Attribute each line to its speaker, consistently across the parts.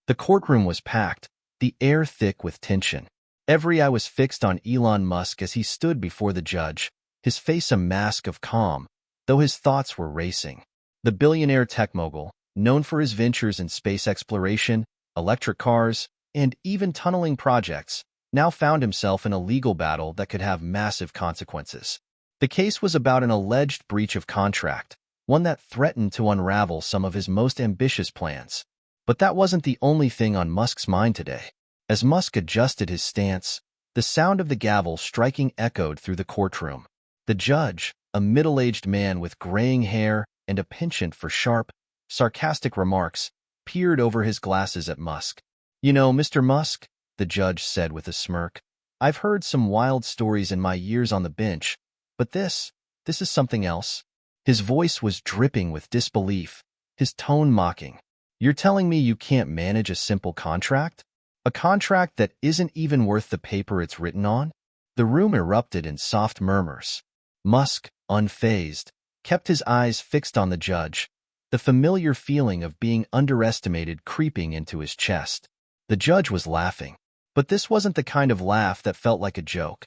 Speaker 1: The courtroom was packed, the air thick with tension. Every eye was fixed on Elon Musk as he stood before the judge, his face a mask of calm, though his thoughts were racing. The billionaire tech mogul, known for his ventures in space exploration, electric cars, and even tunneling projects, now found himself in a legal battle that could have massive consequences. The case was about an alleged breach of contract, one that threatened to unravel some of his most ambitious plans. But that wasn't the only thing on Musk's mind today. As Musk adjusted his stance, the sound of the gavel striking echoed through the courtroom. The judge, a middle-aged man with graying hair and a penchant for sharp, sarcastic remarks, peered over his glasses at Musk. "You know, Mr. Musk," the judge said with a smirk, "I've heard some wild stories in my years on the bench, but this is something else." His voice was dripping with disbelief, his tone mocking. "You're telling me you can't manage a simple contract? A contract that isn't even worth the paper it's written on?" The room erupted in soft murmurs. Musk, unfazed, kept his eyes fixed on the judge, the familiar feeling of being underestimated creeping into his chest. The judge was laughing. But this wasn't the kind of laugh that felt like a joke.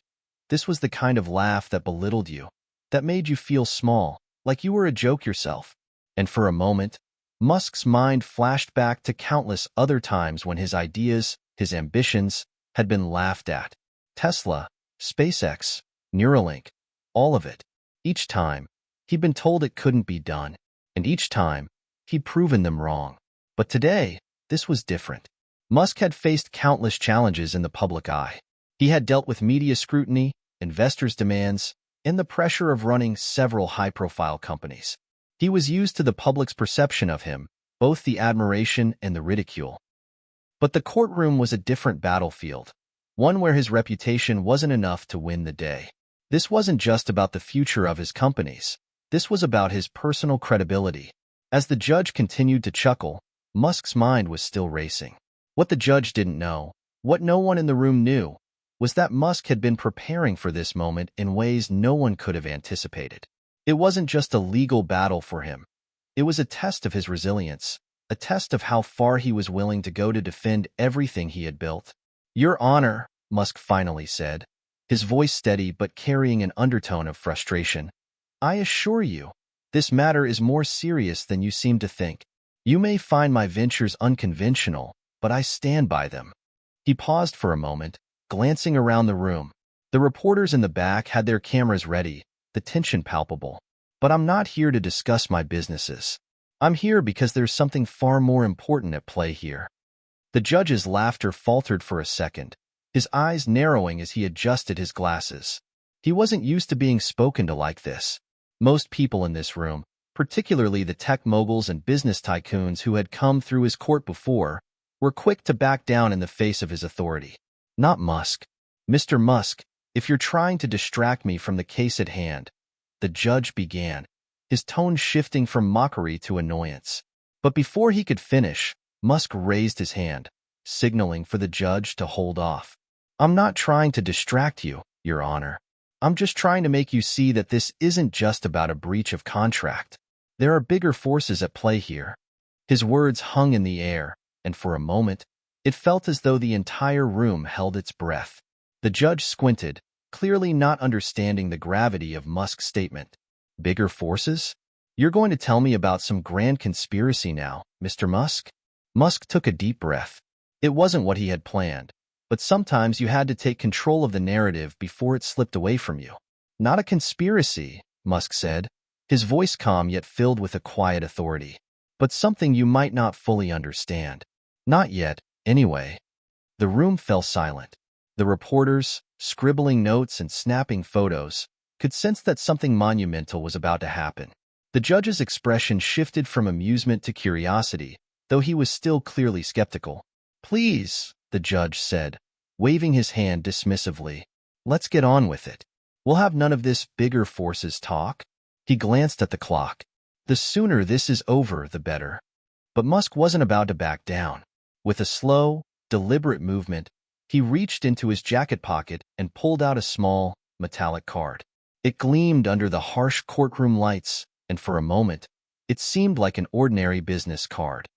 Speaker 1: This was the kind of laugh that belittled you, that made you feel small, like you were a joke yourself. And for a moment, Musk's mind flashed back to countless other times when his ideas, his ambitions, had been laughed at. Tesla, SpaceX, Neuralink, all of it. Each time, he'd been told it couldn't be done, and each time, he'd proven them wrong. But today, this was different. Musk had faced countless challenges in the public eye. He had dealt with media scrutiny, investors' demands, and the pressure of running several high-profile companies. He was used to the public's perception of him, both the admiration and the ridicule. But the courtroom was a different battlefield, one where his reputation wasn't enough to win the day. This wasn't just about the future of his companies. This was about his personal credibility. As the judge continued to chuckle, Musk's mind was still racing. What the judge didn't know, what no one in the room knew, was that Musk had been preparing for this moment in ways no one could have anticipated. It wasn't just a legal battle for him. It was a test of his resilience, a test of how far he was willing to go to defend everything he had built. "Your Honor," Musk finally said, his voice steady but carrying an undertone of frustration, "I assure you, this matter is more serious than you seem to think. You may find my ventures unconventional, but I stand by them." He paused for a moment, glancing around the room. The reporters in the back had their cameras ready, the tension palpable. "But I'm not here to discuss my businesses. I'm here because there's something far more important at play here." The judge's laughter faltered for a second, his eyes narrowing as he adjusted his glasses. He wasn't used to being spoken to like this. Most people in this room, particularly the tech moguls and business tycoons who had come through his court before, were quick to back down in the face of his authority. Not Musk. "Mr. Musk, if you're trying to distract me from the case at hand," the judge began, his tone shifting from mockery to annoyance. But before he could finish, Musk raised his hand, signaling for the judge to hold off. "I'm not trying to distract you, Your Honor. I'm just trying to make you see that this isn't just about a breach of contract. There are bigger forces at play here." His words hung in the air, and for a moment, it felt as though the entire room held its breath. The judge squinted, clearly not understanding the gravity of Musk's statement. "Bigger forces? You're going to tell me about some grand conspiracy now, Mr. Musk?" Musk took a deep breath. It wasn't what he had planned, but sometimes you had to take control of the narrative before it slipped away from you. "Not a conspiracy," Musk said, his voice calm yet filled with a quiet authority. "But something you might not fully understand. Not yet, anyway." The room fell silent. The reporters, scribbling notes and snapping photos, could sense that something monumental was about to happen. The judge's expression shifted from amusement to curiosity, though he was still clearly skeptical. "Please," the judge said, waving his hand dismissively, "let's get on with it. We'll have none of this bigger forces talk." He glanced at the clock. "The sooner this is over, the better." But Musk wasn't about to back down. With a slow, deliberate movement, he reached into his jacket pocket and pulled out a small, metallic card. It gleamed under the harsh courtroom lights, and for a moment, it seemed like an ordinary business card.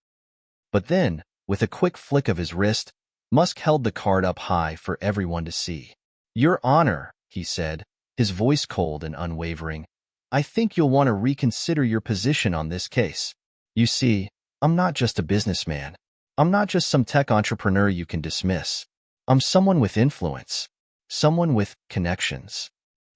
Speaker 1: But then, With a quick flick of his wrist, Musk held the card up high for everyone to see. "Your Honor," he said, his voice cold and unwavering, "I think you'll want to reconsider your position on this case. You see, I'm not just a businessman. I'm not just some tech entrepreneur you can dismiss. I'm someone with influence, someone with connections."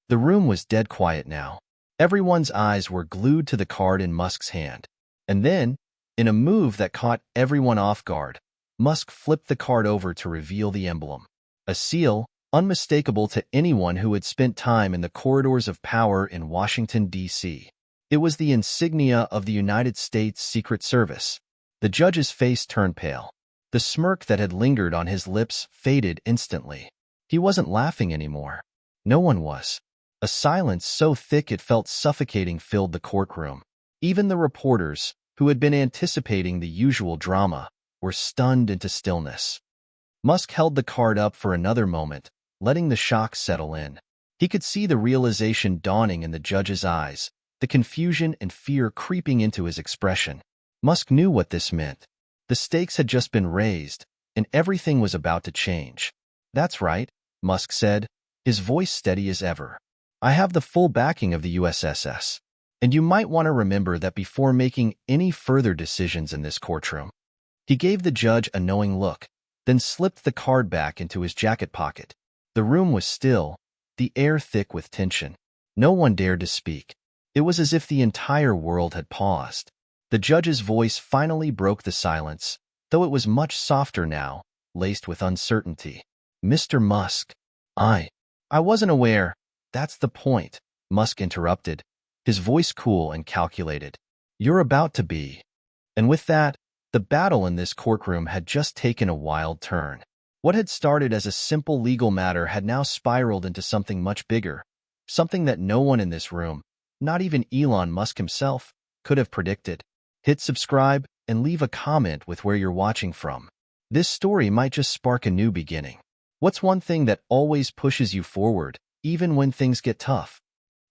Speaker 1: The room was dead quiet now. Everyone's eyes were glued to the card in Musk's hand. And then, in a move that caught everyone off guard, Musk flipped the card over to reveal the emblem. A seal, unmistakable to anyone who had spent time in the corridors of power in Washington, D.C. It was the insignia of the United States Secret Service. The judge's face turned pale. The smirk that had lingered on his lips faded instantly. He wasn't laughing anymore. No one was. A silence so thick it felt suffocating filled the courtroom. Even the reporters, who had been anticipating the usual drama, were stunned into stillness. Musk held the card up for another moment, letting the shock settle in. He could see the realization dawning in the judge's eyes, the confusion and fear creeping into his expression. Musk knew what this meant. The stakes had just been raised, and everything was about to change. "That's right," Musk said, his voice steady as ever. "I have the full backing of the USSS. And you might want to remember that before making any further decisions in this courtroom." He gave the judge a knowing look, then slipped the card back into his jacket pocket. The room was still, the air thick with tension. No one dared to speak. It was as if the entire world had paused. The judge's voice finally broke the silence, though it was much softer now, laced with uncertainty. "Mr. Musk, I wasn't aware." "That's the point," Musk interrupted, his voice cool and calculated. "You're about to be." And with that, the battle in this courtroom had just taken a wild turn. What had started as a simple legal matter had now spiraled into something much bigger, something that no one in this room, not even Elon Musk himself, could have predicted. Hit subscribe and leave a comment with where you're watching from. This story might just spark a new beginning. What's one thing that always pushes you forward, even when things get tough?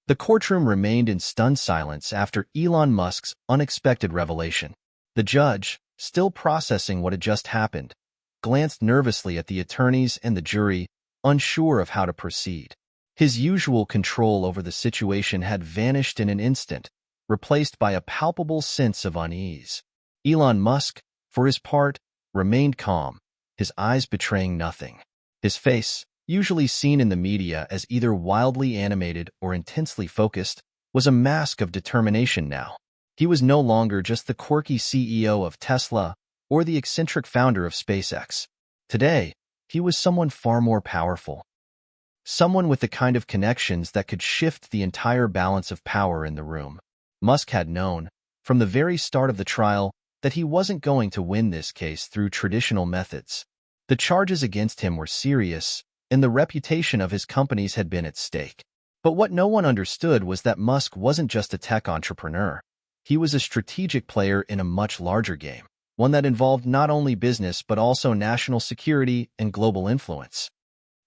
Speaker 1: The courtroom remained in stunned silence after Elon Musk's unexpected revelation. The judge, still processing what had just happened, glanced nervously at the attorneys and the jury, unsure of how to proceed. His usual control over the situation had vanished in an instant, replaced by a palpable sense of unease. Elon Musk, for his part, remained calm, his eyes betraying nothing. His face, usually seen in the media as either wildly animated or intensely focused, was a mask of determination now. He was no longer just the quirky CEO of Tesla or the eccentric founder of SpaceX. Today, he was someone far more powerful. Someone with the kind of connections that could shift the entire balance of power in the room. Musk had known, from the very start of the trial, that he wasn't going to win this case through traditional methods. The charges against him were serious, and the reputation of his companies had been at stake. But what no one understood was that Musk wasn't just a tech entrepreneur. He was a strategic player in a much larger game, one that involved not only business but also national security and global influence.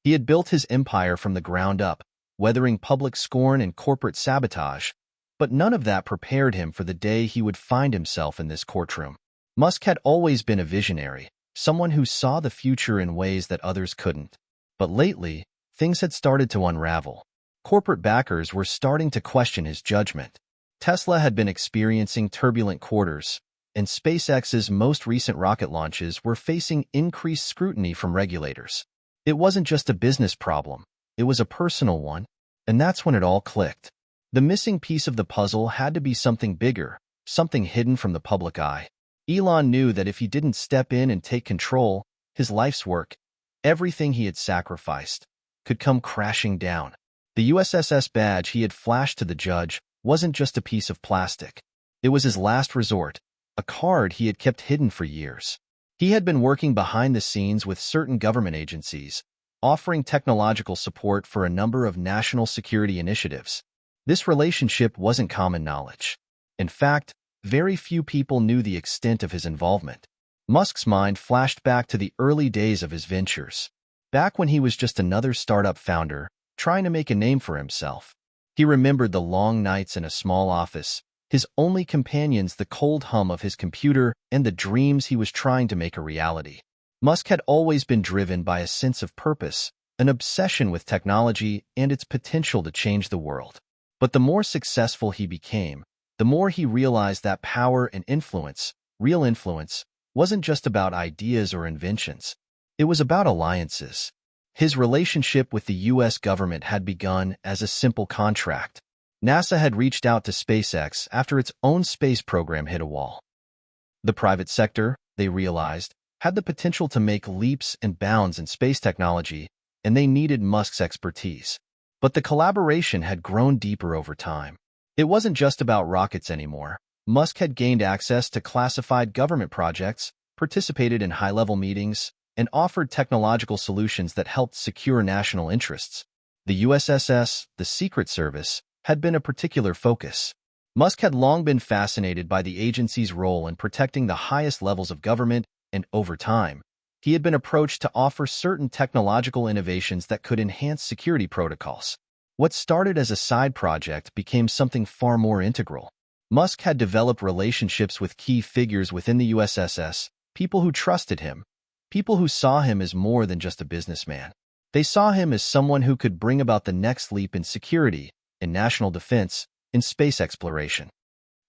Speaker 1: He had built his empire from the ground up, weathering public scorn and corporate sabotage, but none of that prepared him for the day he would find himself in this courtroom. Musk had always been a visionary, someone who saw the future in ways that others couldn't. But lately, things had started to unravel. Corporate backers were starting to question his judgment. Tesla had been experiencing turbulent quarters, and SpaceX's most recent rocket launches were facing increased scrutiny from regulators. It wasn't just a business problem, it was a personal one, and that's when it all clicked. The missing piece of the puzzle had to be something bigger, something hidden from the public eye. Elon knew that if he didn't step in and take control, his life's work, everything he had sacrificed, could come crashing down. The USSS badge he had flashed to the judge wasn't just a piece of plastic. It was his last resort, a card he had kept hidden for years. He had been working behind the scenes with certain government agencies, offering technological support for a number of national security initiatives. This relationship wasn't common knowledge. In fact, very few people knew the extent of his involvement. Musk's mind flashed back to the early days of his ventures, back when he was just another startup founder, trying to make a name for himself. He remembered the long nights in a small office, His only companions the cold hum of his computer and the dreams he was trying to make a reality. Musk had always been driven by a sense of purpose, an obsession with technology and its potential to change the world. But the more successful he became, the more he realized that power and influence, real influence, wasn't just about ideas or inventions. It was about alliances. His relationship with the U.S. government had begun as a simple contract. NASA had reached out to SpaceX after its own space program hit a wall. The private sector, they realized, had the potential to make leaps and bounds in space technology, and they needed Musk's expertise. But the collaboration had grown deeper over time. It wasn't just about rockets anymore. Musk had gained access to classified government projects, participated in high-level meetings, and offered technological solutions that helped secure national interests. The USSS, the Secret Service, had been a particular focus. Musk had long been fascinated by the agency's role in protecting the highest levels of government, and over time, he had been approached to offer certain technological innovations that could enhance security protocols. What started as a side project became something far more integral. Musk had developed relationships with key figures within the USSS, people who trusted him, people who saw him as more than just a businessman. They saw him as someone who could bring about the next leap in security, in national defense, in space exploration.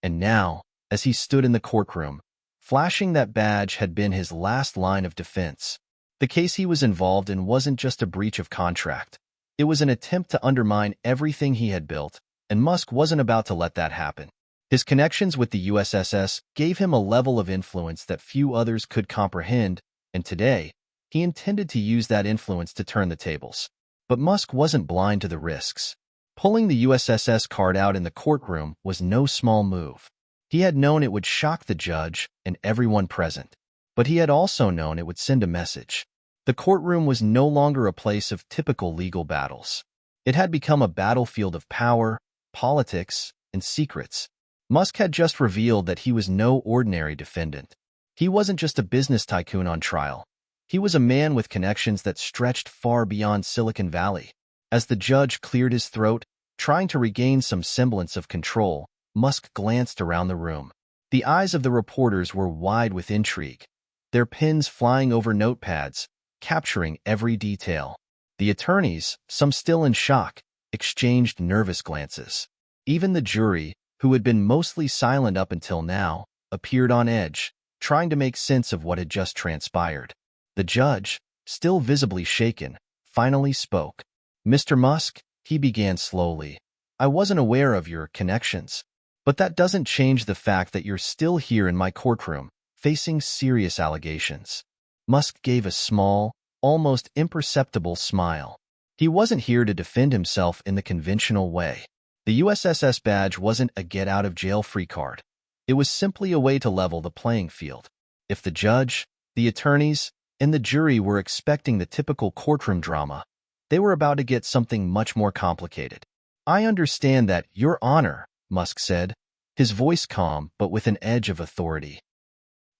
Speaker 1: And now, as he stood in the courtroom, flashing that badge had been his last line of defense. The case he was involved in wasn't just a breach of contract. It was an attempt to undermine everything he had built, and Musk wasn't about to let that happen. His connections with the USSS gave him a level of influence that few others could comprehend, and today, he intended to use that influence to turn the tables. But Musk wasn't blind to the risks. Pulling the USSS card out in the courtroom was no small move. He had known it would shock the judge and everyone present, but he had also known it would send a message. The courtroom was no longer a place of typical legal battles. It had become a battlefield of power, politics, and secrets. Musk had just revealed that he was no ordinary defendant. He wasn't just a business tycoon on trial. He was a man with connections that stretched far beyond Silicon Valley. As the judge cleared his throat, trying to regain some semblance of control, Musk glanced around the room. The eyes of the reporters were wide with intrigue, their pens flying over notepads, capturing every detail. The attorneys, some still in shock, exchanged nervous glances. Even the jury, who had been mostly silent up until now, appeared on edge, trying to make sense of what had just transpired. The judge, still visibly shaken, finally spoke. "Mr. Musk," he began slowly, "I wasn't aware of your connections. But that doesn't change the fact that you're still here in my courtroom, facing serious allegations." Musk gave a small, almost imperceptible smile. He wasn't here to defend himself in the conventional way. The USSS badge wasn't a get-out-of-jail-free card. It was simply a way to level the playing field. If the judge, the attorneys, and the jury were expecting the typical courtroom drama, they were about to get something much more complicated. "I understand that, Your Honor," Musk said, his voice calm but with an edge of authority.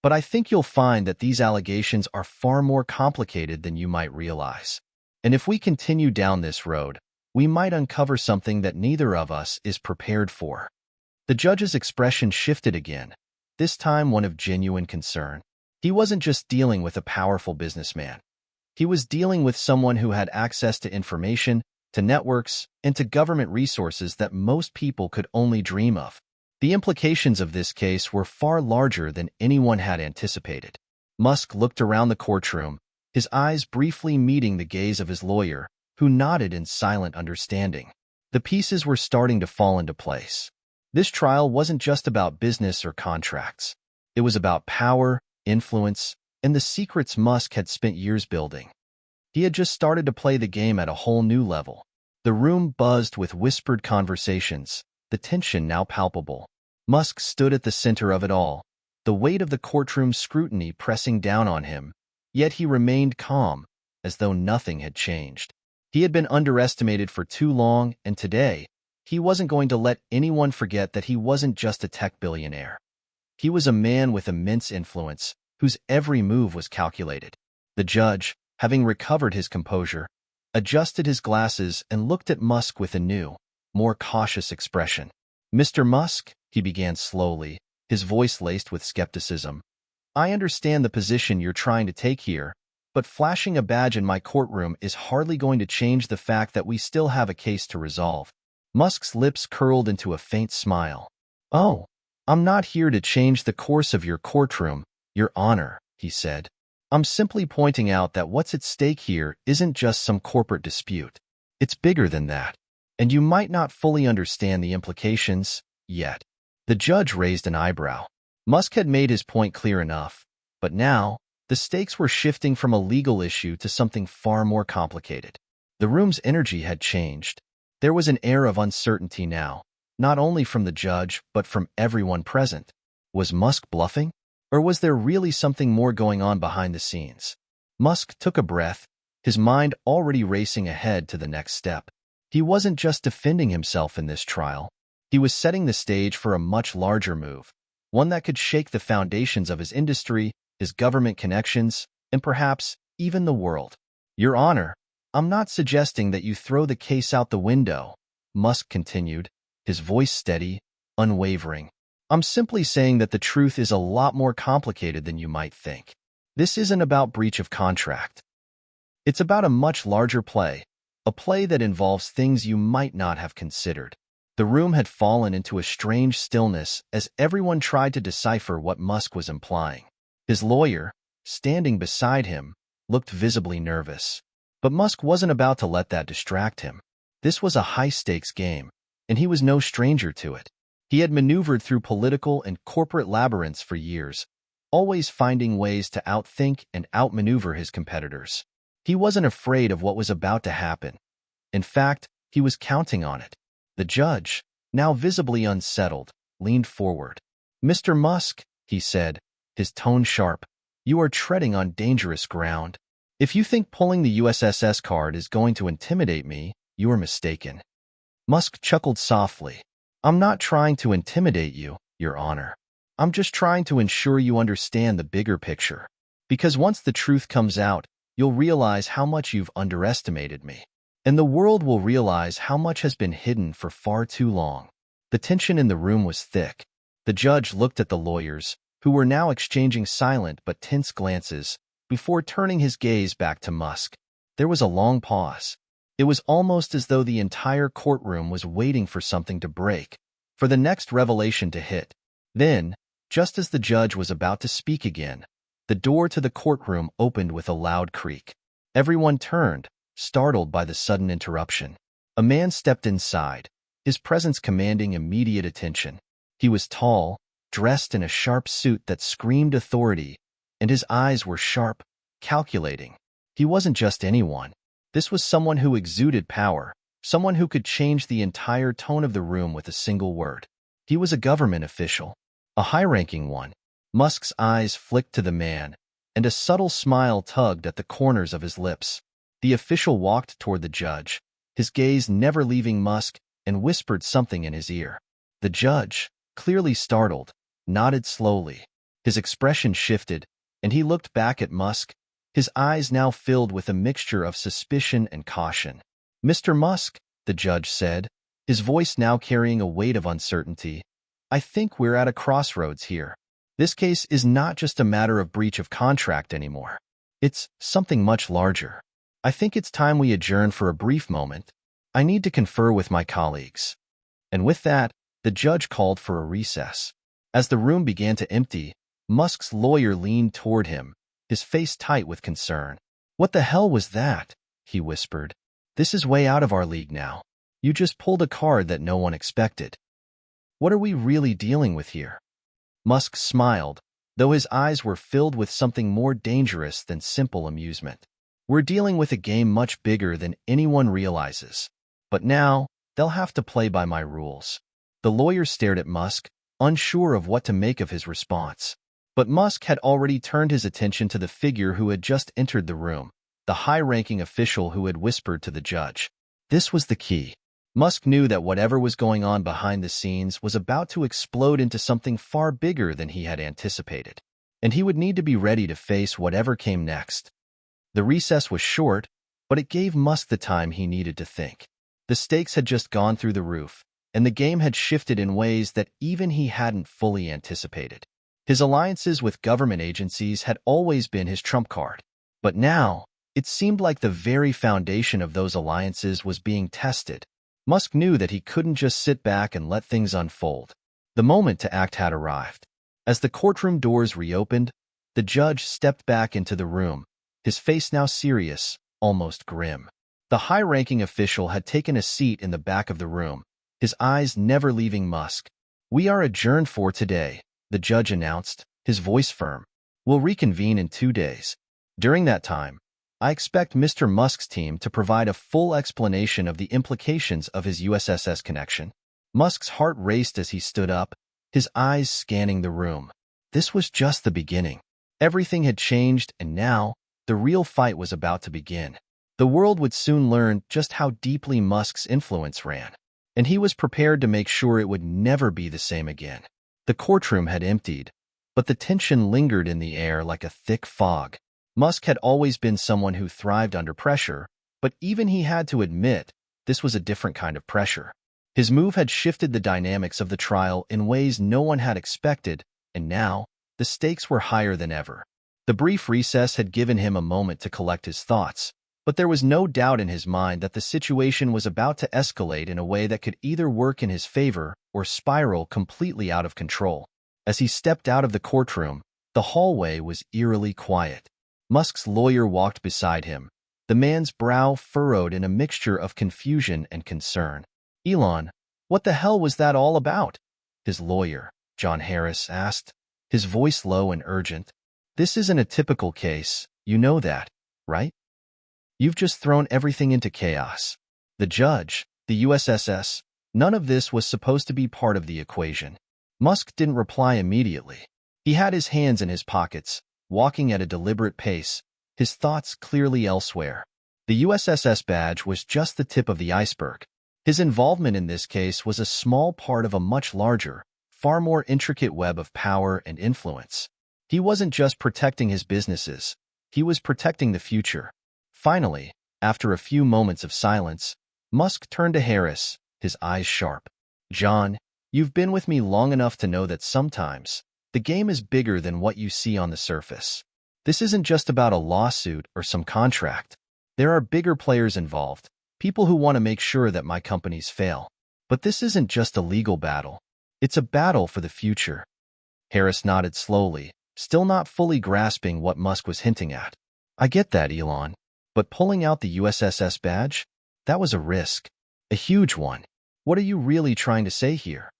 Speaker 1: "But I think you'll find that these allegations are far more complicated than you might realize. And if we continue down this road, we might uncover something that neither of us is prepared for." The judge's expression shifted again, this time one of genuine concern. He wasn't just dealing with a powerful businessman. He was dealing with someone who had access to information, to networks, and to government resources that most people could only dream of. The implications of this case were far larger than anyone had anticipated. Musk looked around the courtroom, his eyes briefly meeting the gaze of his lawyer, who nodded in silent understanding. The pieces were starting to fall into place. This trial wasn't just about business or contracts. It was about power, influence, and the secrets Musk had spent years building. He had just started to play the game at a whole new level. The room buzzed with whispered conversations, the tension now palpable. Musk stood at the center of it all, the weight of the courtroom scrutiny pressing down on him, yet he remained calm, as though nothing had changed. He had been underestimated for too long, and today, he wasn't going to let anyone forget that he wasn't just a tech billionaire. He was a man with immense influence, whose every move was calculated. The judge, having recovered his composure, adjusted his glasses and looked at Musk with a new, more cautious expression. Mr. Musk, he began slowly, his voice laced with skepticism. I understand the position you're trying to take here, but flashing a badge in my courtroom is hardly going to change the fact that we still have a case to resolve. Musk's lips curled into a faint smile. Oh, I'm not here to change the course of your courtroom, Your Honor, he said. I'm simply pointing out that what's at stake here isn't just some corporate dispute. It's bigger than that, and you might not fully understand the implications yet. The judge raised an eyebrow. Musk had made his point clear enough, but now, the stakes were shifting from a legal issue to something far more complicated. The room's energy had changed. There was an air of uncertainty now, not only from the judge, but from everyone present. Was Musk bluffing? Or was there really something more going on behind the scenes? Musk took a breath, his mind already racing ahead to the next step. He wasn't just defending himself in this trial. He was setting the stage for a much larger move, one that could shake the foundations of his industry, his government connections, and perhaps even the world. Your Honor, I'm not suggesting that you throw the case out the window, Musk continued, his voice steady, unwavering. I'm simply saying that the truth is a lot more complicated than you might think. This isn't about breach of contract. It's about a much larger play, a play that involves things you might not have considered. The room had fallen into a strange stillness as everyone tried to decipher what Musk was implying. His lawyer, standing beside him, looked visibly nervous. But Musk wasn't about to let that distract him. This was a high-stakes game, and he was no stranger to it. He had maneuvered through political and corporate labyrinths for years, always finding ways to outthink and outmaneuver his competitors. He wasn't afraid of what was about to happen. In fact, he was counting on it. The judge, now visibly unsettled, leaned forward. Mr. Musk, he said, his tone sharp, you are treading on dangerous ground. If you think pulling the USSS card is going to intimidate me, you are mistaken. Musk chuckled softly. I'm not trying to intimidate you, Your Honor. I'm just trying to ensure you understand the bigger picture. Because once the truth comes out, you'll realize how much you've underestimated me. And the world will realize how much has been hidden for far too long. The tension in the room was thick. The judge looked at the lawyers, who were now exchanging silent but tense glances, before turning his gaze back to Musk. There was a long pause. It was almost as though the entire courtroom was waiting for something to break, for the next revelation to hit. Then, just as the judge was about to speak again, the door to the courtroom opened with a loud creak. Everyone turned, startled by the sudden interruption. A man stepped inside, his presence commanding immediate attention. He was tall, dressed in a sharp suit that screamed authority, and his eyes were sharp, calculating. He wasn't just anyone. This was someone who exuded power, someone who could change the entire tone of the room with a single word. He was a government official, a high-ranking one. Musk's eyes flicked to the man, and a subtle smile tugged at the corners of his lips. The official walked toward the judge, his gaze never leaving Musk, and whispered something in his ear. The judge, clearly startled, nodded slowly. His expression shifted, and he looked back at Musk, his eyes now filled with a mixture of suspicion and caution. Mr. Musk, the judge said, his voice now carrying a weight of uncertainty, I think we're at a crossroads here. This case is not just a matter of breach of contract anymore. It's something much larger. I think it's time we adjourn for a brief moment. I need to confer with my colleagues. And with that, the judge called for a recess. As the room began to empty, Musk's lawyer leaned toward him, his face tight with concern. What the hell was that? He whispered. This is way out of our league now. You just pulled a card that no one expected. What are we really dealing with here? Musk smiled, though his eyes were filled with something more dangerous than simple amusement. We're dealing with a game much bigger than anyone realizes. But now, they'll have to play by my rules. The lawyer stared at Musk, unsure of what to make of his response. But Musk had already turned his attention to the figure who had just entered the room, the high-ranking official who had whispered to the judge. This was the key. Musk knew that whatever was going on behind the scenes was about to explode into something far bigger than he had anticipated, and he would need to be ready to face whatever came next. The recess was short, but it gave Musk the time he needed to think. The stakes had just gone through the roof, and the game had shifted in ways that even he hadn't fully anticipated. His alliances with government agencies had always been his trump card. But now, it seemed like the very foundation of those alliances was being tested. Musk knew that he couldn't just sit back and let things unfold. The moment to act had arrived. As the courtroom doors reopened, the judge stepped back into the room, his face now serious, almost grim. The high-ranking official had taken a seat in the back of the room, his eyes never leaving Musk. "We are adjourned for today," the judge announced, his voice firm. "We'll reconvene in 2 days. During that time, I expect Mr. Musk's team to provide a full explanation of the implications of his USSS connection." Musk's heart raced as he stood up, his eyes scanning the room. This was just the beginning. Everything had changed, and now, the real fight was about to begin. The world would soon learn just how deeply Musk's influence ran, and he was prepared to make sure it would never be the same again. The courtroom had emptied, but the tension lingered in the air like a thick fog. Musk had always been someone who thrived under pressure, but even he had to admit this was a different kind of pressure. His move had shifted the dynamics of the trial in ways no one had expected, and now, the stakes were higher than ever. The brief recess had given him a moment to collect his thoughts, but there was no doubt in his mind that the situation was about to escalate in a way that could either work in his favor or spiral completely out of control. As he stepped out of the courtroom, the hallway was eerily quiet. Musk's lawyer walked beside him, the man's brow furrowed in a mixture of confusion and concern. "Elon, what the hell was that all about?" his lawyer, John Harris, asked, his voice low and urgent. "This isn't a typical case, you know that, right? You've just thrown everything into chaos. The judge, the USSS, none of this was supposed to be part of the equation." Musk didn't reply immediately. He had his hands in his pockets, walking at a deliberate pace, his thoughts clearly elsewhere. The USSS badge was just the tip of the iceberg. His involvement in this case was a small part of a much larger, far more intricate web of power and influence. He wasn't just protecting his businesses, he was protecting the future. Finally, after a few moments of silence, Musk turned to Harris, his eyes sharp. "John, you've been with me long enough to know that sometimes the game is bigger than what you see on the surface. This isn't just about a lawsuit or some contract. There are bigger players involved, people who want to make sure that my companies fail. But this isn't just a legal battle. It's a battle for the future." Harris nodded slowly, still not fully grasping what Musk was hinting at. "I get that, Elon. But pulling out the USSS badge? That was a risk. A huge one. What are you really trying to say here?"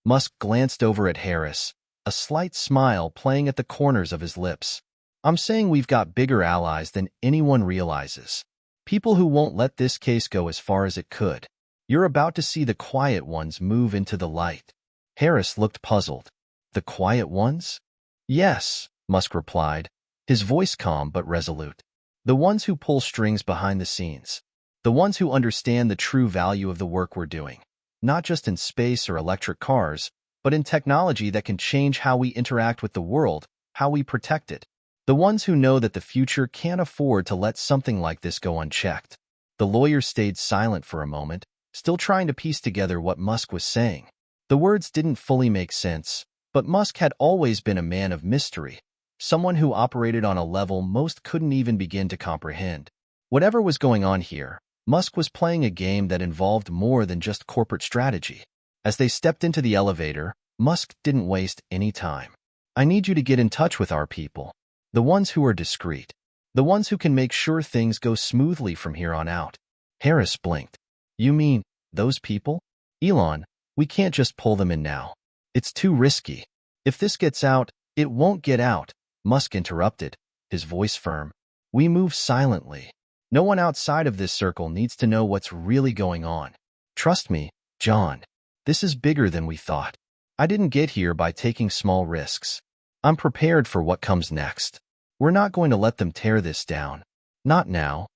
Speaker 1: Musk glanced over at Harris, a slight smile playing at the corners of his lips. "I'm saying we've got bigger allies than anyone realizes. People who won't let this case go as far as it could. You're about to see the quiet ones move into the light." Harris looked puzzled. "The quiet ones?" "Yes," Musk replied, his voice calm but resolute. "The ones who pull strings behind the scenes. The ones who understand the true value of the work we're doing. Not just in space or electric cars, but in technology that can change how we interact with the world, how we protect it. The ones who know that the future can't afford to let something like this go unchecked." The lawyer stayed silent for a moment, still trying to piece together what Musk was saying. The words didn't fully make sense, but Musk had always been a man of mystery, someone who operated on a level most couldn't even begin to comprehend. Whatever was going on here, Musk was playing a game that involved more than just corporate strategy. As they stepped into the elevator, Musk didn't waste any time. "I need you to get in touch with our people. The ones who are discreet. The ones who can make sure things go smoothly from here on out." Harris blinked. "You mean, those people? Elon, we can't just pull them in now. It's too risky. If this gets out, it won't get out," Musk interrupted, his voice firm. "We move silently. No one outside of this circle needs to know what's really going on. Trust me, John. This is bigger than we thought. I didn't get here by taking small risks. I'm prepared for what comes next. We're not going to let them tear this down. Not now."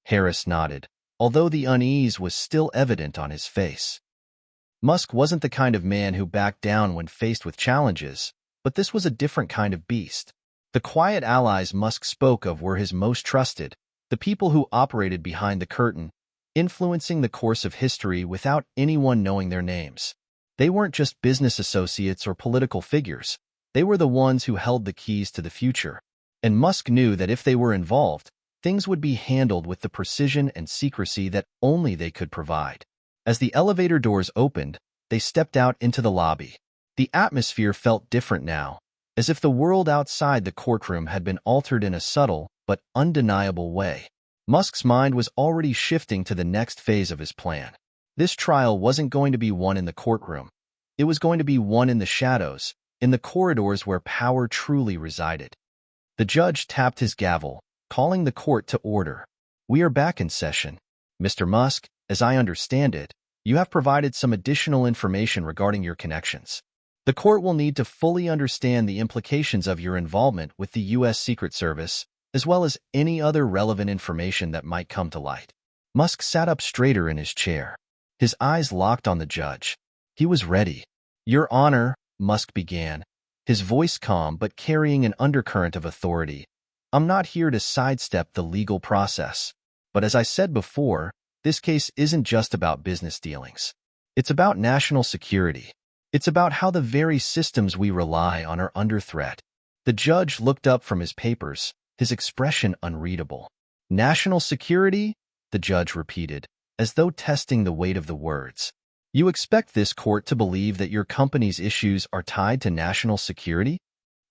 Speaker 1: Harris nodded, although the unease was still evident on his face. Musk wasn't the kind of man who backed down when faced with challenges, but this was a different kind of beast. The quiet allies Musk spoke of were his most trusted, the people who operated behind the curtain, influencing the course of history without anyone knowing their names. They weren't just business associates or political figures. They were the ones who held the keys to the future. And Musk knew that if they were involved, things would be handled with the precision and secrecy that only they could provide. As the elevator doors opened, they stepped out into the lobby. The atmosphere felt different now, as if the world outside the courtroom had been altered in a subtle but undeniable way. Musk's mind was already shifting to the next phase of his plan. This trial wasn't going to be one in the courtroom. It was going to be one in the shadows, in the corridors where power truly resided. The judge tapped his gavel, calling the court to order. "We are back in session. Mr. Musk, as I understand it, you have provided some additional information regarding your connections. The court will need to fully understand the implications of your involvement with the U.S. Secret Service, as well as any other relevant information that might come to light." Musk sat up straighter in his chair. His eyes locked on the judge. He was ready. "Your Honor," Musk began, his voice calm but carrying an undercurrent of authority, "I'm not here to sidestep the legal process. But as I said before, this case isn't just about business dealings. It's about national security. It's about how the very systems we rely on are under threat." The judge looked up from his papers, his expression unreadable. "National security?" the judge repeated, as though testing the weight of the words. "You expect this court to believe that your company's issues are tied to national security?"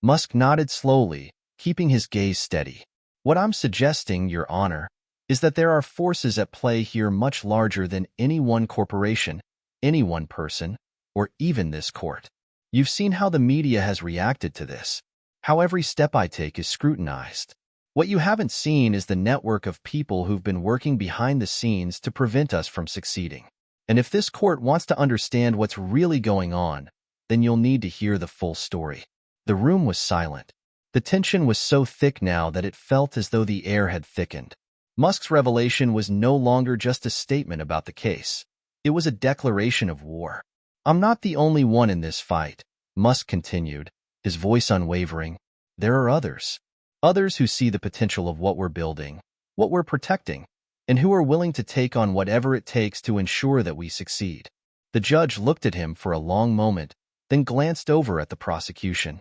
Speaker 1: Musk nodded slowly, keeping his gaze steady. "What I'm suggesting, Your Honor, is that there are forces at play here much larger than any one corporation, any one person, or even this court. You've seen how the media has reacted to this, how every step I take is scrutinized. What you haven't seen is the network of people who've been working behind the scenes to prevent us from succeeding. And if this court wants to understand what's really going on, then you'll need to hear the full story." The room was silent. The tension was so thick now that it felt as though the air had thickened. Musk's revelation was no longer just a statement about the case. It was a declaration of war. "I'm not the only one in this fight," Musk continued, his voice unwavering. "There are others. Others who see the potential of what we're building, what we're protecting, and who are willing to take on whatever it takes to ensure that we succeed." The judge looked at him for a long moment, then glanced over at the prosecution.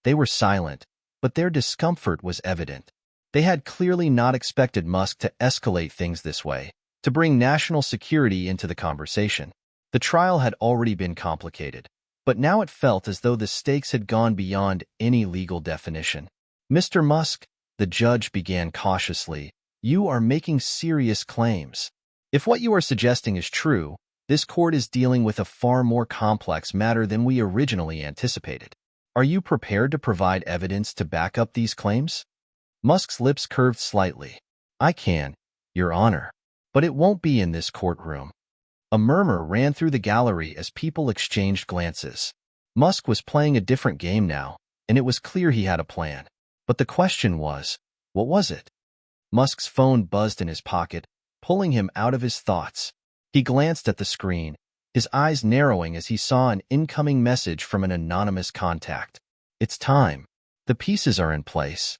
Speaker 1: They were silent, but their discomfort was evident. They had clearly not expected Musk to escalate things this way, to bring national security into the conversation. The trial had already been complicated, but now it felt as though the stakes had gone beyond any legal definition. "Mr. Musk," the judge began cautiously, "you are making serious claims. If what you are suggesting is true, this court is dealing with a far more complex matter than we originally anticipated. Are you prepared to provide evidence to back up these claims?" Musk's lips curved slightly. "I can, Your Honor, but it won't be in this courtroom." A murmur ran through the gallery as people exchanged glances. Musk was playing a different game now, and it was clear he had a plan. But the question was, what was it? Musk's phone buzzed in his pocket, pulling him out of his thoughts. He glanced at the screen, his eyes narrowing as he saw an incoming message from an anonymous contact. "It's time. The pieces are in place."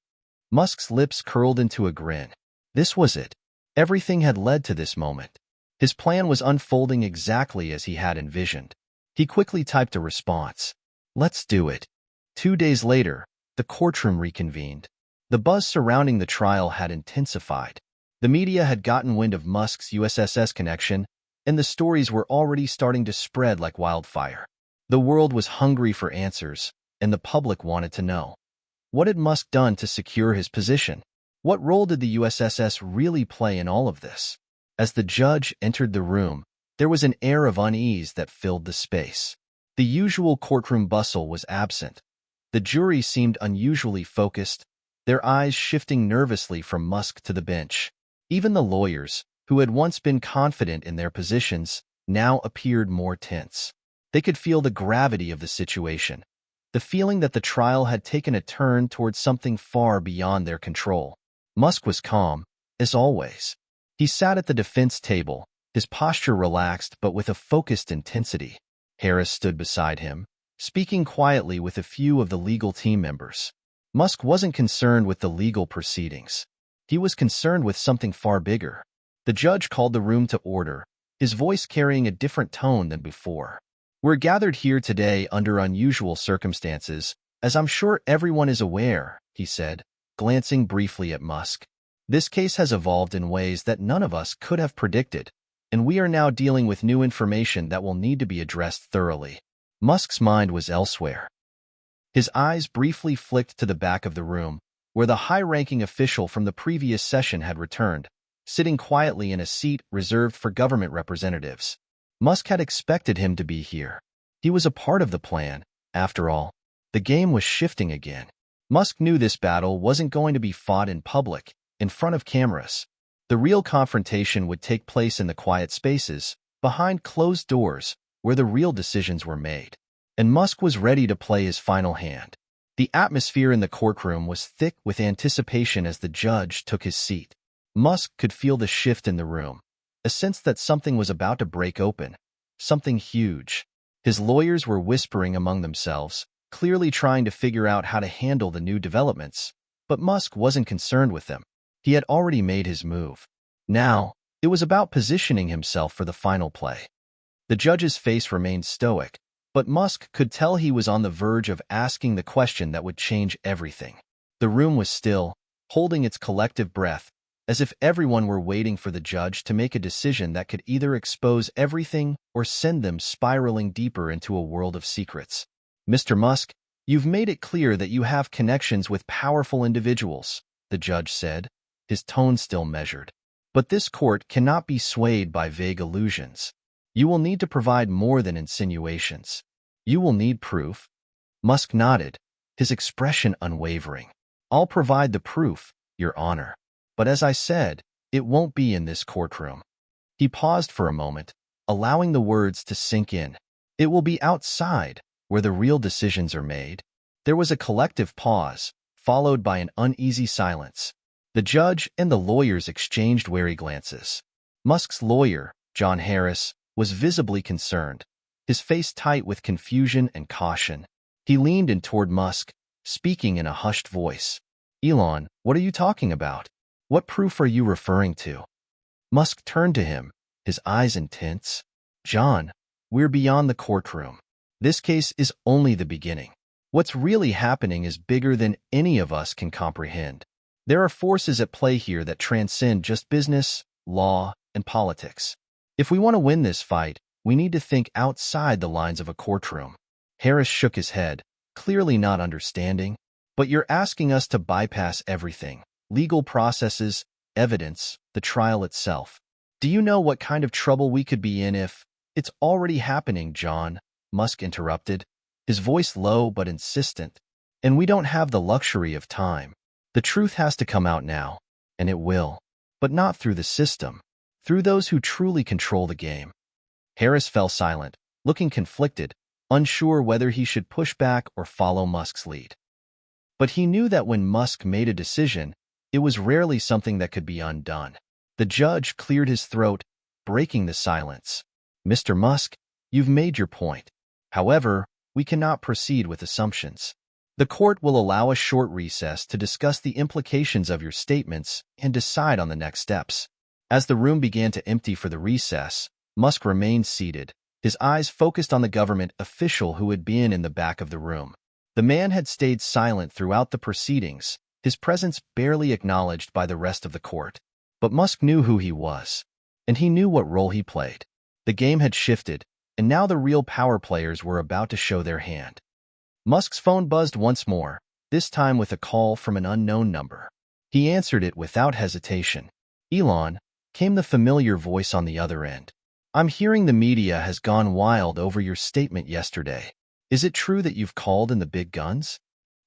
Speaker 1: Musk's lips curled into a grin. This was it. Everything had led to this moment. His plan was unfolding exactly as he had envisioned. He quickly typed a response. "Let's do it." 2 days later, the courtroom reconvened. The buzz surrounding the trial had intensified. The media had gotten wind of Musk's USSS connection, and the stories were already starting to spread like wildfire. The world was hungry for answers, and the public wanted to know. What had Musk done to secure his position? What role did the USSS really play in all of this? As the judge entered the room, there was an air of unease that filled the space. The usual courtroom bustle was absent. The jury seemed unusually focused, their eyes shifting nervously from Musk to the bench. Even the lawyers, who had once been confident in their positions, now appeared more tense. They could feel the gravity of the situation, the feeling that the trial had taken a turn towards something far beyond their control. Musk was calm, as always. He sat at the defense table, his posture relaxed but with a focused intensity. Harris stood beside him, speaking quietly with a few of the legal team members. Musk wasn't concerned with the legal proceedings. He was concerned with something far bigger. The judge called the room to order, his voice carrying a different tone than before. "We're gathered here today under unusual circumstances, as I'm sure everyone is aware," he said, glancing briefly at Musk. "This case has evolved in ways that none of us could have predicted, and we are now dealing with new information that will need to be addressed thoroughly." Musk's mind was elsewhere. His eyes briefly flicked to the back of the room, where the high-ranking official from the previous session had returned, sitting quietly in a seat reserved for government representatives. Musk had expected him to be here. He was a part of the plan, after all. The game was shifting again. Musk knew this battle wasn't going to be fought in public, in front of cameras. The real confrontation would take place in the quiet spaces, behind closed doors, where the real decisions were made. And Musk was ready to play his final hand. The atmosphere in the courtroom was thick with anticipation as the judge took his seat. Musk could feel the shift in the room, a sense that something was about to break open, something huge. His lawyers were whispering among themselves, clearly trying to figure out how to handle the new developments, but Musk wasn't concerned with them. He had already made his move. Now, it was about positioning himself for the final play. The judge's face remained stoic, but Musk could tell he was on the verge of asking the question that would change everything. The room was still, holding its collective breath, as if everyone were waiting for the judge to make a decision that could either expose everything or send them spiraling deeper into a world of secrets. "Mr. Musk, you've made it clear that you have connections with powerful individuals," the judge said, his tone still measured. "But this court cannot be swayed by vague illusions. You will need to provide more than insinuations. You will need proof." Musk nodded, his expression unwavering. "I'll provide the proof, Your Honor. But as I said, it won't be in this courtroom." He paused for a moment, allowing the words to sink in. "It will be outside, where the real decisions are made." There was a collective pause, followed by an uneasy silence. The judge and the lawyers exchanged wary glances. Musk's lawyer, John Harris, was visibly concerned, his face tight with confusion and caution. He leaned in toward Musk, speaking in a hushed voice. "Elon, what are you talking about? What proof are you referring to?" Musk turned to him, his eyes intense. "John, we're beyond the courtroom. This case is only the beginning. What's really happening is bigger than any of us can comprehend. There are forces at play here that transcend just business, law, and politics. If we want to win this fight, we need to think outside the lines of a courtroom." Harris shook his head, clearly not understanding. "But you're asking us to bypass everything. Legal processes, evidence, the trial itself. Do you know what kind of trouble we could be in if—" "It's already happening, John," Musk interrupted, his voice low but insistent. "And we don't have the luxury of time. The truth has to come out now, and it will. But not through the system, through those who truly control the game." Harris fell silent, looking conflicted, unsure whether he should push back or follow Musk's lead. But he knew that when Musk made a decision, it was rarely something that could be undone. The judge cleared his throat, breaking the silence. "Mr. Musk, you've made your point. However, we cannot proceed with assumptions. The court will allow a short recess to discuss the implications of your statements and decide on the next steps." As the room began to empty for the recess, Musk remained seated, his eyes focused on the government official who had been in the back of the room. The man had stayed silent throughout the proceedings, his presence barely acknowledged by the rest of the court. But Musk knew who he was, and he knew what role he played. The game had shifted, and now the real power players were about to show their hand. Musk's phone buzzed once more, this time with a call from an unknown number. He answered it without hesitation. "Elon," came the familiar voice on the other end. "I'm hearing the media has gone wild over your statement yesterday. Is it true that you've called in the big guns?"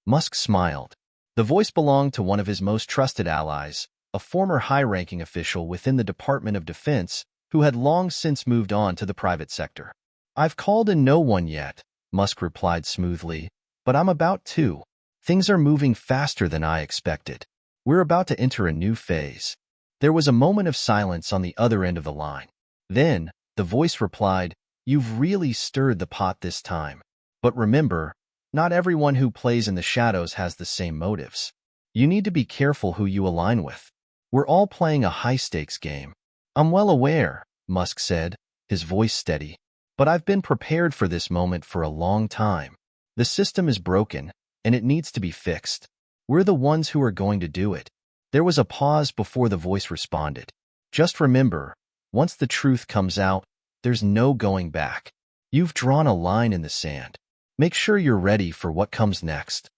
Speaker 1: Musk smiled. The voice belonged to one of his most trusted allies, a former high-ranking official within the Department of Defense who had long since moved on to the private sector. "I've called in no one yet," Musk replied smoothly, "but I'm about to. Things are moving faster than I expected. We're about to enter a new phase." There was a moment of silence on the other end of the line. Then, the voice replied, "You've really stirred the pot this time. But remember, not everyone who plays in the shadows has the same motives. You need to be careful who you align with. We're all playing a high-stakes game. I'm well aware, Musk said, his voice steady. But I've been prepared for this moment for a long time. The system is broken, and it needs to be fixed. We're the ones who are going to do it. There was a pause before the voice responded. Just remember, once the truth comes out, there's no going back. You've drawn a line in the sand. Make sure you're ready for what comes next.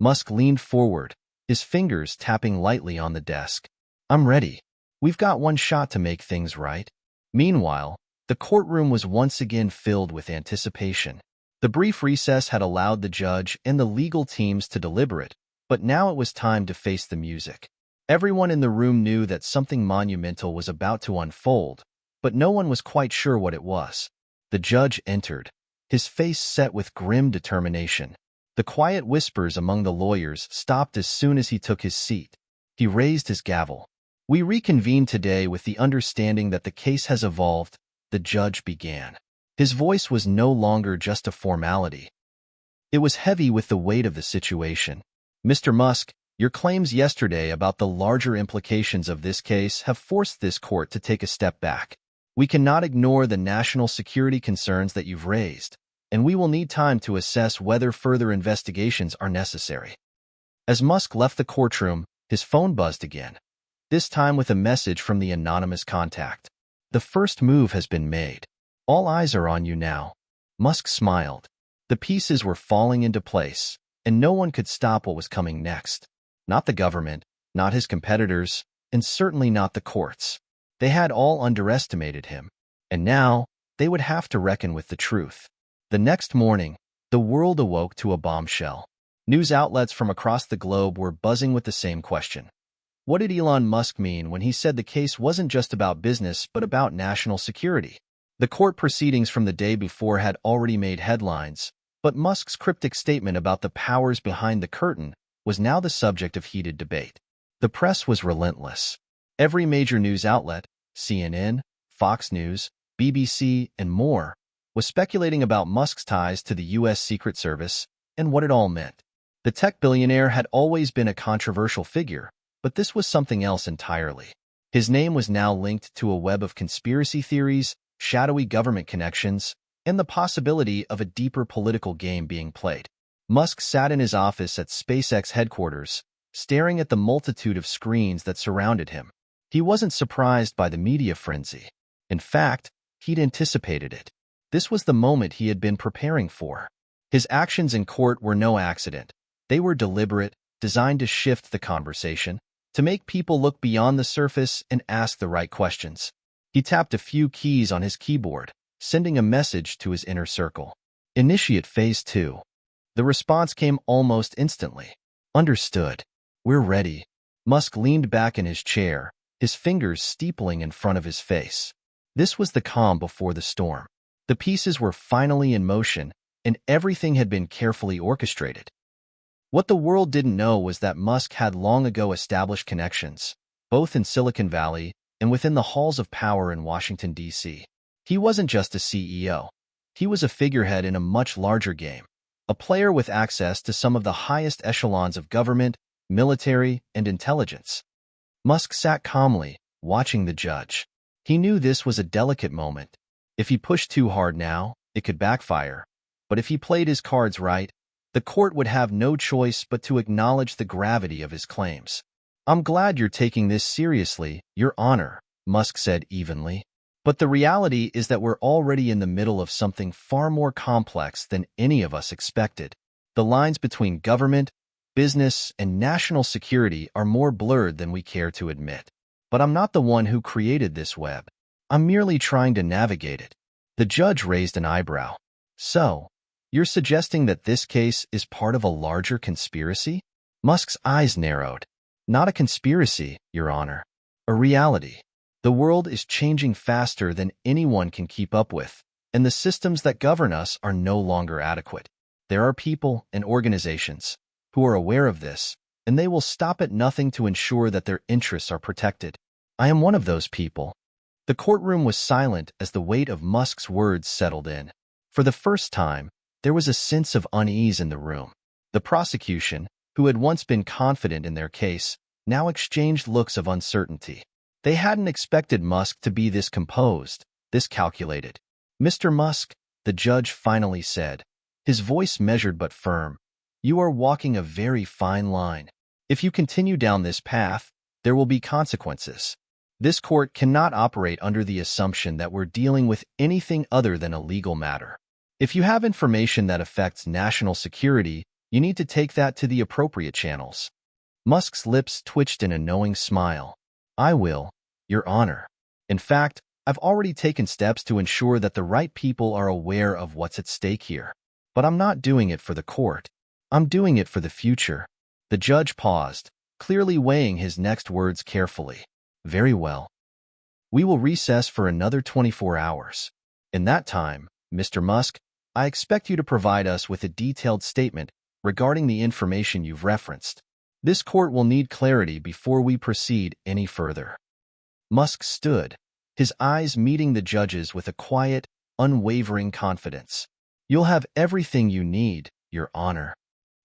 Speaker 1: Musk leaned forward, his fingers tapping lightly on the desk. I'm ready. We've got one shot to make things right. Meanwhile, the courtroom was once again filled with anticipation. The brief recess had allowed the judge and the legal teams to deliberate, but now it was time to face the music. Everyone in the room knew that something monumental was about to unfold, but no one was quite sure what it was. The judge entered, his face set with grim determination. The quiet whispers among the lawyers stopped as soon as he took his seat. He raised his gavel. We reconvene today with the understanding that the case has evolved, the judge began. His voice was no longer just a formality. It was heavy with the weight of the situation. Mr. Musk, your claims yesterday about the larger implications of this case have forced this court to take a step back. We cannot ignore the national security concerns that you've raised, and we will need time to assess whether further investigations are necessary. As Musk left the courtroom, his phone buzzed again, this time with a message from the anonymous contact. The first move has been made. All eyes are on you now. Musk smiled. The pieces were falling into place, and no one could stop what was coming next. Not the government, not his competitors, and certainly not the courts. They had all underestimated him, and now they would have to reckon with the truth. The next morning, the world awoke to a bombshell. News outlets from across the globe were buzzing with the same question. What did Elon Musk mean when he said the case wasn't just about business but about national security? The court proceedings from the day before had already made headlines, but Musk's cryptic statement about the powers behind the curtain was now the subject of heated debate. The press was relentless. Every major news outlet, CNN, Fox News, BBC, and more, was speculating about Musk's ties to the U.S. Secret Service and what it all meant. The tech billionaire had always been a controversial figure, but this was something else entirely. His name was now linked to a web of conspiracy theories, shadowy government connections, and the possibility of a deeper political game being played. Musk sat in his office at SpaceX headquarters, staring at the multitude of screens that surrounded him. He wasn't surprised by the media frenzy. In fact, he'd anticipated it. This was the moment he had been preparing for. His actions in court were no accident. They were deliberate, designed to shift the conversation, to make people look beyond the surface and ask the right questions. He tapped a few keys on his keyboard, sending a message to his inner circle. Initiate Phase 2. The response came almost instantly. Understood. We're ready. Musk leaned back in his chair, his fingers steepling in front of his face. This was the calm before the storm. The pieces were finally in motion, and everything had been carefully orchestrated. What the world didn't know was that Musk had long ago established connections, both in Silicon Valley and within the halls of power in Washington, D.C. He wasn't just a CEO. He was a figurehead in a much larger game, a player with access to some of the highest echelons of government, military, and intelligence. Musk sat calmly, watching the judge. He knew this was a delicate moment. If he pushed too hard now, it could backfire. But if he played his cards right, the court would have no choice but to acknowledge the gravity of his claims. I'm glad you're taking this seriously, Your Honor, Musk said evenly. But the reality is that we're already in the middle of something far more complex than any of us expected. The lines between government, business, and national security are more blurred than we care to admit. But I'm not the one who created this web. I'm merely trying to navigate it. The judge raised an eyebrow. So, you're suggesting that this case is part of a larger conspiracy? Musk's eyes narrowed. Not a conspiracy, Your Honor. A reality. The world is changing faster than anyone can keep up with, and the systems that govern us are no longer adequate. There are people and organizations who are aware of this, and they will stop at nothing to ensure that their interests are protected. I am one of those people. The courtroom was silent as the weight of Musk's words settled in. For the first time, there was a sense of unease in the room. The prosecution, who had once been confident in their case, now exchanged looks of uncertainty. They hadn't expected Musk to be this composed, this calculated. "Mr. Musk," the judge finally said, his voice measured but firm, "you are walking a very fine line. If you continue down this path, there will be consequences. This court cannot operate under the assumption that we're dealing with anything other than a legal matter. If you have information that affects national security, you need to take that to the appropriate channels." Musk's lips twitched in a knowing smile. "I will, Your Honor. In fact, I've already taken steps to ensure that the right people are aware of what's at stake here. But I'm not doing it for the court. I'm doing it for the future." The judge paused, clearly weighing his next words carefully. "Very well. We will recess for another 24 hours. In that time, Mr. Musk, I expect you to provide us with a detailed statement regarding the information you've referenced. This court will need clarity before we proceed any further." Musk stood, his eyes meeting the judge's with a quiet, unwavering confidence. "You'll have everything you need, Your Honor."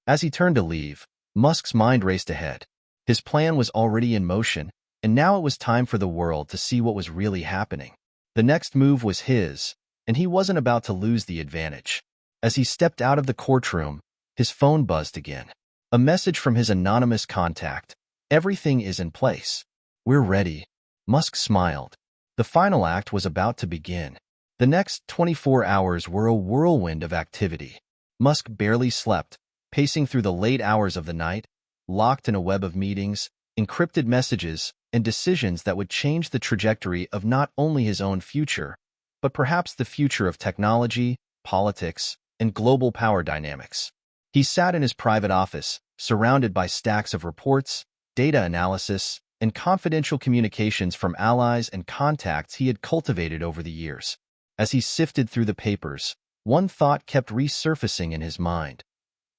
Speaker 1: As he turned to leave, Musk's mind raced ahead. His plan was already in motion, and now it was time for the world to see what was really happening. The next move was his, and he wasn't about to lose the advantage. As he stepped out of the courtroom, his phone buzzed again. A message from his anonymous contact. "Everything is in place. We're ready." Musk smiled. The final act was about to begin. The next 24 hours were a whirlwind of activity. Musk barely slept, pacing through the late hours of the night, locked in a web of meetings, encrypted messages, and decisions that would change the trajectory of not only his own future, but perhaps the future of technology, politics, and global power dynamics. He sat in his private office, surrounded by stacks of reports, data analysis, and confidential communications from allies and contacts he had cultivated over the years. As he sifted through the papers, one thought kept resurfacing in his mind.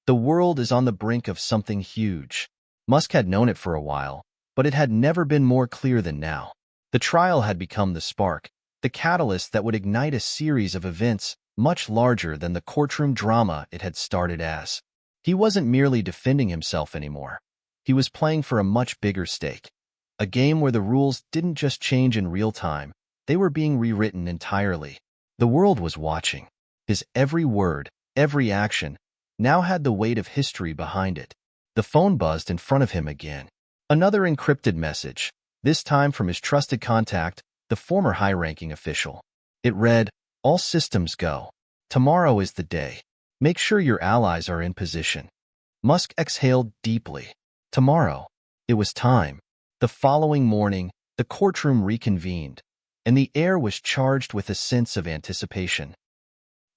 Speaker 1: The world is on the brink of something huge. Musk had known it for a while, but it had never been more clear than now. The trial had become the spark, the catalyst that would ignite a series of events much larger than the courtroom drama it had started as. He wasn't merely defending himself anymore. He was playing for a much bigger stake. A game where the rules didn't just change in real time, they were being rewritten entirely. The world was watching. His every word, every action, now had the weight of history behind it. The phone buzzed in front of him again. Another encrypted message, this time from his trusted contact, the former high-ranking official. It read, "All systems go. Tomorrow is the day. Make sure your allies are in position." Musk exhaled deeply. Tomorrow. It was time. The following morning, the courtroom reconvened, and the air was charged with a sense of anticipation.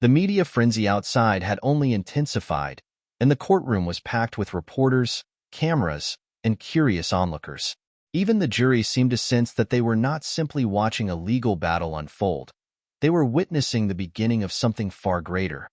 Speaker 1: The media frenzy outside had only intensified, and the courtroom was packed with reporters, cameras, and curious onlookers. Even the jury seemed to sense that they were not simply watching a legal battle unfold. They were witnessing the beginning of something far greater.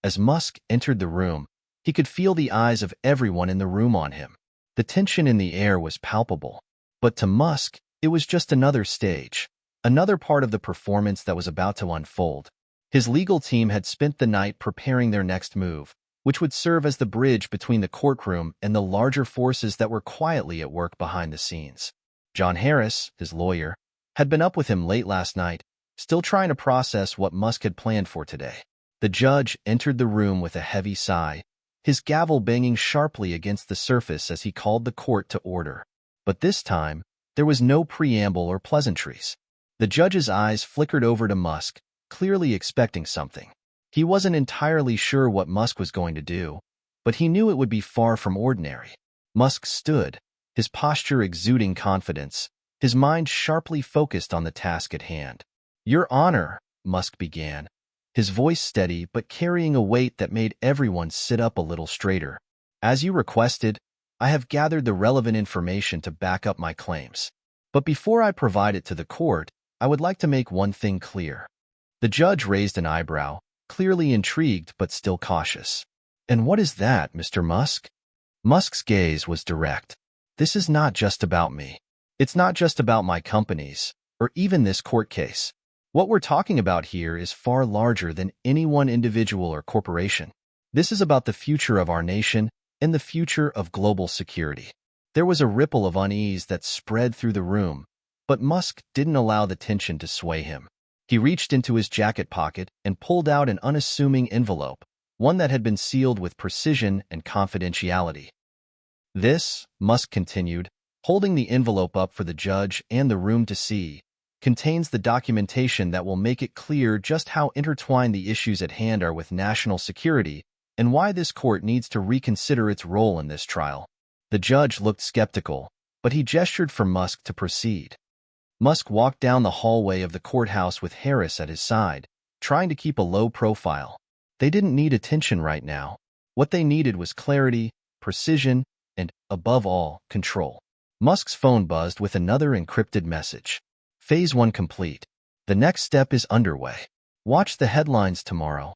Speaker 1: As Musk entered the room, he could feel the eyes of everyone in the room on him. The tension in the air was palpable. But to Musk, it was just another stage, another part of the performance that was about to unfold. His legal team had spent the night preparing their next move, which would serve as the bridge between the courtroom and the larger forces that were quietly at work behind the scenes. John Harris, his lawyer, had been up with him late last night, still trying to process what Musk had planned for today. The judge entered the room with a heavy sigh, his gavel banging sharply against the surface as he called the court to order. But this time, there was no preamble or pleasantries. The judge's eyes flickered over to Musk, clearly expecting something. He wasn't entirely sure what Musk was going to do, but he knew it would be far from ordinary. Musk stood, his posture exuding confidence, his mind sharply focused on the task at hand. "Your Honor," Musk began, his voice steady but carrying a weight that made everyone sit up a little straighter. "As you requested, I have gathered the relevant information to back up my claims. But before I provide it to the court, I would like to make one thing clear." The judge raised an eyebrow, clearly intrigued but still cautious. "And what is that, Mr. Musk?" Musk's gaze was direct. "This is not just about me. It's not just about my companies, or even this court case. What we're talking about here is far larger than any one individual or corporation. This is about the future of our nation and the future of global security." There was a ripple of unease that spread through the room, But Musk didn't allow the tension to sway him. He reached into his jacket pocket and pulled out an unassuming envelope, one that had been sealed with precision and confidentiality. This, Musk continued, holding the envelope up for the judge and the room to see, contains the documentation that will make it clear just how intertwined the issues at hand are with national security and why this court needs to reconsider its role in this trial. The judge looked skeptical, but he gestured for Musk to proceed. Musk walked down the hallway of the courthouse with Harris at his side, trying to keep a low profile. They didn't need attention right now. What they needed was clarity, precision, and, above all, control. Musk's phone buzzed with another encrypted message. Phase 1 complete. The next step is underway. Watch the headlines tomorrow.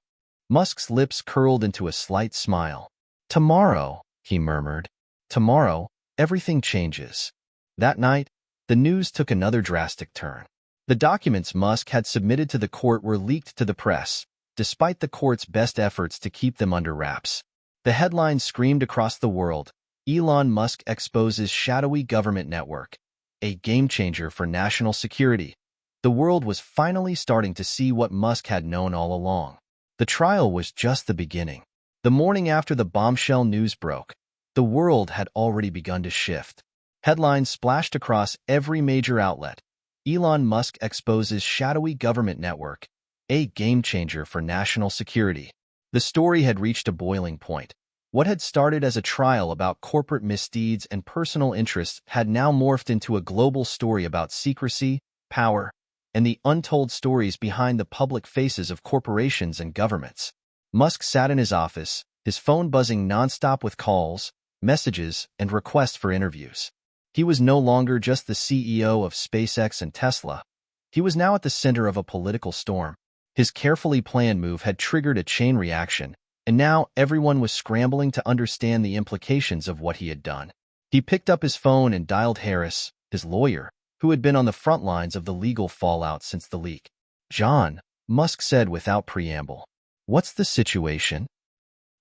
Speaker 1: Musk's lips curled into a slight smile. Tomorrow, he murmured. Tomorrow, everything changes. That night, the news took another drastic turn. The documents Musk had submitted to the court were leaked to the press, despite the court's best efforts to keep them under wraps. The headlines screamed across the world, Elon Musk exposes shadowy government network, a game-changer for national security. The world was finally starting to see what Musk had known all along. The trial was just the beginning. The morning after the bombshell news broke, the world had already begun to shift. Headlines splashed across every major outlet. Elon Musk exposes shadowy government network, a game-changer for national security. The story had reached a boiling point. What had started as a trial about corporate misdeeds and personal interests had now morphed into a global story about secrecy, power, and the untold stories behind the public faces of corporations and governments. Musk sat in his office, his phone buzzing nonstop with calls, messages, and requests for interviews. He was no longer just the CEO of SpaceX and Tesla. He was now at the center of a political storm. His carefully planned move had triggered a chain reaction, and now everyone was scrambling to understand the implications of what he had done. He picked up his phone and dialed Harris, his lawyer, who had been on the front lines of the legal fallout since the leak. John, Musk said without preamble. What's the situation?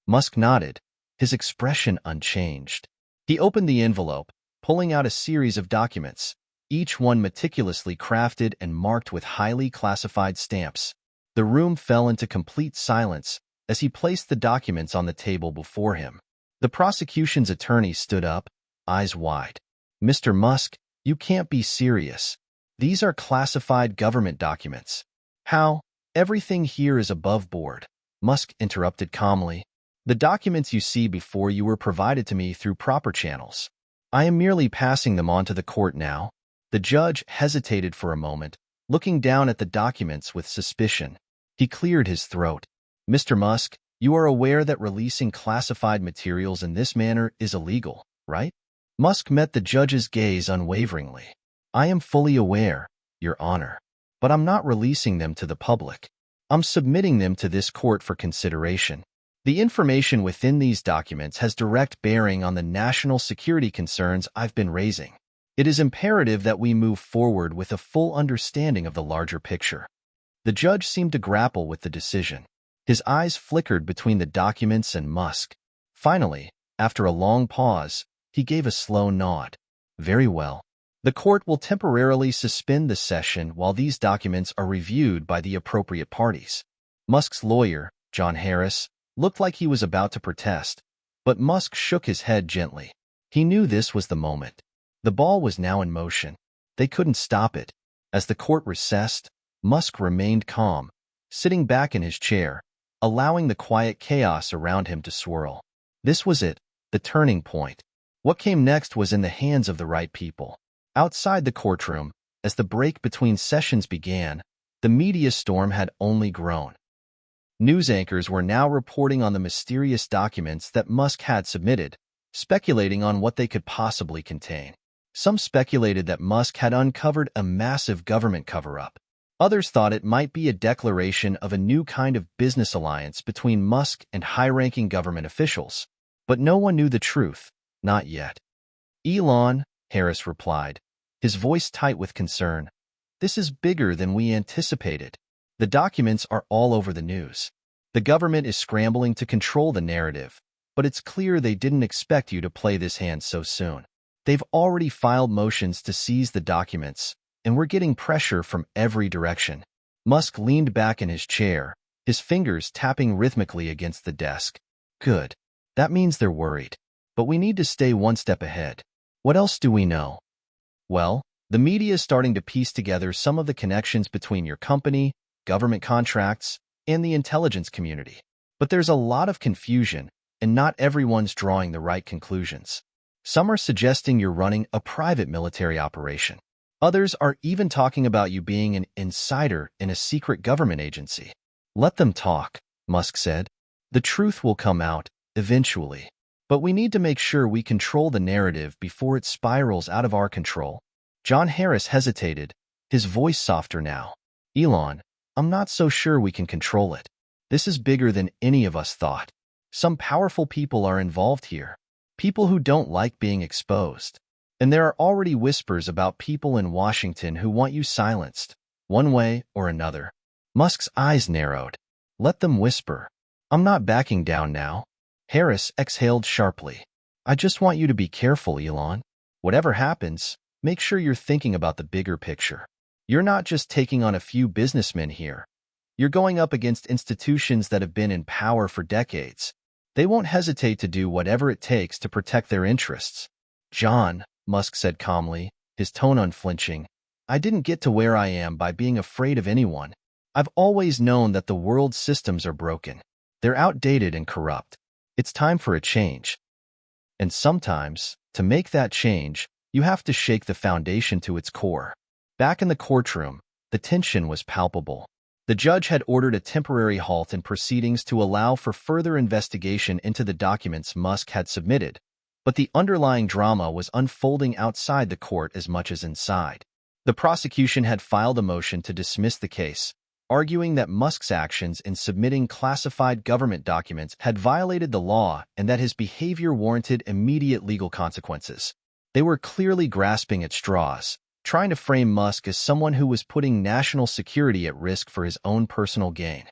Speaker 1: Musk nodded, his expression unchanged. He opened the envelope, pulling out a series of documents, each one meticulously crafted and marked with highly classified stamps. The room fell into complete silence as he placed the documents on the table before him. The prosecution's attorney stood up, eyes wide. Mr. Musk, you can't be serious. These are classified government documents. How? Everything here is above board. Musk interrupted calmly. The documents you see before you were provided to me through proper channels. I am merely passing them on to the court now. The judge hesitated for a moment, looking down at the documents with suspicion. He cleared his throat. Mr. Musk, you are aware that releasing classified materials in this manner is illegal, right? Musk met the judge's gaze unwaveringly. I am fully aware, Your Honor, but I'm not releasing them to the public. I'm submitting them to this court for consideration. The information within these documents has direct bearing on the national security concerns I've been raising. It is imperative that we move forward with a full understanding of the larger picture. The judge seemed to grapple with the decision. His eyes flickered between the documents and Musk. Finally, after a long pause, he gave a slow nod. Very well. The court will temporarily suspend the session while these documents are reviewed by the appropriate parties. Musk's lawyer, John Harris, looked like he was about to protest, but Musk shook his head gently. He knew this was the moment. The ball was now in motion. They couldn't stop it. As the court recessed, Musk remained calm, sitting back in his chair, allowing the quiet chaos around him to swirl. This was it, the turning point. What came next was in the hands of the right people. Outside the courtroom, as the break between sessions began, the media storm had only grown. News anchors were now reporting on the mysterious documents that Musk had submitted, speculating on what they could possibly contain. Some speculated that Musk had uncovered a massive government cover-up. Others thought it might be a declaration of a new kind of business alliance between Musk and high-ranking government officials. But no one knew the truth, not yet. Elon, Harris replied, his voice tight with concern. This is bigger than we anticipated. The documents are all over the news. The government is scrambling to control the narrative, but it's clear they didn't expect you to play this hand so soon. They've already filed motions to seize the documents, and we're getting pressure from every direction. Musk leaned back in his chair, his fingers tapping rhythmically against the desk. Good. That means they're worried. But we need to stay one step ahead. What else do we know? Well, the media is starting to piece together some of the connections between your company, government contracts, and the intelligence community. But there's a lot of confusion, and not everyone's drawing the right conclusions. Some are suggesting you're running a private military operation. Others are even talking about you being an insider in a secret government agency. Let them talk, Musk said. The truth will come out, eventually. But we need to make sure we control the narrative before it spirals out of our control. John Harris hesitated, his voice softer now. Elon, I'm not so sure we can control it. This is bigger than any of us thought. Some powerful people are involved here. People who don't like being exposed. And there are already whispers about people in Washington who want you silenced, one way or another. Musk's eyes narrowed. Let them whisper. I'm not backing down now. Harris exhaled sharply. I just want you to be careful, Elon. Whatever happens, make sure you're thinking about the bigger picture. You're not just taking on a few businessmen here. You're going up against institutions that have been in power for decades. They won't hesitate to do whatever it takes to protect their interests. John, Musk said calmly, his tone unflinching, I didn't get to where I am by being afraid of anyone. I've always known that the world's systems are broken. They're outdated and corrupt. It's time for a change. And sometimes, to make that change, you have to shake the foundation to its core. Back in the courtroom, the tension was palpable. The judge had ordered a temporary halt in proceedings to allow for further investigation into the documents Musk had submitted, but the underlying drama was unfolding outside the court as much as inside. The prosecution had filed a motion to dismiss the case, arguing that Musk's actions in submitting classified government documents had violated the law and that his behavior warranted immediate legal consequences. They were clearly grasping at straws, trying to frame Musk as someone who was putting national security at risk for his own personal gain.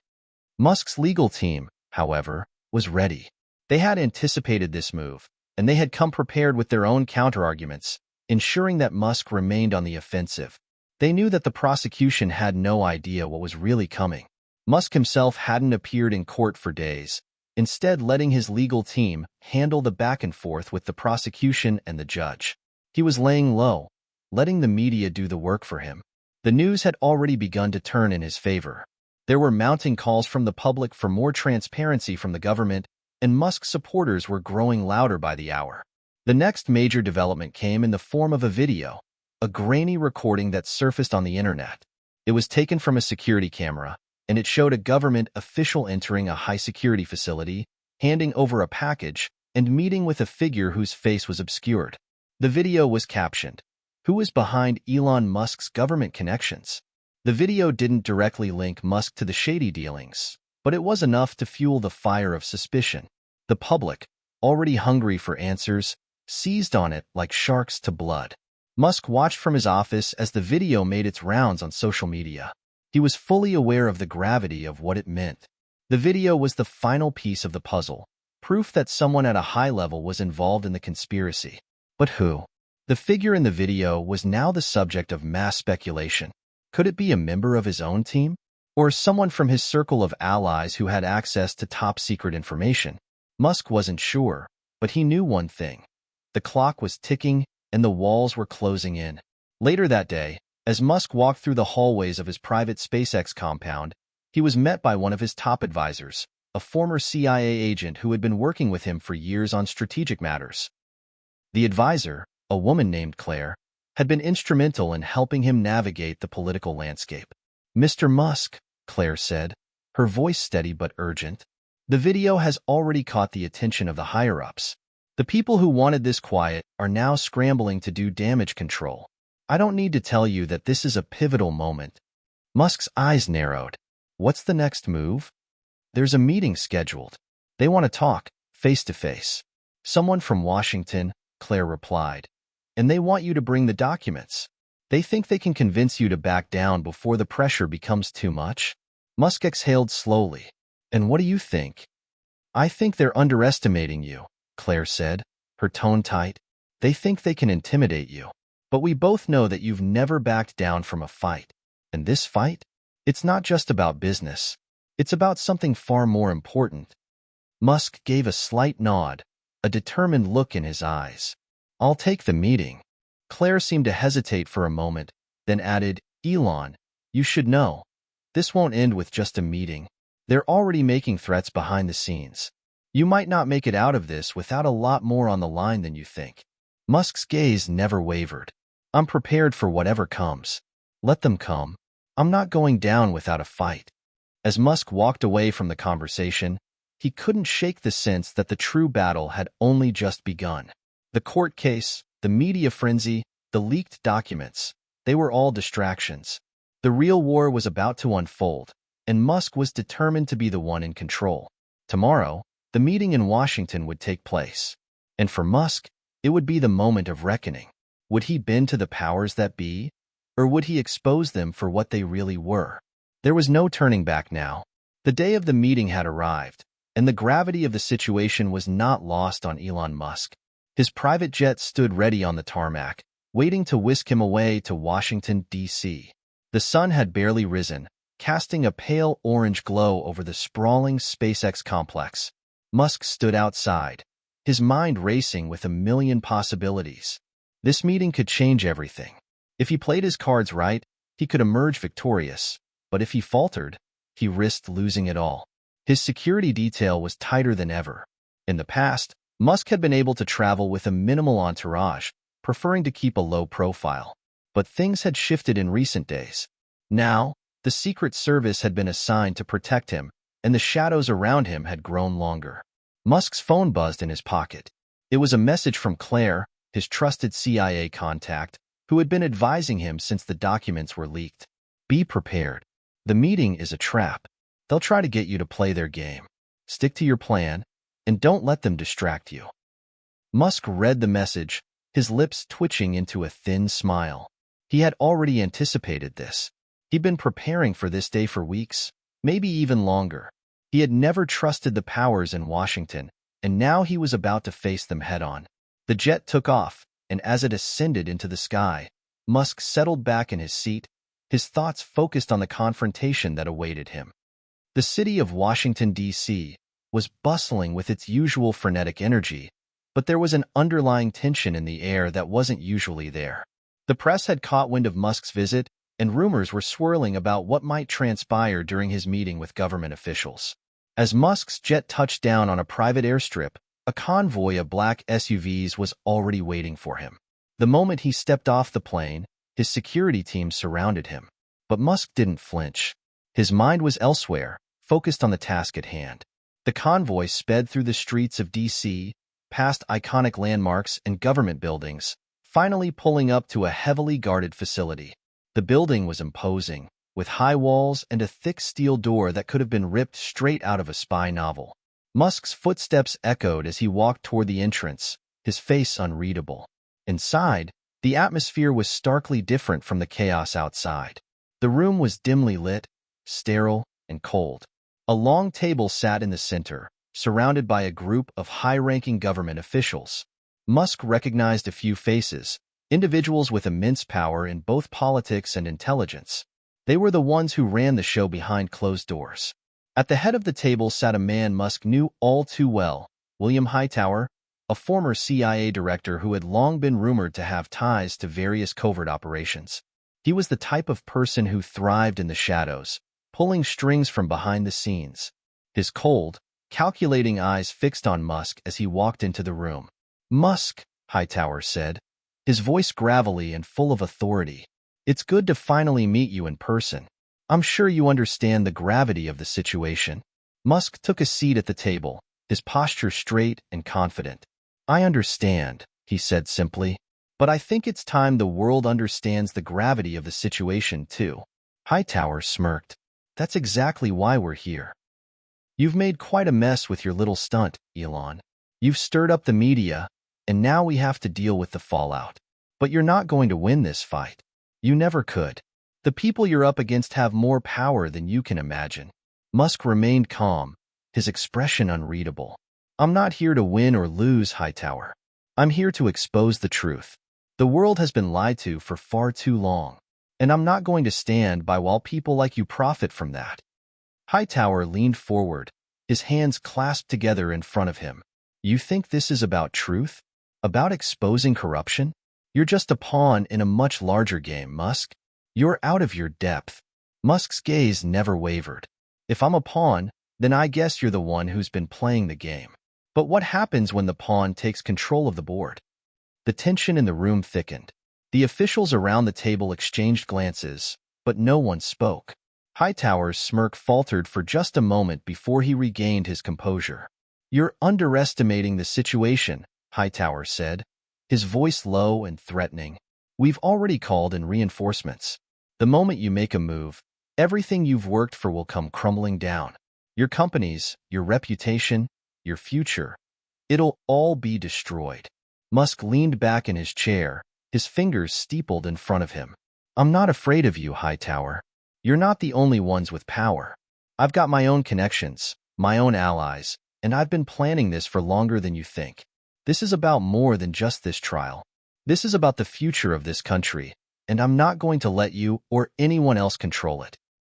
Speaker 1: Musk's legal team, however, was ready. They had anticipated this move, and they had come prepared with their own counterarguments, ensuring that Musk remained on the offensive. They knew that the prosecution had no idea what was really coming. Musk himself hadn't appeared in court for days, instead letting his legal team handle the back and forth with the prosecution and the judge. He was laying low, letting the media do the work for him. The news had already begun to turn in his favor. There were mounting calls from the public for more transparency from the government, and Musk's supporters were growing louder by the hour. The next major development came in the form of a video, a grainy recording that surfaced on the internet. It was taken from a security camera, and it showed a government official entering a high-security facility, handing over a package, and meeting with a figure whose face was obscured. The video was captioned, "Who is behind Elon Musk's government connections?" The video didn't directly link Musk to the shady dealings, but it was enough to fuel the fire of suspicion. The public, already hungry for answers, seized on it like sharks to blood. Musk watched from his office as the video made its rounds on social media. He was fully aware of the gravity of what it meant. The video was the final piece of the puzzle, proof that someone at a high level was involved in the conspiracy. But who? The figure in the video was now the subject of mass speculation. Could it be a member of his own team? Or someone from his circle of allies who had access to top-secret information? Musk wasn't sure, but he knew one thing. The clock was ticking, and the walls were closing in. Later that day, as Musk walked through the hallways of his private SpaceX compound, he was met by one of his top advisors, a former CIA agent who had been working with him for years on strategic matters. The advisor, a woman named Claire, had been instrumental in helping him navigate the political landscape. "Mr. Musk," Claire said, her voice steady but urgent, "the video has already caught the attention of the higher-ups. The people who wanted this quiet are now scrambling to do damage control. I don't need to tell you that this is a pivotal moment." Musk's eyes narrowed. "What's the next move?" "There's a meeting scheduled. They want to talk, face-to-face." "Someone from Washington," Claire replied, "and they want you to bring the documents. They think they can convince you to back down before the pressure becomes too much." Musk exhaled slowly. "And what do you think?" "I think they're underestimating you," Claire said, her tone tight. "They think they can intimidate you." But we both know that you've never backed down from a fight. And this fight? It's not just about business. It's about something far more important. Musk gave a slight nod, a determined look in his eyes. I'll take the meeting. Claire seemed to hesitate for a moment, then added, Elon, you should know. This won't end with just a meeting. They're already making threats behind the scenes. You might not make it out of this without a lot more on the line than you think. Musk's gaze never wavered. I'm prepared for whatever comes. Let them come. I'm not going down without a fight. As Musk walked away from the conversation, he couldn't shake the sense that the true battle had only just begun. The court case, the media frenzy, the leaked documents, they were all distractions. The real war was about to unfold, and Musk was determined to be the one in control. Tomorrow, the meeting in Washington would take place. And for Musk, it would be the moment of reckoning. Would he bend to the powers that be, or would he expose them for what they really were? There was no turning back now. The day of the meeting had arrived, and the gravity of the situation was not lost on Elon Musk. His private jet stood ready on the tarmac, waiting to whisk him away to Washington, D.C. The sun had barely risen, casting a pale orange glow over the sprawling SpaceX complex. Musk stood outside, his mind racing with a million possibilities. This meeting could change everything. If he played his cards right, he could emerge victorious, but if he faltered, he risked losing it all. His security detail was tighter than ever. In the past, Musk had been able to travel with a minimal entourage, preferring to keep a low profile. But things had shifted in recent days. Now, the Secret Service had been assigned to protect him, and the shadows around him had grown longer. Musk's phone buzzed in his pocket. It was a message from Claire, his trusted CIA contact, who had been advising him since the documents were leaked. Be prepared. The meeting is a trap. They'll try to get you to play their game. Stick to your plan, and don't let them distract you. Musk read the message, his lips twitching into a thin smile. He had already anticipated this. He'd been preparing for this day for weeks, maybe even longer. He had never trusted the powers in Washington, and now he was about to face them head-on. The jet took off, and as it ascended into the sky, Musk settled back in his seat, his thoughts focused on the confrontation that awaited him. The city of Washington, D.C., was bustling with its usual frenetic energy, but there was an underlying tension in the air that wasn't usually there. The press had caught wind of Musk's visit, and rumors were swirling about what might transpire during his meeting with government officials. As Musk's jet touched down on a private airstrip, a convoy of black SUVs was already waiting for him. The moment he stepped off the plane, his security team surrounded him. But Musk didn't flinch. His mind was elsewhere, focused on the task at hand. The convoy sped through the streets of D.C., past iconic landmarks and government buildings, finally pulling up to a heavily guarded facility. The building was imposing, with high walls and a thick steel door that could have been ripped straight out of a spy novel. Musk's footsteps echoed as he walked toward the entrance, his face unreadable. Inside, the atmosphere was starkly different from the chaos outside. The room was dimly lit, sterile, and cold. A long table sat in the center, surrounded by a group of high-ranking government officials. Musk recognized a few faces, individuals with immense power in both politics and intelligence. They were the ones who ran the show behind closed doors. At the head of the table sat a man Musk knew all too well, William Hightower, a former CIA director who had long been rumored to have ties to various covert operations. He was the type of person who thrived in the shadows, pulling strings from behind the scenes. His cold, calculating eyes fixed on Musk as he walked into the room. "Musk," Hightower said, his voice gravelly and full of authority. "It's good to finally meet you in person. I'm sure you understand the gravity of the situation." Musk took a seat at the table, his posture straight and confident. "I understand," he said simply, "but I think it's time the world understands the gravity of the situation too." Hightower smirked. "That's exactly why we're here. You've made quite a mess with your little stunt, Elon. You've stirred up the media, and now we have to deal with the fallout. But you're not going to win this fight. You never could. The people you're up against have more power than you can imagine." Musk remained calm, his expression unreadable. "I'm not here to win or lose, Hightower. I'm here to expose the truth. The world has been lied to for far too long, and I'm not going to stand by while people like you profit from that. Hightower leaned forward, his hands clasped together in front of him. You think this is about truth? About exposing corruption? You're just a pawn in a much larger game, Musk. You're out of your depth. Musk's gaze never wavered. If I'm a pawn, then I guess you're the one who's been playing the game. But what happens when the pawn takes control of the board? The tension in the room thickened. The officials around the table exchanged glances, but no one spoke. Hightower's smirk faltered for just a moment before he regained his composure. You're underestimating the situation, Hightower said, his voice low and threatening. We've already called in reinforcements. The moment you make a move, everything you've worked for will come crumbling down. Your companies, your reputation, your future. It'll all be destroyed. Musk leaned back in his chair, his fingers steepled in front of him. I'm not afraid of you, Hightower. You're not the only ones with power. I've got my own connections, my own allies, and I've been planning this for longer than you think. This is about more than just this trial. This is about the future of this country, and I'm not going to let you or anyone else control it.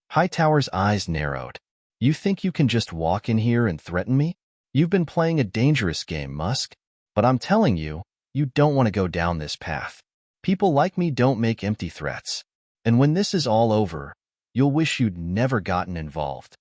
Speaker 1: Hightower's eyes narrowed. You think you can just walk in here and threaten me? You've been playing a dangerous game, Musk. But I'm telling you, you don't want to go down this path. People like me don't make empty threats. And when this is all over, you'll wish you'd never gotten involved.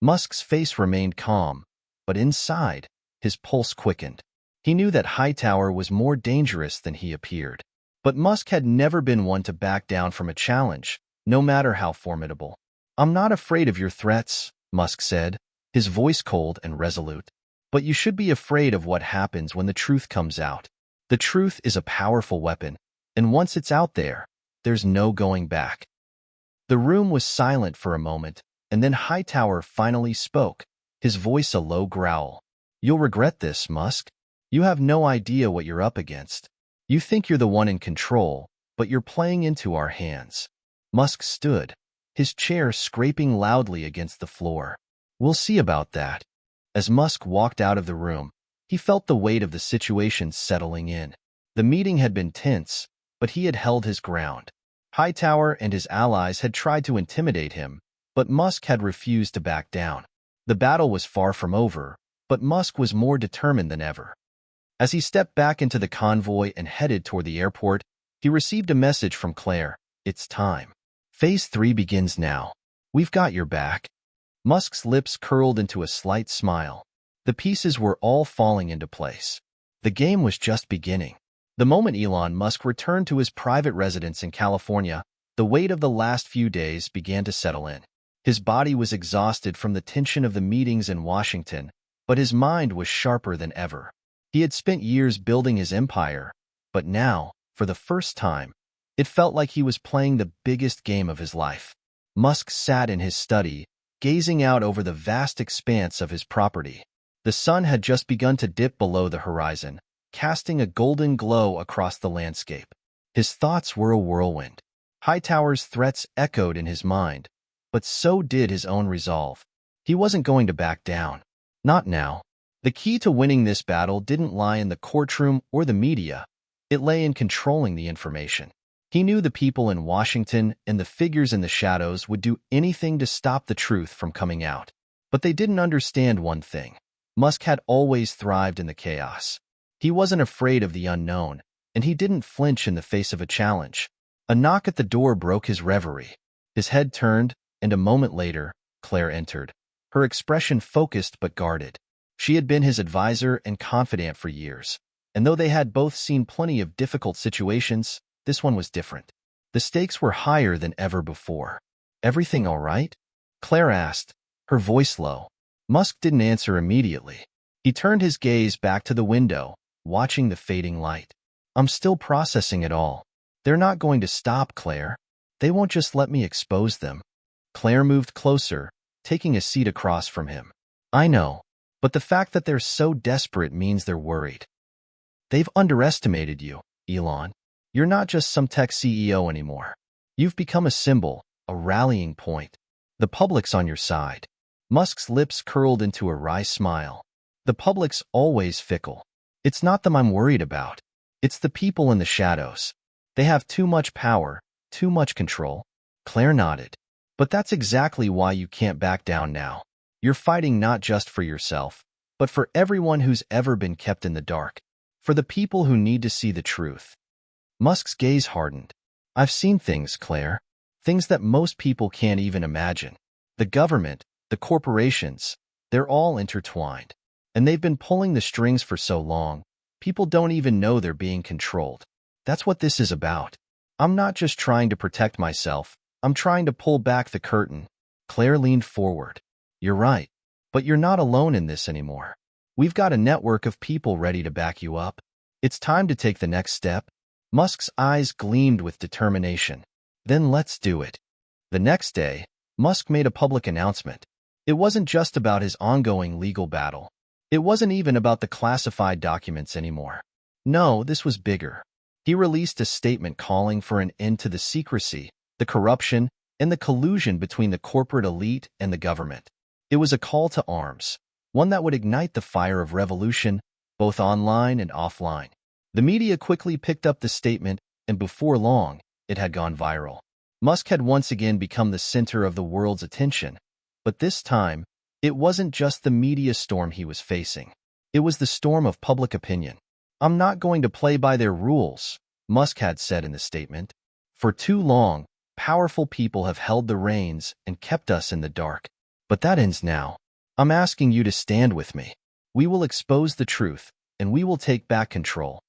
Speaker 1: Musk's face remained calm, but inside, his pulse quickened. He knew that Hightower was more dangerous than he appeared. But Musk had never been one to back down from a challenge, no matter how formidable. I'm not afraid of your threats, Musk said, his voice cold and resolute. But you should be afraid of what happens when the truth comes out. The truth is a powerful weapon, and once it's out there, there's no going back. The room was silent for a moment, and then Hightower finally spoke, his voice a low growl. You'll regret this, Musk. You have no idea what you're up against. You think you're the one in control, but you're playing into our hands. Musk stood, his chair scraping loudly against the floor. We'll see about that. As Musk walked out of the room, he felt the weight of the situation settling in. The meeting had been tense, but he had held his ground. Hightower and his allies had tried to intimidate him, but Musk had refused to back down. The battle was far from over, but Musk was more determined than ever. As he stepped back into the convoy and headed toward the airport, he received a message from Claire. It's time. Phase 3 begins now. We've got your back. Musk's lips curled into a slight smile. The pieces were all falling into place. The game was just beginning. The moment Elon Musk returned to his private residence in California, the weight of the last few days began to settle in. His body was exhausted from the tension of the meetings in Washington, but his mind was sharper than ever. He had spent years building his empire, but now, for the first time, it felt like he was playing the biggest game of his life. Musk sat in his study, gazing out over the vast expanse of his property. The sun had just begun to dip below the horizon, casting a golden glow across the landscape. His thoughts were a whirlwind. Hightower's threats echoed in his mind, but so did his own resolve. He wasn't going to back down. Not now. The key to winning this battle didn't lie in the courtroom or the media. It lay in controlling the information. He knew the people in Washington and the figures in the shadows would do anything to stop the truth from coming out. But they didn't understand one thing. Musk had always thrived in the chaos. He wasn't afraid of the unknown, and he didn't flinch in the face of a challenge. A knock at the door broke his reverie. His head turned, and a moment later, Claire entered. Her expression focused but guarded. She had been his advisor and confidant for years, and though they had both seen plenty of difficult situations, this one was different. The stakes were higher than ever before. Everything all right? Claire asked, her voice low. Musk didn't answer immediately. He turned his gaze back to the window, watching the fading light. I'm still processing it all. They're not going to stop, Claire. They won't just let me expose them. Claire moved closer, taking a seat across from him. I know, but the fact that they're so desperate means they're worried. They've underestimated you, Elon. You're not just some tech CEO anymore. You've become a symbol, a rallying point. The public's on your side. Musk's lips curled into a wry smile. The public's always fickle. It's not them I'm worried about. It's the people in the shadows. They have too much power, too much control. Claire nodded. But that's exactly why you can't back down now. You're fighting not just for yourself, but for everyone who's ever been kept in the dark. For the people who need to see the truth. Musk's gaze hardened. I've seen things, Claire. Things that most people can't even imagine. The government, the corporations, they're all intertwined. And they've been pulling the strings for so long, people don't even know they're being controlled. That's what this is about. I'm not just trying to protect myself, I'm trying to pull back the curtain. Claire leaned forward. You're right. But you're not alone in this anymore. We've got a network of people ready to back you up. It's time to take the next step. Musk's eyes gleamed with determination. Then let's do it. The next day, Musk made a public announcement. It wasn't just about his ongoing legal battle. It wasn't even about the classified documents anymore. No, this was bigger. He released a statement calling for an end to the secrecy, the corruption, and the collusion between the corporate elite and the government. It was a call to arms, one that would ignite the fire of revolution, both online and offline. The media quickly picked up the statement, and before long, it had gone viral. Musk had once again become the center of the world's attention, but this time, it wasn't just the media storm he was facing. It was the storm of public opinion. I'm not going to play by their rules, Musk had said in the statement. For too long, powerful people have held the reins and kept us in the dark. But that ends now. I'm asking you to stand with me. We will expose the truth, and we will take back control.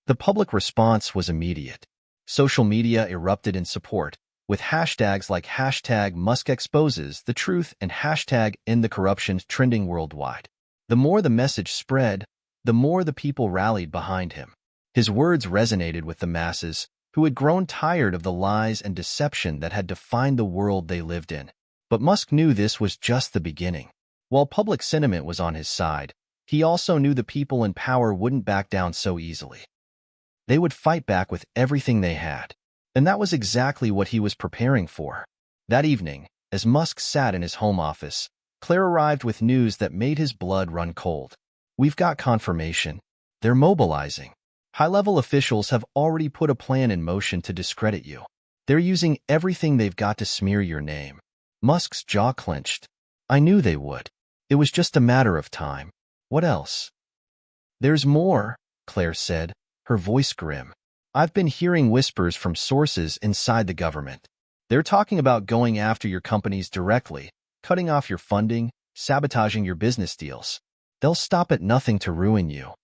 Speaker 1: The public response was immediate. Social media erupted in support, with hashtags like #MuskExposes the truth and #EndTheCorruption trending worldwide. The more the message spread, the more the people rallied behind him. His words resonated with the masses, who had grown tired of the lies and deception that had defined the world they lived in. But Musk knew this was just the beginning. While public sentiment was on his side, he also knew the people in power wouldn't back down so easily. They would fight back with everything they had. And that was exactly what he was preparing for. That evening, as Musk sat in his home office, Claire arrived with news that made his blood run cold. We've got confirmation. They're mobilizing. High-level officials have already put a plan in motion to discredit you. They're using everything they've got to smear your name. Musk's jaw clenched. I knew they would. It was just a matter of time. What else? There's more, Claire said, her voice grim. I've been hearing whispers from sources inside the government. They're talking about going after your companies directly, cutting off your funding, sabotaging your business deals. They'll stop at nothing to ruin you.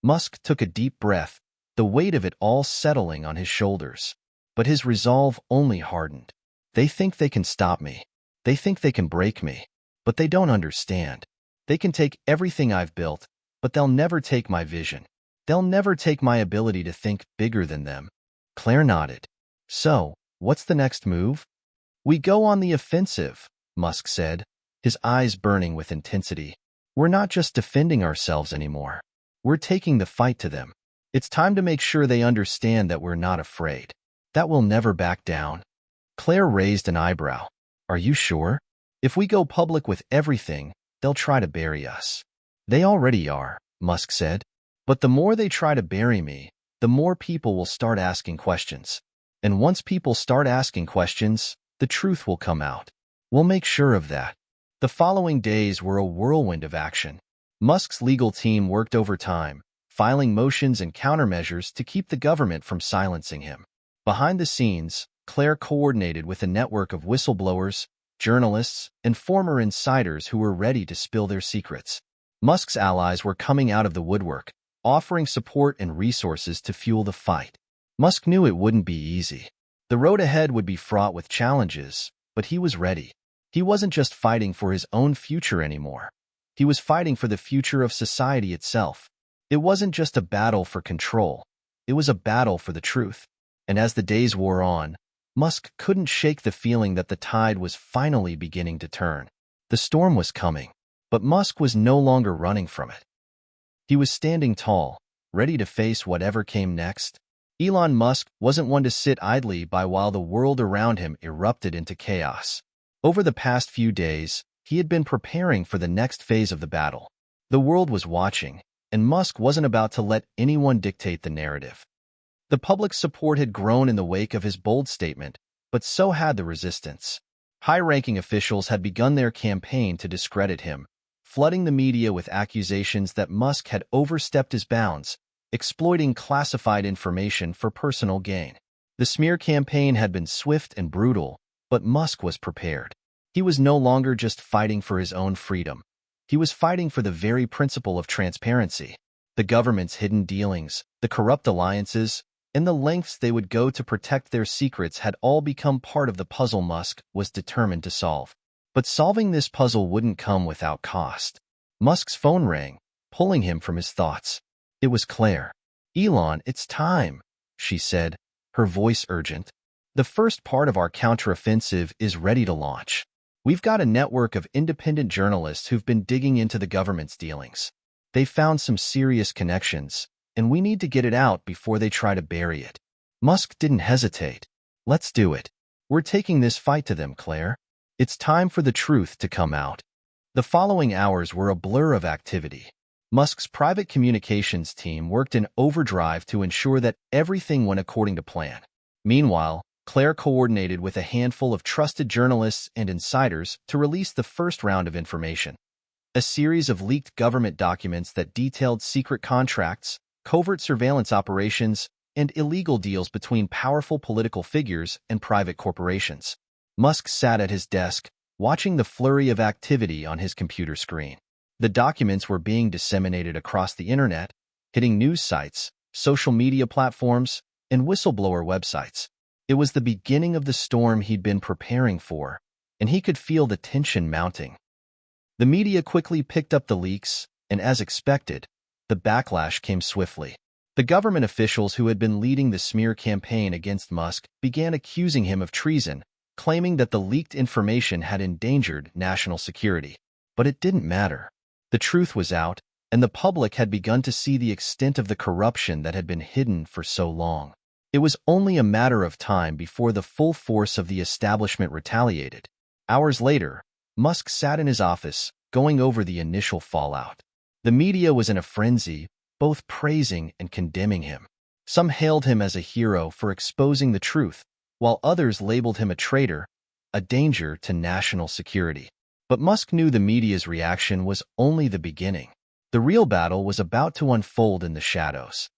Speaker 1: Musk took a deep breath, the weight of it all settling on his shoulders. But his resolve only hardened. They think they can stop me. They think they can break me. But they don't understand. They can take everything I've built, but they'll never take my vision. They'll never take my ability to think bigger than them. Claire nodded. So, what's the next move? We go on the offensive, Musk said, his eyes burning with intensity. We're not just defending ourselves anymore. We're taking the fight to them. It's time to make sure they understand that we're not afraid. That we'll never back down. Claire raised an eyebrow. Are you sure? If we go public with everything, they'll try to bury us. They already are, Musk said. But the more they try to bury me, the more people will start asking questions. And once people start asking questions, the truth will come out. We'll make sure of that. The following days were a whirlwind of action. Musk's legal team worked overtime, filing motions and countermeasures to keep the government from silencing him. Behind the scenes, Claire coordinated with a network of whistleblowers, journalists, and former insiders who were ready to spill their secrets. Musk's allies were coming out of the woodwork, offering support and resources to fuel the fight. Musk knew it wouldn't be easy. The road ahead would be fraught with challenges, but he was ready. He wasn't just fighting for his own future anymore. He was fighting for the future of society itself. It wasn't just a battle for control. It was a battle for the truth. And as the days wore on, Musk couldn't shake the feeling that the tide was finally beginning to turn. The storm was coming, but Musk was no longer running from it. He was standing tall, ready to face whatever came next. Elon Musk wasn't one to sit idly by while the world around him erupted into chaos. Over the past few days, he had been preparing for the next phase of the battle. The world was watching, and Musk wasn't about to let anyone dictate the narrative. The public's support had grown in the wake of his bold statement, but so had the resistance. High-ranking officials had begun their campaign to discredit him, flooding the media with accusations that Musk had overstepped his bounds, exploiting classified information for personal gain. The smear campaign had been swift and brutal, but Musk was prepared. He was no longer just fighting for his own freedom. He was fighting for the very principle of transparency. The government's hidden dealings, the corrupt alliances, and the lengths they would go to protect their secrets had all become part of the puzzle Musk was determined to solve. But solving this puzzle wouldn't come without cost. Musk's phone rang, pulling him from his thoughts. It was Claire. "Elon, it's time," she said, her voice urgent. "The first part of our counteroffensive is ready to launch. We've got a network of independent journalists who've been digging into the government's dealings. They found some serious connections, and we need to get it out before they try to bury it." Musk didn't hesitate. "Let's do it. We're taking this fight to them, Claire. It's time for the truth to come out." The following hours were a blur of activity. Musk's private communications team worked in overdrive to ensure that everything went according to plan. Meanwhile, Claire coordinated with a handful of trusted journalists and insiders to release the first round of information. A series of leaked government documents that detailed secret contracts, covert surveillance operations, and illegal deals between powerful political figures and private corporations. Musk sat at his desk, watching the flurry of activity on his computer screen. The documents were being disseminated across the internet, hitting news sites, social media platforms, and whistleblower websites. It was the beginning of the storm he'd been preparing for, and he could feel the tension mounting. The media quickly picked up the leaks, and as expected, the backlash came swiftly. The government officials who had been leading the smear campaign against Musk began accusing him of treason, claiming that the leaked information had endangered national security. But it didn't matter. The truth was out, and the public had begun to see the extent of the corruption that had been hidden for so long. It was only a matter of time before the full force of the establishment retaliated. Hours later, Musk sat in his office, going over the initial fallout. The media was in a frenzy, both praising and condemning him. Some hailed him as a hero for exposing the truth, while others labeled him a traitor, a danger to national security. But Musk knew the media's reaction was only the beginning. The real battle was about to unfold in the shadows.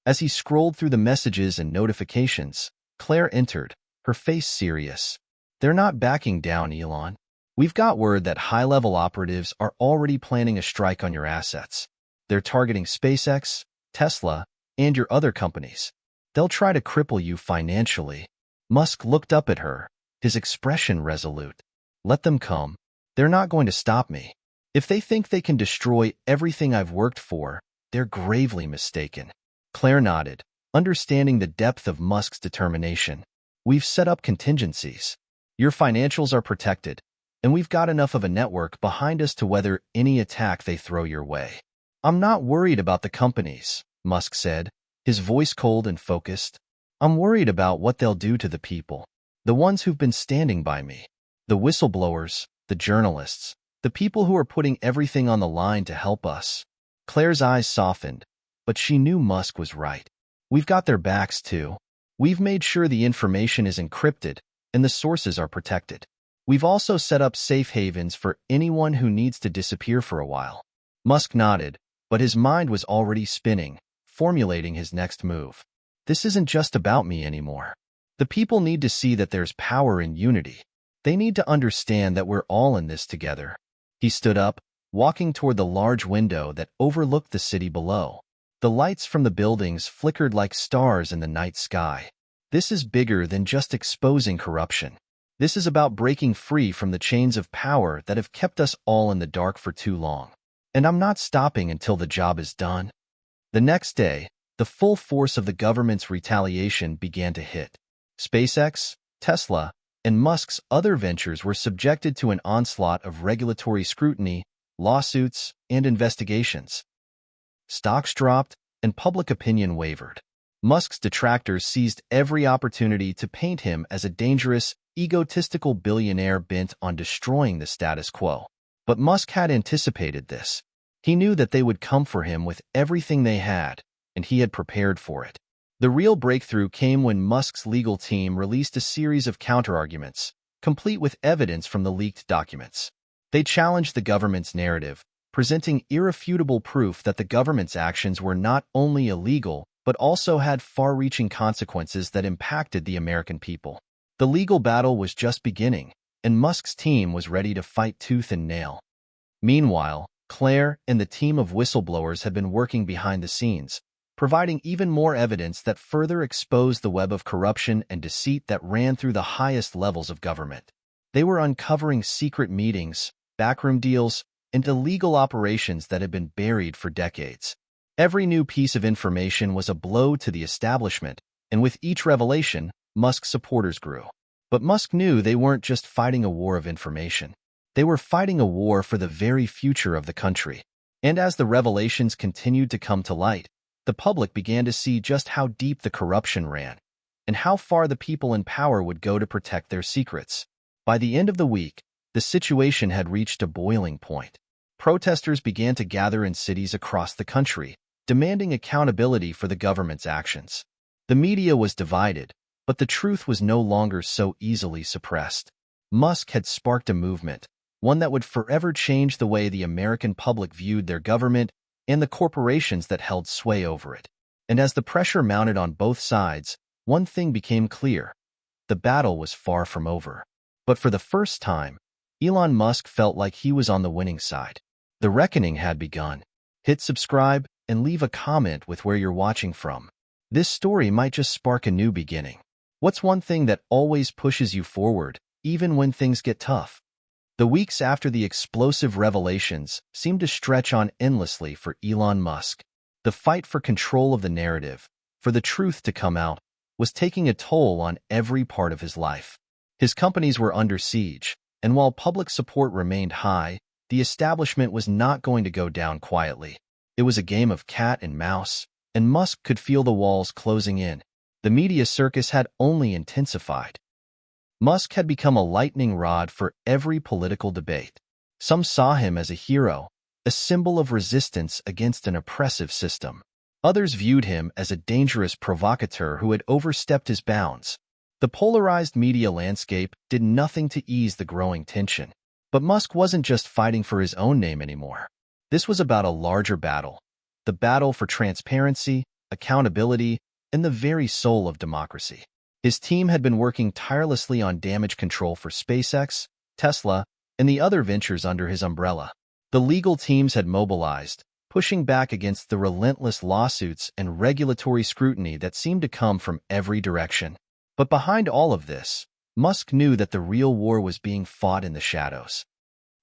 Speaker 1: As he scrolled through the messages and notifications, Claire entered, her face serious. "They're not backing down, Elon. We've got word that high-level operatives are already planning a strike on your assets. They're targeting SpaceX, Tesla, and your other companies. They'll try to cripple you financially." Musk looked up at her, his expression resolute. "Let them come. They're not going to stop me. If they think they can destroy everything I've worked for, they're gravely mistaken." Claire nodded, understanding the depth of Musk's determination. "We've set up contingencies. Your financials are protected, and we've got enough of a network behind us to weather any attack they throw your way." "I'm not worried about the companies," Musk said, his voice cold and focused. "I'm worried about what they'll do to the people, the ones who've been standing by me, the whistleblowers, the journalists, the people who are putting everything on the line to help us." Claire's eyes softened, but she knew Musk was right. "We've got their backs, too. We've made sure the information is encrypted and the sources are protected. We've also set up safe havens for anyone who needs to disappear for a while." Musk nodded, but his mind was already spinning, formulating his next move. "This isn't just about me anymore. The people need to see that there's power in unity. They need to understand that we're all in this together." He stood up, walking toward the large window that overlooked the city below. The lights from the buildings flickered like stars in the night sky. "This is bigger than just exposing corruption. This is about breaking free from the chains of power that have kept us all in the dark for too long. And I'm not stopping until the job is done." The next day, the full force of the government's retaliation began to hit. SpaceX, Tesla, and Musk's other ventures were subjected to an onslaught of regulatory scrutiny, lawsuits, and investigations. Stocks dropped, and public opinion wavered. Musk's detractors seized every opportunity to paint him as a dangerous, egotistical billionaire bent on destroying the status quo. But Musk had anticipated this. He knew that they would come for him with everything they had, and he had prepared for it. The real breakthrough came when Musk's legal team released a series of counterarguments, complete with evidence from the leaked documents. They challenged the government's narrative, presenting irrefutable proof that the government's actions were not only illegal, but also had far-reaching consequences that impacted the American people. The legal battle was just beginning, and Musk's team was ready to fight tooth and nail. Meanwhile, Claire and the team of whistleblowers had been working behind the scenes, providing even more evidence that further exposed the web of corruption and deceit that ran through the highest levels of government. They were uncovering secret meetings, backroom deals, and illegal operations that had been buried for decades. Every new piece of information was a blow to the establishment, and with each revelation, Musk's supporters grew. But Musk knew they weren't just fighting a war of information. They were fighting a war for the very future of the country. And as the revelations continued to come to light, the public began to see just how deep the corruption ran, and how far the people in power would go to protect their secrets. By the end of the week, the situation had reached a boiling point. Protesters began to gather in cities across the country, demanding accountability for the government's actions. The media was divided, but the truth was no longer so easily suppressed. Musk had sparked a movement, one that would forever change the way the American public viewed their government and the corporations that held sway over it. And as the pressure mounted on both sides, one thing became clear. The battle was far from over. But for the first time, Elon Musk felt like he was on the winning side. The reckoning had begun. Hit subscribe and leave a comment with where you're watching from. This story might just spark a new beginning. What's one thing that always pushes you forward, even when things get tough? The weeks after the explosive revelations seemed to stretch on endlessly for Elon Musk. The fight for control of the narrative, for the truth to come out, was taking a toll on every part of his life. His companies were under siege, and while public support remained high, the establishment was not going to go down quietly. It was a game of cat and mouse, and Musk could feel the walls closing in. The media circus had only intensified. Musk had become a lightning rod for every political debate. Some saw him as a hero, a symbol of resistance against an oppressive system. Others viewed him as a dangerous provocateur who had overstepped his bounds. The polarized media landscape did nothing to ease the growing tension. But Musk wasn't just fighting for his own name anymore. This was about a larger battle, the battle for transparency, accountability, and the very soul of democracy. His team had been working tirelessly on damage control for SpaceX, Tesla, and the other ventures under his umbrella. The legal teams had mobilized, pushing back against the relentless lawsuits and regulatory scrutiny that seemed to come from every direction. But behind all of this, Musk knew that the real war was being fought in the shadows.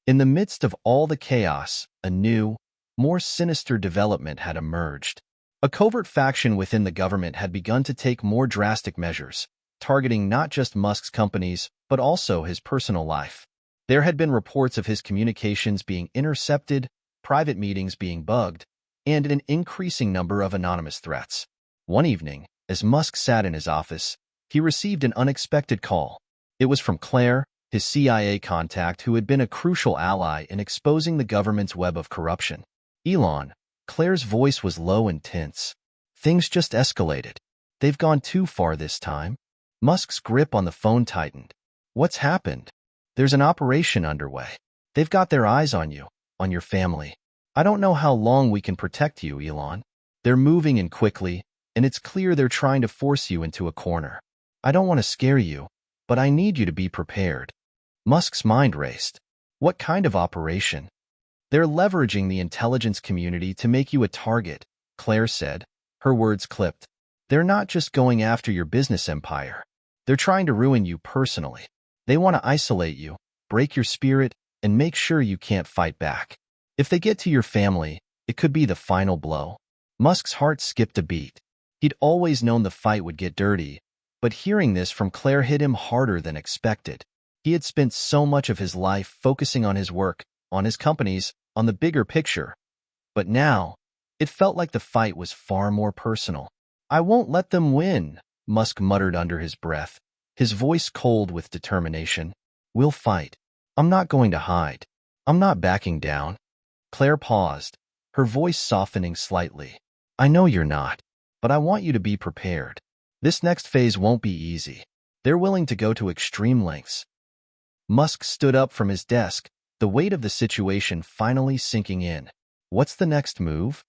Speaker 1: In the midst of all the chaos, a new, more sinister development had emerged. A covert faction within the government had begun to take more drastic measures, targeting not just Musk's companies, but also his personal life. There had been reports of his communications being intercepted, private meetings being bugged, and an increasing number of anonymous threats. One evening, as Musk sat in his office, he received an unexpected call. It was from Claire, his CIA contact who had been a crucial ally in exposing the government's web of corruption. Elon, Claire's voice was low and tense. Things just escalated. They've gone too far this time. Musk's grip on the phone tightened. What's happened? There's an operation underway. They've got their eyes on you, on your family. I don't know how long we can protect you, Elon. They're moving in quickly, and it's clear they're trying to force you into a corner. I don't want to scare you, but I need you to be prepared. Musk's mind raced. What kind of operation? They're leveraging the intelligence community to make you a target, Claire said, her words clipped. They're not just going after your business empire. They're trying to ruin you personally. They want to isolate you, break your spirit, and make sure you can't fight back. If they get to your family, it could be the final blow. Musk's heart skipped a beat. He'd always known the fight would get dirty, but hearing this from Claire hit him harder than expected. He had spent so much of his life focusing on his work, on his companies, on the bigger picture. But now, it felt like the fight was far more personal. I won't let them win, Musk muttered under his breath, his voice cold with determination. We'll fight. I'm not going to hide. I'm not backing down. Claire paused, her voice softening slightly. I know you're not. but I want you to be prepared. This next phase won't be easy. They're willing to go to extreme lengths. Musk stood up from his desk, the weight of the situation finally sinking in. What's the next move?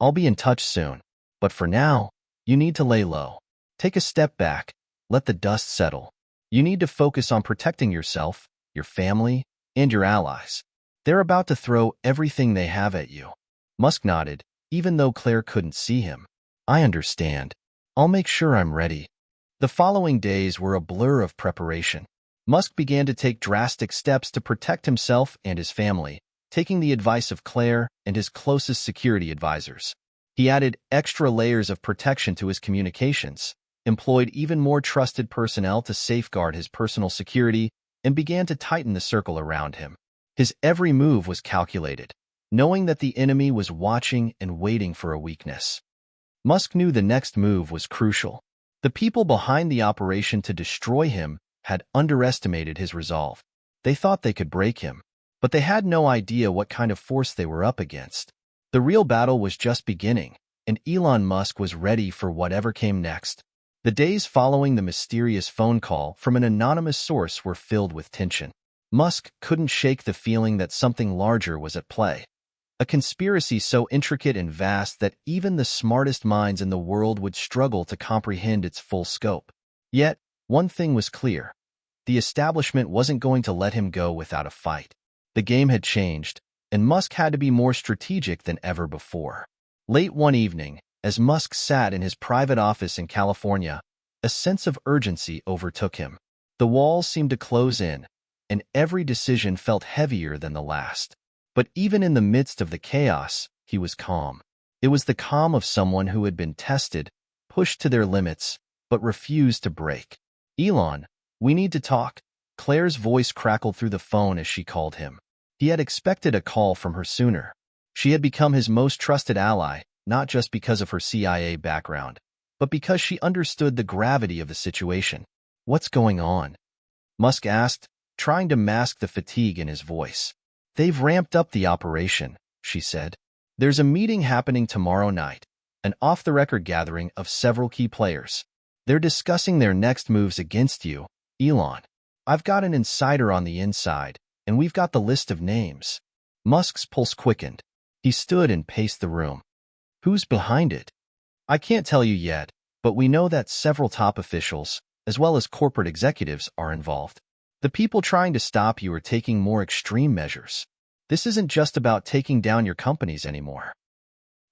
Speaker 1: I'll be in touch soon. But for now, you need to lay low. Take a step back. Let the dust settle. You need to focus on protecting yourself, your family, and your allies. They're about to throw everything they have at you. Musk nodded, even though Claire couldn't see him. I understand. I'll make sure I'm ready. The following days were a blur of preparation. Musk began to take drastic steps to protect himself and his family, taking the advice of Claire and his closest security advisors. He added extra layers of protection to his communications, employed even more trusted personnel to safeguard his personal security, and began to tighten the circle around him. His every move was calculated, knowing that the enemy was watching and waiting for a weakness. Musk knew the next move was crucial. The people behind the operation to destroy him had underestimated his resolve. They thought they could break him, but they had no idea what kind of force they were up against. The real battle was just beginning, and Elon Musk was ready for whatever came next. The days following the mysterious phone call from an anonymous source were filled with tension. Musk couldn't shake the feeling that something larger was at play. A conspiracy so intricate and vast that even the smartest minds in the world would struggle to comprehend its full scope. Yet, one thing was clear. The establishment wasn't going to let him go without a fight. The game had changed, and Musk had to be more strategic than ever before. Late one evening, as Musk sat in his private office in California, a sense of urgency overtook him. The walls seemed to close in, and every decision felt heavier than the last. But even in the midst of the chaos, he was calm. It was the calm of someone who had been tested, pushed to their limits, but refused to break. Elon, we need to talk. Claire's voice crackled through the phone as she called him. He had expected a call from her sooner. She had become his most trusted ally, not just because of her CIA background, but because she understood the gravity of the situation. What's going on? Musk asked, trying to mask the fatigue in his voice. They've ramped up the operation, she said. There's a meeting happening tomorrow night, an off-the-record gathering of several key players. They're discussing their next moves against you, Elon. I've got an insider on the inside, and we've got the list of names. Musk's pulse quickened. He stood and paced the room. Who's behind it? I can't tell you yet, but we know that several top officials, as well as corporate executives, are involved. The people trying to stop you are taking more extreme measures. This isn't just about taking down your companies anymore.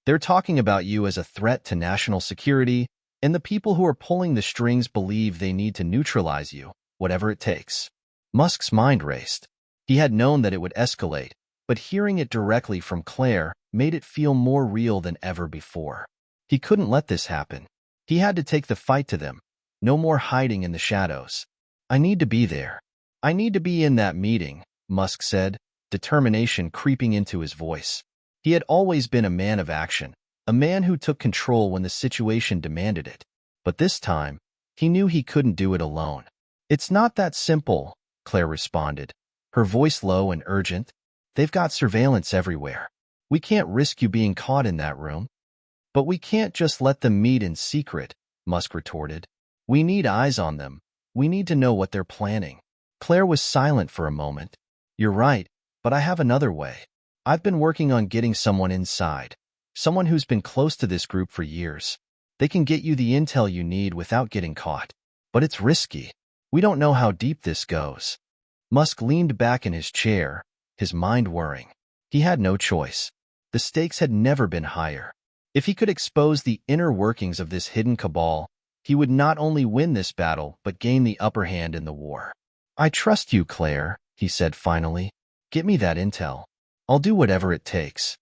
Speaker 1: They're talking about you as a threat to national security, and the people who are pulling the strings believe they need to neutralize you, whatever it takes. Musk's mind raced. He had known that it would escalate, but hearing it directly from Claire made it feel more real than ever before. He couldn't let this happen. He had to take the fight to them. No more hiding in the shadows. I need to be there. I need to be in that meeting, Musk said, determination creeping into his voice. He had always been a man of action, a man who took control when the situation demanded it. But this time, he knew he couldn't do it alone. It's not that simple, Claire responded, her voice low and urgent. They've got surveillance everywhere. We can't risk you being caught in that room. But we can't just let them meet in secret, Musk retorted. We need eyes on them. We need to know what they're planning. Claire was silent for a moment. You're right, but I have another way. I've been working on getting someone inside, someone who's been close to this group for years. They can get you the intel you need without getting caught. But it's risky. We don't know how deep this goes. Musk leaned back in his chair, his mind whirring. He had no choice. The stakes had never been higher. If he could expose the inner workings of this hidden cabal, he would not only win this battle but gain the upper hand in the war. I trust you, Claire, he said finally. Get me that intel. I'll do whatever it takes.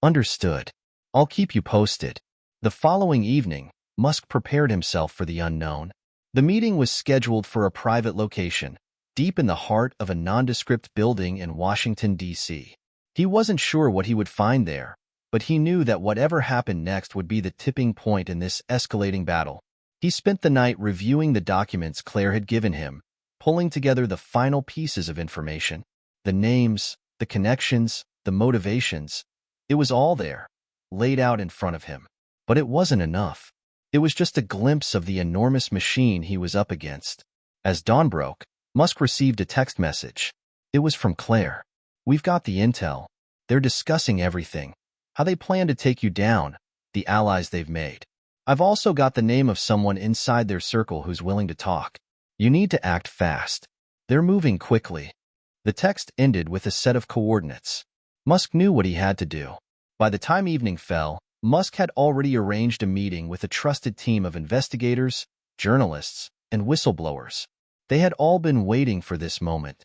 Speaker 1: Understood. I'll keep you posted. The following evening, Musk prepared himself for the unknown. The meeting was scheduled for a private location, deep in the heart of a nondescript building in Washington, D.C. He wasn't sure what he would find there, but he knew that whatever happened next would be the tipping point in this escalating battle. He spent the night reviewing the documents Claire had given him, pulling together the final pieces of information. The names, the connections, the motivations. It was all there, laid out in front of him. But it wasn't enough. It was just a glimpse of the enormous machine he was up against. As dawn broke, Musk received a text message. It was from Claire. "We've got the intel. They're discussing everything. How they plan to take you down, the allies they've made. I've also got the name of someone inside their circle who's willing to talk. You need to act fast. They're moving quickly." The text ended with a set of coordinates. Musk knew what he had to do. By the time evening fell, Musk had already arranged a meeting with a trusted team of investigators, journalists, and whistleblowers. They had all been waiting for this moment.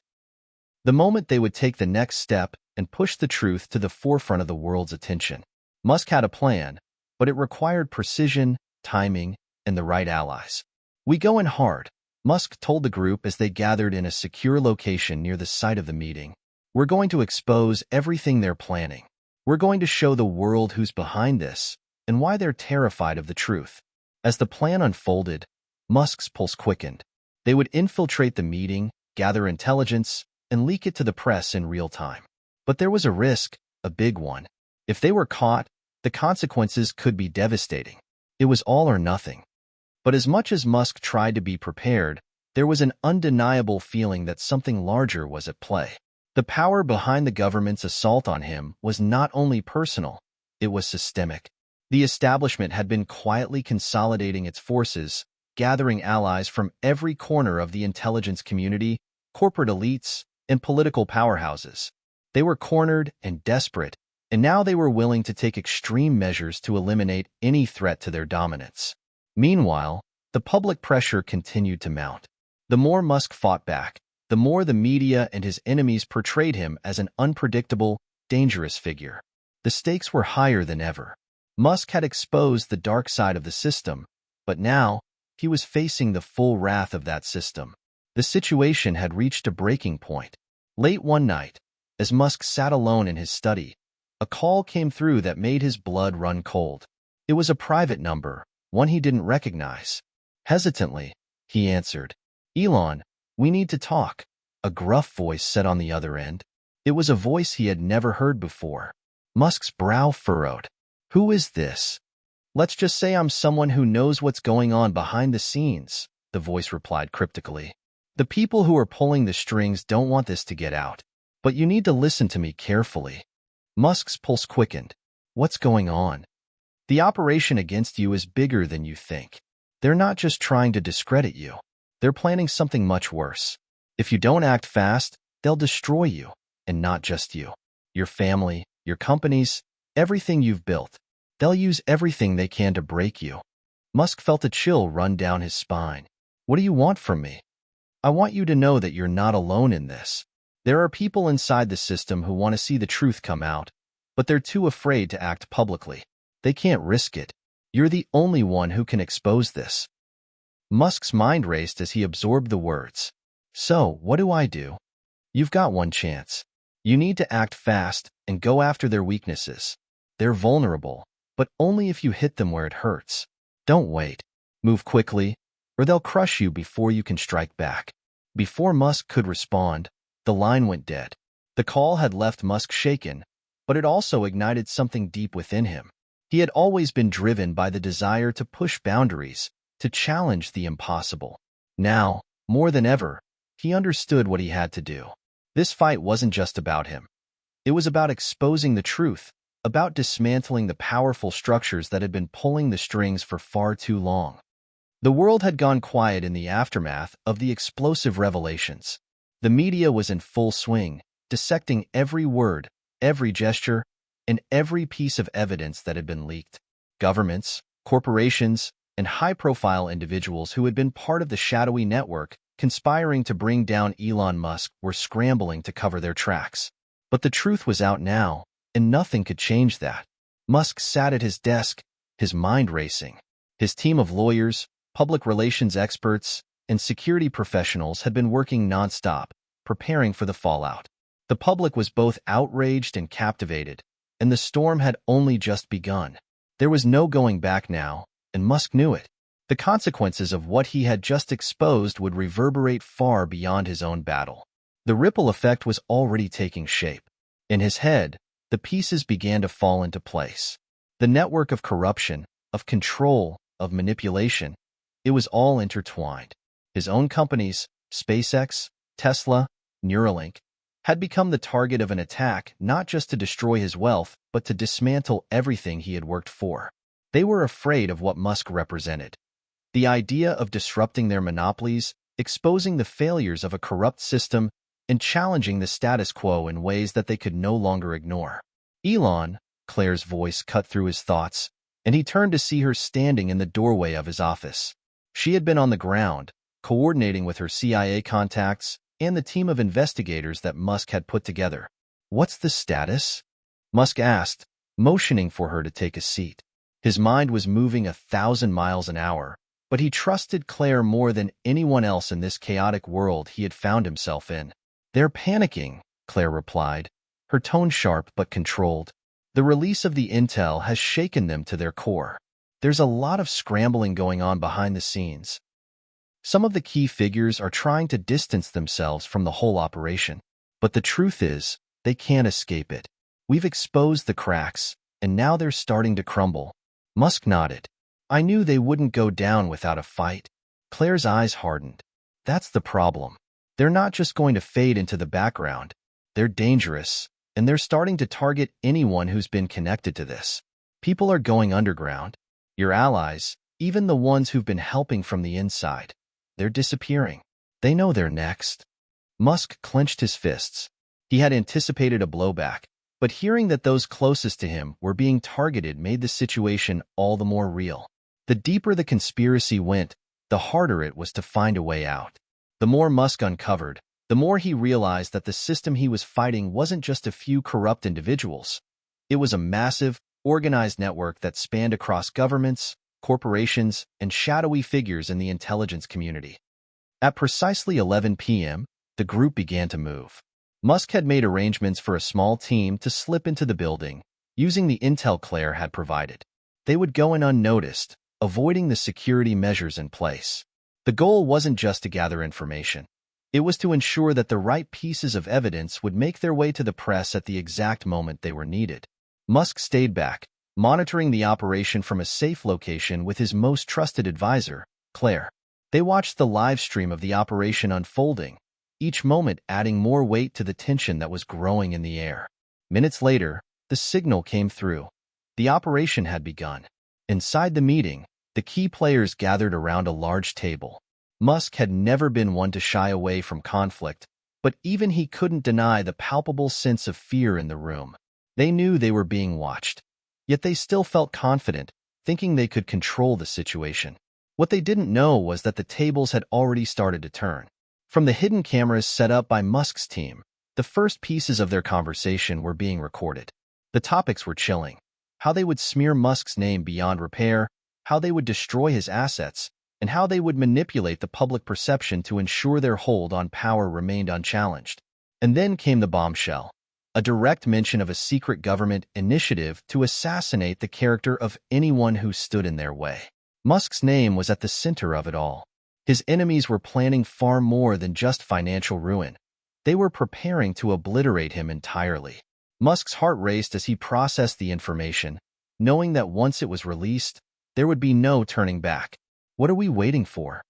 Speaker 1: The moment they would take the next step and push the truth to the forefront of the world's attention. Musk had a plan, but it required precision, timing, and the right allies. "We go in hard," Musk told the group as they gathered in a secure location near the site of the meeting. "We're going to expose everything they're planning. We're going to show the world who's behind this and why they're terrified of the truth." As the plan unfolded, Musk's pulse quickened. They would infiltrate the meeting, gather intelligence, and leak it to the press in real time. But there was a risk, a big one. If they were caught, the consequences could be devastating. It was all or nothing. But as much as Musk tried to be prepared, there was an undeniable feeling that something larger was at play. The power behind the government's assault on him was not only personal, it was systemic. The establishment had been quietly consolidating its forces, gathering allies from every corner of the intelligence community, corporate elites, and political powerhouses. They were cornered and desperate, and now they were willing to take extreme measures to eliminate any threat to their dominance. Meanwhile, the public pressure continued to mount. The more Musk fought back, the more the media and his enemies portrayed him as an unpredictable, dangerous figure. The stakes were higher than ever. Musk had exposed the dark side of the system, but now he was facing the full wrath of that system. The situation had reached a breaking point. Late one night, as Musk sat alone in his study, a call came through that made his blood run cold. It was a private number, one he didn't recognize. Hesitantly, he answered. "Elon, we need to talk," a gruff voice said on the other end. It was a voice he had never heard before. Musk's brow furrowed. "Who is this?" "Let's just say I'm someone who knows what's going on behind the scenes," the voice replied cryptically. "The people who are pulling the strings don't want this to get out. But you need to listen to me carefully." Musk's pulse quickened. "What's going on?" "The operation against you is bigger than you think. They're not just trying to discredit you. They're planning something much worse. If you don't act fast, they'll destroy you, and not just you. Your family, your companies, everything you've built. They'll use everything they can to break you." Musk felt a chill run down his spine. "What do you want from me?" "I want you to know that you're not alone in this. There are people inside the system who want to see the truth come out, but they're too afraid to act publicly. They can't risk it. You're the only one who can expose this." Musk's mind raced as he absorbed the words. "So, what do I do?" "You've got one chance. You need to act fast and go after their weaknesses. They're vulnerable, but only if you hit them where it hurts. Don't wait. Move quickly, or they'll crush you before you can strike back." Before Musk could respond, the line went dead. The call had left Musk shaken, but it also ignited something deep within him. He had always been driven by the desire to push boundaries, to challenge the impossible. Now, more than ever, he understood what he had to do. This fight wasn't just about him. It was about exposing the truth, about dismantling the powerful structures that had been pulling the strings for far too long. The world had gone quiet in the aftermath of the explosive revelations. The media was in full swing, dissecting every word, every gesture, and every piece of evidence that had been leaked. Governments, corporations, and high-profile individuals who had been part of the shadowy network conspiring to bring down Elon Musk were scrambling to cover their tracks. But the truth was out now, and nothing could change that. Musk sat at his desk, his mind racing. His team of lawyers, public relations experts, and security professionals had been working nonstop, preparing for the fallout. The public was both outraged and captivated, and the storm had only just begun. There was no going back now, and Musk knew it. The consequences of what he had just exposed would reverberate far beyond his own battle. The ripple effect was already taking shape. In his head, the pieces began to fall into place. The network of corruption, of control, of manipulation. It was all intertwined. His own companies, SpaceX, Tesla, Neuralink, had become the target of an attack not just to destroy his wealth, but to dismantle everything he had worked for. They were afraid of what Musk represented. The idea of disrupting their monopolies, exposing the failures of a corrupt system, and challenging the status quo in ways that they could no longer ignore. Elon, Claire's voice cut through his thoughts, and he turned to see her standing in the doorway of his office. She had been on the ground, coordinating with her CIA contacts and the team of investigators that Musk had put together. "What's the status?" Musk asked, motioning for her to take a seat. His mind was moving 1,000 miles an hour, but he trusted Claire more than anyone else in this chaotic world he had found himself in. "They're panicking," Claire replied, her tone sharp but controlled. "The release of the intel has shaken them to their core. There's a lot of scrambling going on behind the scenes. Some of the key figures are trying to distance themselves from the whole operation. But the truth is, they can't escape it. We've exposed the cracks, and now they're starting to crumble." Musk nodded. "I knew they wouldn't go down without a fight." Claire's eyes hardened. "That's the problem. They're not just going to fade into the background. They're dangerous, and they're starting to target anyone who's been connected to this. People are going underground. Your allies, even the ones who've been helping from the inside. They're disappearing. They know they're next." Musk clenched his fists. He had anticipated a blowback, but hearing that those closest to him were being targeted made the situation all the more real. The deeper the conspiracy went, the harder it was to find a way out. The more Musk uncovered, the more he realized that the system he was fighting wasn't just a few corrupt individuals. It was a massive, organized network that spanned across governments, corporations, and shadowy figures in the intelligence community. At precisely 11 p.m., the group began to move. Musk had made arrangements for a small team to slip into the building, using the intel Claire had provided. They would go in unnoticed, avoiding the security measures in place. The goal wasn't just to gather information. It was to ensure that the right pieces of evidence would make their way to the press at the exact moment they were needed. Musk stayed back, monitoring the operation from a safe location with his most trusted advisor, Claire. They watched the live stream of the operation unfolding, each moment adding more weight to the tension that was growing in the air. Minutes later, the signal came through. The operation had begun. Inside the meeting, the key players gathered around a large table. Musk had never been one to shy away from conflict, but even he couldn't deny the palpable sense of fear in the room. They knew they were being watched. Yet they still felt confident, thinking they could control the situation. What they didn't know was that the tables had already started to turn. From the hidden cameras set up by Musk's team, the first pieces of their conversation were being recorded. The topics were chilling: how they would smear Musk's name beyond repair, how they would destroy his assets, and how they would manipulate the public perception to ensure their hold on power remained unchallenged. And then came the bombshell: a direct mention of a secret government initiative to assassinate the character of anyone who stood in their way. Musk's name was at the center of it all. His enemies were planning far more than just financial ruin. They were preparing to obliterate him entirely. Musk's heart raced as he processed the information, knowing that once it was released, there would be no turning back. "What are we waiting for?"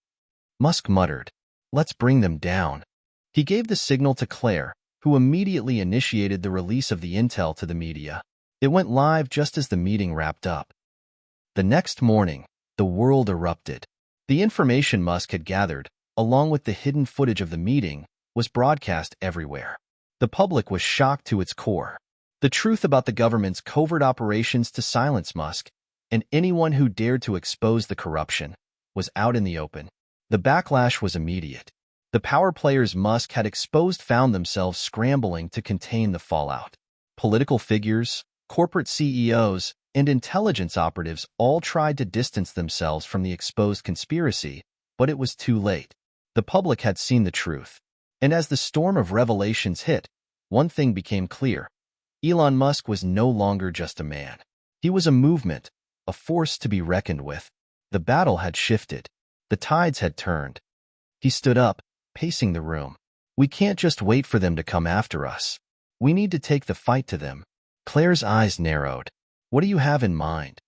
Speaker 1: Musk muttered. "Let's bring them down." He gave the signal to Claire, who immediately initiated the release of the intel to the media. It went live just as the meeting wrapped up. The next morning, the world erupted. The information Musk had gathered, along with the hidden footage of the meeting, was broadcast everywhere. The public was shocked to its core. The truth about the government's covert operations to silence Musk, and anyone who dared to expose the corruption, was out in the open. The backlash was immediate. The power players Musk had exposed found themselves scrambling to contain the fallout. Political figures, corporate CEOs, and intelligence operatives all tried to distance themselves from the exposed conspiracy, but it was too late. The public had seen the truth. And as the storm of revelations hit, one thing became clear: Elon Musk was no longer just a man. He was a movement, a force to be reckoned with. The battle had shifted. The tides had turned. He stood up, pacing the room. "We can't just wait for them to come after us. We need to take the fight to them." Claire's eyes narrowed. "What do you have in mind?"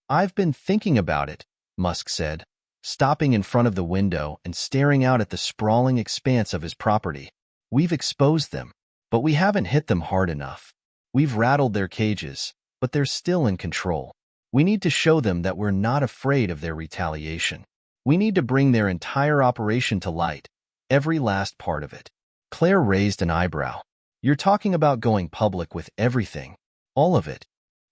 Speaker 1: "I've been thinking about it," Musk said, stopping in front of the window and staring out at the sprawling expanse of his property. We've exposed them, but we haven't hit them hard enough. We've rattled their cages, but they're still in control. We need to show them that we're not afraid of their retaliation. We need to bring their entire operation to light, every last part of it. Claire raised an eyebrow. You're talking about going public with everything, all of it.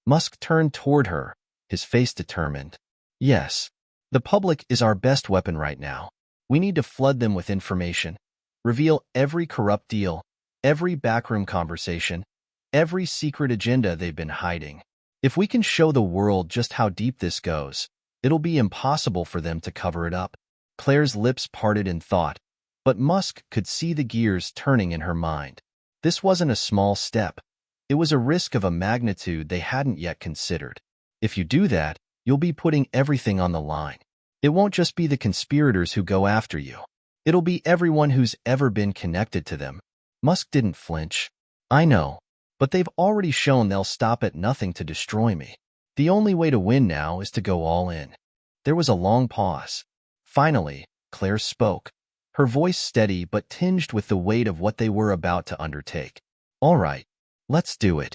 Speaker 1: Musk turned toward her, his face determined. Yes, the public is our best weapon right now. We need to flood them with information, reveal every corrupt deal, every backroom conversation, every secret agenda they've been hiding. If we can show the world just how deep this goes, it'll be impossible for them to cover it up. Claire's lips parted in thought, but Musk could see the gears turning in her mind. This wasn't a small step. It was a risk of a magnitude they hadn't yet considered. If you do that, you'll be putting everything on the line. It won't just be the conspirators who go after you. It'll be everyone who's ever been connected to them. Musk didn't flinch. I know, but they've already shown they'll stop at nothing to destroy me. The only way to win now is to go all in. There was a long pause. Finally, Claire spoke, her voice steady but tinged with the weight of what they were about to undertake. All right, let's do it.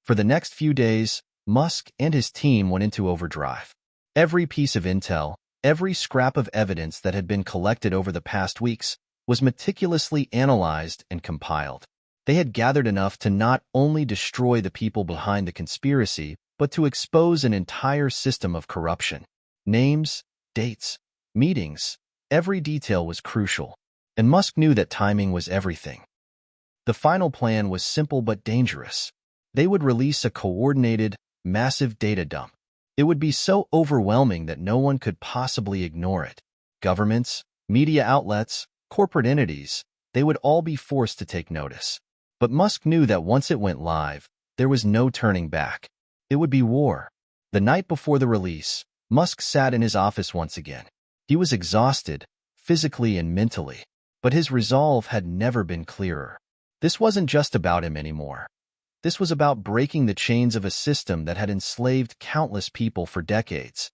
Speaker 1: For the next few days, Musk and his team went into overdrive. Every piece of intel, every scrap of evidence that had been collected over the past weeks was meticulously analyzed and compiled. They had gathered enough to not only destroy the people behind the conspiracy, but to expose an entire system of corruption. Names, dates, meetings, every detail was crucial, and Musk knew that timing was everything. The final plan was simple but dangerous. They would release a coordinated, massive data dump. It would be so overwhelming that no one could possibly ignore it. Governments, media outlets, corporate entities, they would all be forced to take notice. But Musk knew that once it went live, there was no turning back. It would be war. The night before the release, Musk sat in his office once again. He was exhausted, physically and mentally, but his resolve had never been clearer. This wasn't just about him anymore. This was about breaking the chains of a system that had enslaved countless people for decades.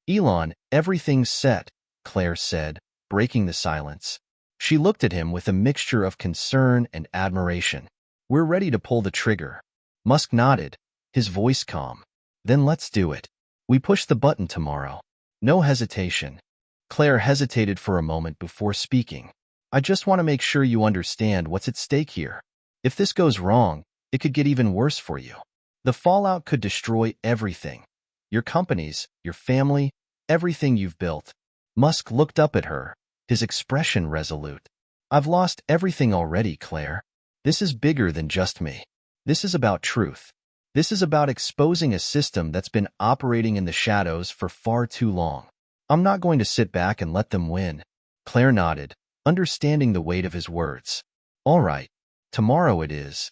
Speaker 1: Elon, everything's set, Claire said, breaking the silence. She looked at him with a mixture of concern and admiration. We're ready to pull the trigger. Musk nodded, his voice calm. Then let's do it. We push the button tomorrow. No hesitation. Claire hesitated for a moment before speaking. I just want to make sure you understand what's at stake here. If this goes wrong, it could get even worse for you. The fallout could destroy everything. Your companies, your family, everything you've built. Musk looked up at her, his expression resolute. I've lost everything already, Claire. This is bigger than just me. This is about truth. This is about exposing a system that's been operating in the shadows for far too long. I'm not going to sit back and let them win. Claire nodded, understanding the weight of his words. All right, tomorrow it is.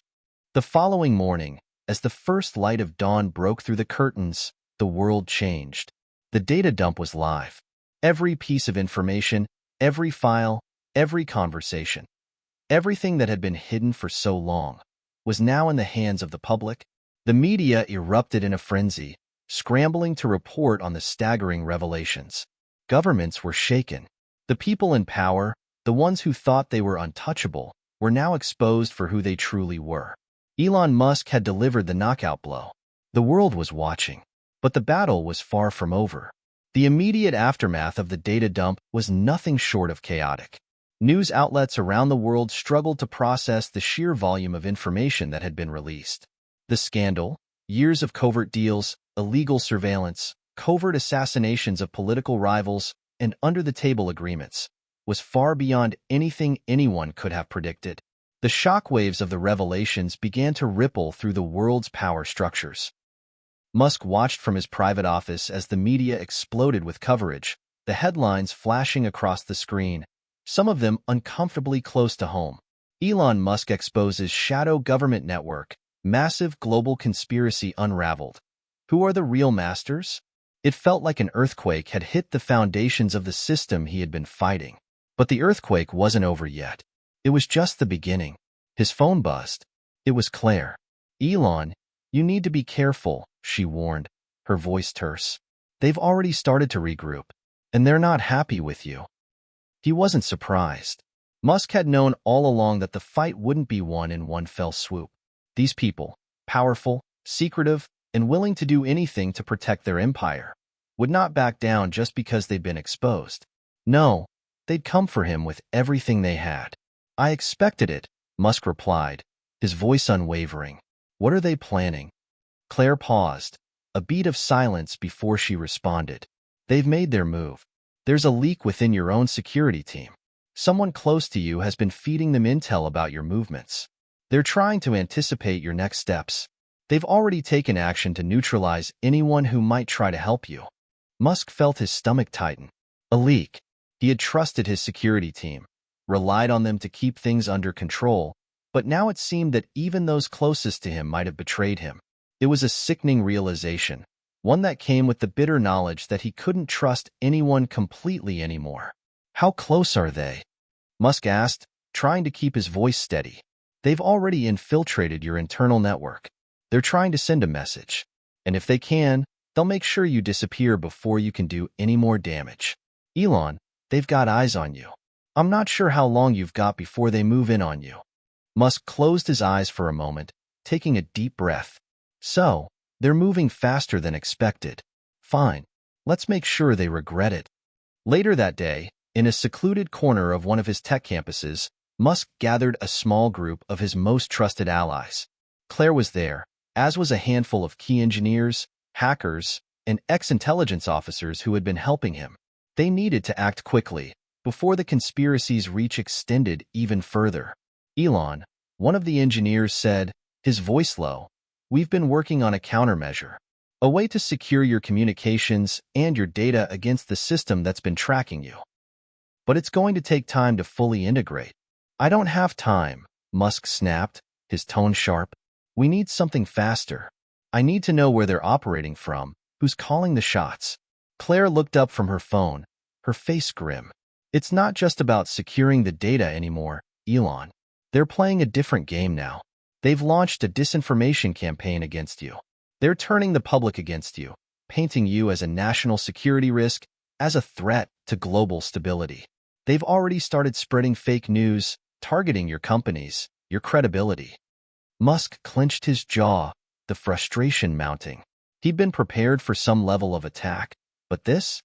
Speaker 1: The following morning, as the first light of dawn broke through the curtains, the world changed. The data dump was live. Every piece of information, every file, every conversation, everything that had been hidden for so long, was now in the hands of the public. The media erupted in a frenzy, scrambling to report on the staggering revelations. Governments were shaken. The people in power, the ones who thought they were untouchable, were now exposed for who they truly were. Elon Musk had delivered the knockout blow. The world was watching, but the battle was far from over. The immediate aftermath of the data dump was nothing short of chaotic. News outlets around the world struggled to process the sheer volume of information that had been released. The scandal, years of covert deals, illegal surveillance, covert assassinations of political rivals, and under-the-table agreements, was far beyond anything anyone could have predicted. The shockwaves of the revelations began to ripple through the world's power structures. Musk watched from his private office as the media exploded with coverage, the headlines flashing across the screen, some of them uncomfortably close to home. Elon Musk exposes shadow government network, massive global conspiracy unraveled. Who are the real masters? It felt like an earthquake had hit the foundations of the system he had been fighting. But the earthquake wasn't over yet. It was just the beginning. His phone buzzed. It was Claire. Elon, you need to be careful, she warned, her voice terse. They've already started to regroup. and they're not happy with you. He wasn't surprised. Musk had known all along that the fight wouldn't be won in one fell swoop. These people, powerful, secretive, and willing to do anything to protect their empire, would not back down just because they'd been exposed. No, they'd come for him with everything they had. I expected it, Musk replied, his voice unwavering. What are they planning? Claire paused, a beat of silence before she responded. They've made their move. There's a leak within your own security team. Someone close to you has been feeding them intel about your movements. They're trying to anticipate your next steps. They've already taken action to neutralize anyone who might try to help you. Musk felt his stomach tighten. A leak. He had trusted his security team, relied on them to keep things under control, but now it seemed that even those closest to him might have betrayed him. It was a sickening realization, one that came with the bitter knowledge that he couldn't trust anyone completely anymore. How close are they? Musk asked, trying to keep his voice steady. They've already infiltrated your internal network. They're trying to send a message. And if they can, they'll make sure you disappear before you can do any more damage. Elon, they've got eyes on you. I'm not sure how long you've got before they move in on you. Musk closed his eyes for a moment, taking a deep breath. So, they're moving faster than expected. Fine. Let's make sure they regret it. Later that day, in a secluded corner of one of his tech campuses, Musk gathered a small group of his most trusted allies. Claire was there, as was a handful of key engineers, hackers, and ex-intelligence officers who had been helping him. They needed to act quickly, before the conspiracy's reach extended even further. Elon, one of the engineers, said, his voice low, "We've been working on a countermeasure. A way to secure your communications and your data against the system that's been tracking you. But it's going to take time to fully integrate." "I don't have time," Musk snapped, his tone sharp. "We need something faster. I need to know where they're operating from, who's calling the shots." Claire looked up from her phone, her face grim. "It's not just about securing the data anymore, Elon. They're playing a different game now. They've launched a disinformation campaign against you. They're turning the public against you, painting you as a national security risk, as a threat to global stability. They've already started spreading fake news, targeting your companies, your credibility." Musk clenched his jaw, the frustration mounting. He'd been prepared for some level of attack, but this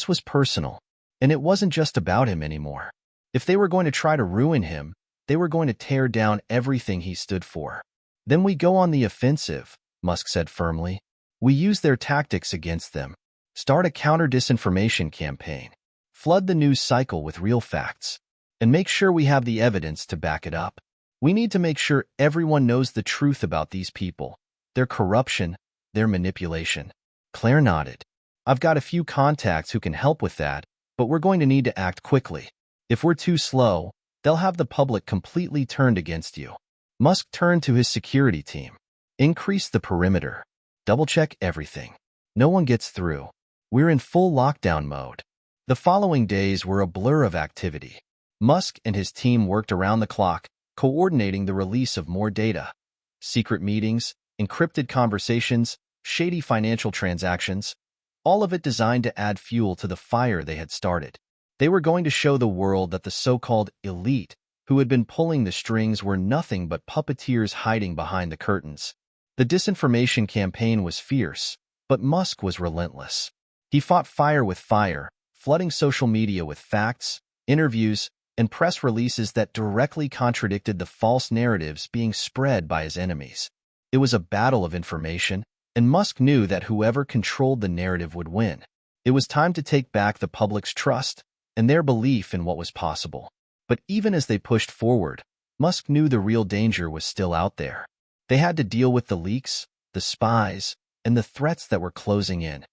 Speaker 1: was personal, and it wasn't just about him anymore. If they were going to try to ruin him, they were going to tear down everything he stood for. "Then we go on the offensive," Musk said firmly. "We use their tactics against them. Start a counter-disinformation campaign. Flood the news cycle with real facts. And make sure we have the evidence to back it up. We need to make sure everyone knows the truth about these people, their corruption, their manipulation." Claire nodded. "I've got a few contacts who can help with that, but we're going to need to act quickly. If we're too slow, they'll have the public completely turned against you." Musk turned to his security team. "Increase the perimeter. Double-check everything. No one gets through. We're in full lockdown mode." The following days were a blur of activity. Musk and his team worked around the clock, coordinating the release of more data. Secret meetings, encrypted conversations, shady financial transactions, all of it designed to add fuel to the fire they had started. They were going to show the world that the so-called elite who had been pulling the strings were nothing but puppeteers hiding behind the curtains. The disinformation campaign was fierce, but Musk was relentless. He fought fire with fire, flooding social media with facts, interviews, and press releases that directly contradicted the false narratives being spread by his enemies. It was a battle of information, and Musk knew that whoever controlled the narrative would win. It was time to take back the public's trust and their belief in what was possible. But even as they pushed forward, Musk knew the real danger was still out there. They had to deal with the leaks, the spies, and the threats that were closing in.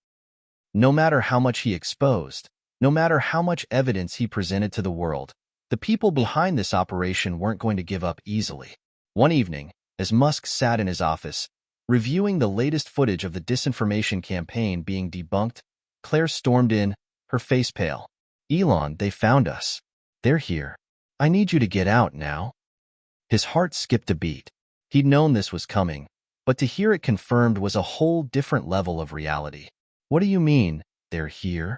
Speaker 1: No matter how much he exposed, no matter how much evidence he presented to the world, the people behind this operation weren't going to give up easily. One evening, as Musk sat in his office, reviewing the latest footage of the disinformation campaign being debunked, Claire stormed in, her face pale. "Elon, they found us. They're here. I need you to get out now." His heart skipped a beat. He'd known this was coming, but to hear it confirmed was a whole different level of reality. "What do you mean, they're here?"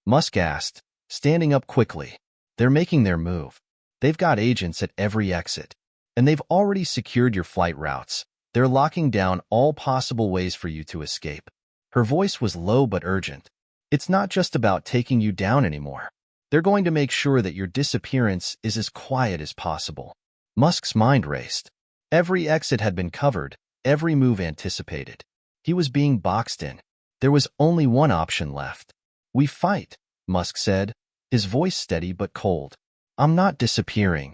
Speaker 1: Musk asked, standing up quickly. They're making their move. They've got agents at every exit. And they've already secured your flight routes. They're locking down all possible ways for you to escape. Her voice was low but urgent. It's not just about taking you down anymore. They're going to make sure that your disappearance is as quiet as possible. Musk's mind raced. Every exit had been covered, every move anticipated. He was being boxed in. There was only one option left. We fight, Musk said, his voice steady but cold. I'm not disappearing.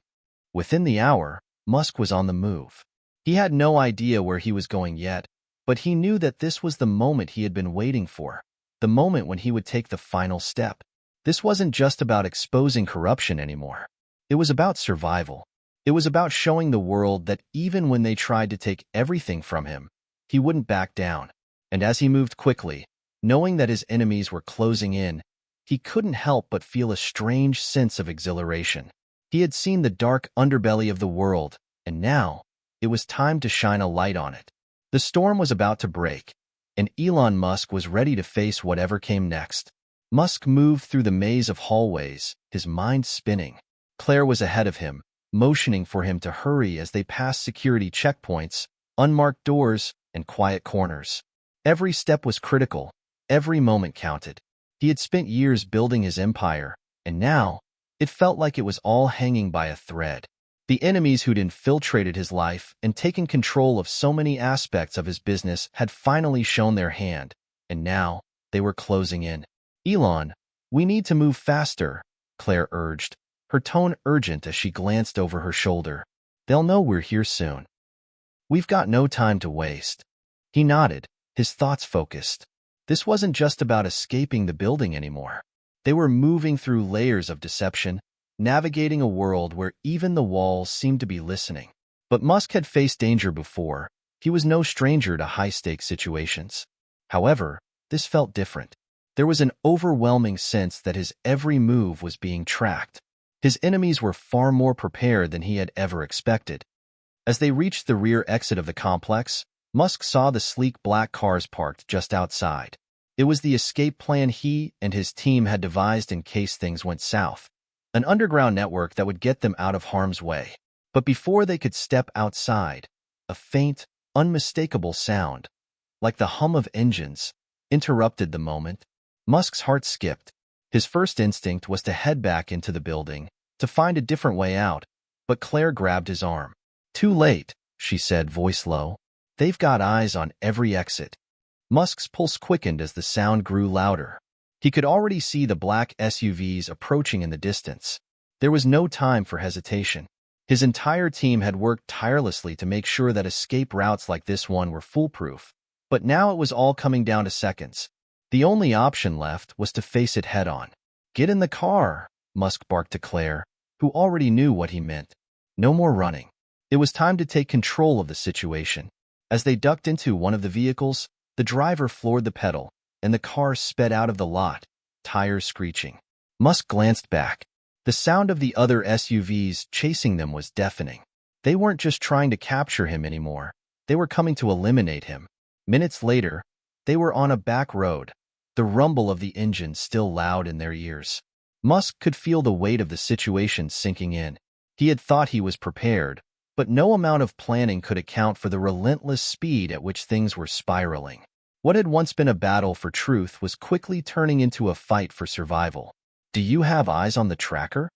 Speaker 1: Within the hour, Musk was on the move. He had no idea where he was going yet, but he knew that this was the moment he had been waiting for, the moment when he would take the final step. This wasn't just about exposing corruption anymore. It was about survival. It was about showing the world that even when they tried to take everything from him, he wouldn't back down. And as he moved quickly, knowing that his enemies were closing in, he couldn't help but feel a strange sense of exhilaration. He had seen the dark underbelly of the world, and now it was time to shine a light on it. The storm was about to break, and Elon Musk was ready to face whatever came next. Musk moved through the maze of hallways, his mind spinning. Claire was ahead of him, motioning for him to hurry as they passed security checkpoints, unmarked doors, and quiet corners. Every step was critical, every moment counted. He had spent years building his empire, and now it felt like it was all hanging by a thread. The enemies who'd infiltrated his life and taken control of so many aspects of his business had finally shown their hand, and now they were closing in. Elon, we need to move faster, Claire urged, her tone urgent as she glanced over her shoulder. They'll know we're here soon. We've got no time to waste. He nodded, his thoughts focused. This wasn't just about escaping the building anymore. They were moving through layers of deception, navigating a world where even the walls seemed to be listening. But Musk had faced danger before. He was no stranger to high-stakes situations. However, this felt different. There was an overwhelming sense that his every move was being tracked. His enemies were far more prepared than he had ever expected. As they reached the rear exit of the complex, Musk saw the sleek black cars parked just outside. It was the escape plan he and his team had devised in case things went south. An underground network that would get them out of harm's way. But before they could step outside, a faint, unmistakable sound, like the hum of engines, interrupted the moment. Musk's heart skipped. His first instinct was to head back into the building, to find a different way out, but Claire grabbed his arm. Too late, she said, voice low. They've got eyes on every exit. Musk's pulse quickened as the sound grew louder. He could already see the black SUVs approaching in the distance. There was no time for hesitation. His entire team had worked tirelessly to make sure that escape routes like this one were foolproof. But now it was all coming down to seconds. The only option left was to face it head-on. Get in the car, Musk barked to Claire, who already knew what he meant. No more running. It was time to take control of the situation. As they ducked into one of the vehicles, the driver floored the pedal, and the car sped out of the lot, tires screeching. Musk glanced back. The sound of the other SUVs chasing them was deafening. They weren't just trying to capture him anymore. They were coming to eliminate him. Minutes later, they were on a back road, the rumble of the engine still loud in their ears. Musk could feel the weight of the situation sinking in. He had thought he was prepared, but no amount of planning could account for the relentless speed at which things were spiraling. What had once been a battle for truth was quickly turning into a fight for survival. Do you have eyes on the tracker?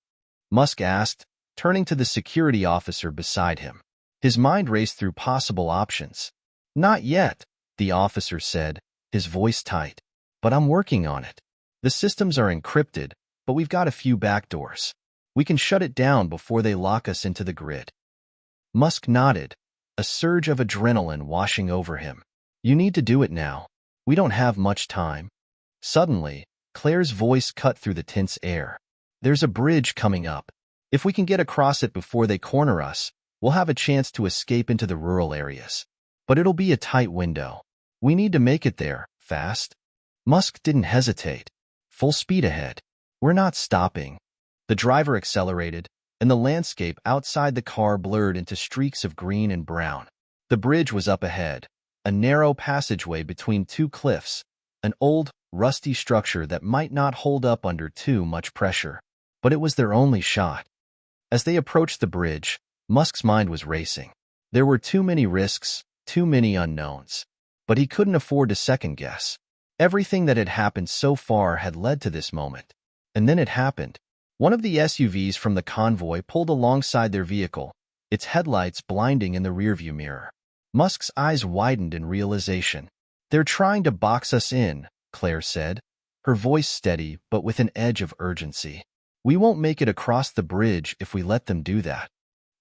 Speaker 1: Musk asked, turning to the security officer beside him. His mind raced through possible options. Not yet, the officer said, his voice tight. But I'm working on it. The systems are encrypted, but we've got a few backdoors. We can shut it down before they lock us into the grid. Musk nodded, a surge of adrenaline washing over him. You need to do it now. We don't have much time. Suddenly, Claire's voice cut through the tense air. There's a bridge coming up. If we can get across it before they corner us, we'll have a chance to escape into the rural areas. But it'll be a tight window. We need to make it there, fast. Musk didn't hesitate. Full speed ahead. We're not stopping. The driver accelerated, and the landscape outside the car blurred into streaks of green and brown. The bridge was up ahead, a narrow passageway between two cliffs, an old, rusty structure that might not hold up under too much pressure. But it was their only shot. As they approached the bridge, Musk's mind was racing. There were too many risks, too many unknowns. But he couldn't afford to second-guess. Everything that had happened so far had led to this moment. And then it happened. One of the SUVs from the convoy pulled alongside their vehicle, its headlights blinding in the rearview mirror. Musk's eyes widened in realization. "They're trying to box us in," Claire said, her voice steady but with an edge of urgency. "We won't make it across the bridge if we let them do that."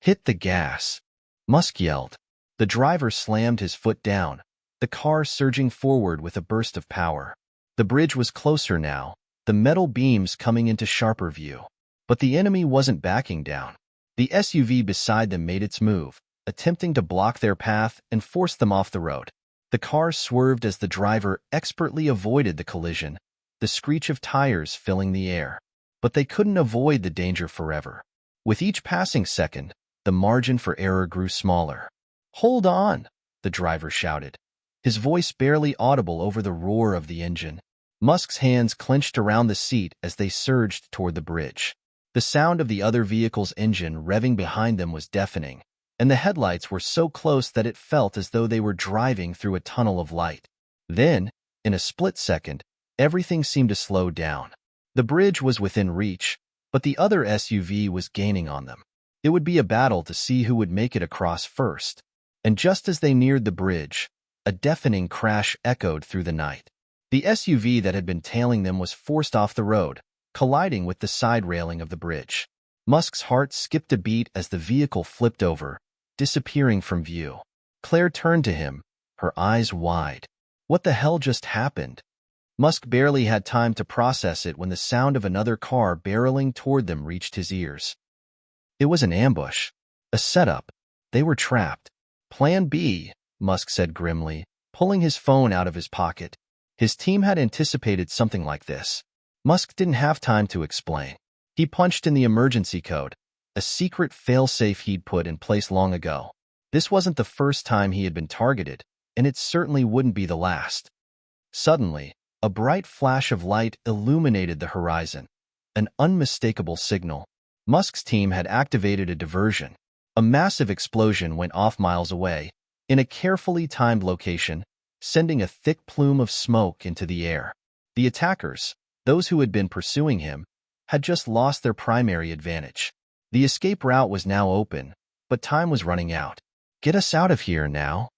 Speaker 1: "Hit the gas," Musk yelled. The driver slammed his foot down, the car surging forward with a burst of power. The bridge was closer now, the metal beams coming into sharper view. But the enemy wasn't backing down. The SUV beside them made its move, attempting to block their path and force them off the road. The car swerved as the driver expertly avoided the collision, the screech of tires filling the air. But they couldn't avoid the danger forever. With each passing second, the margin for error grew smaller. "Hold on," the driver shouted, his voice barely audible over the roar of the engine. Musk's hands clenched around the seat as they surged toward the bridge. The sound of the other vehicle's engine revving behind them was deafening, and the headlights were so close that it felt as though they were driving through a tunnel of light. Then, in a split second, everything seemed to slow down. The bridge was within reach, but the other SUV was gaining on them. It would be a battle to see who would make it across first. And just as they neared the bridge, a deafening crash echoed through the night. The SUV that had been tailing them was forced off the road, colliding with the side railing of the bridge. Musk's heart skipped a beat as the vehicle flipped over, disappearing from view. Claire turned to him, her eyes wide. What the hell just happened? Musk barely had time to process it when the sound of another car barreling toward them reached his ears. It was an ambush. A setup. They were trapped. "Plan B," Musk said grimly, pulling his phone out of his pocket. His team had anticipated something like this. Musk didn't have time to explain. He punched in the emergency code, a secret failsafe he'd put in place long ago. This wasn't the first time he had been targeted, and it certainly wouldn't be the last. Suddenly, a bright flash of light illuminated the horizon, an unmistakable signal. Musk's team had activated a diversion. A massive explosion went off miles away, in a carefully timed location, sending a thick plume of smoke into the air. The attackers, those who had been pursuing him, had just lost their primary advantage. The escape route was now open, but time was running out. "Get us out of here now,"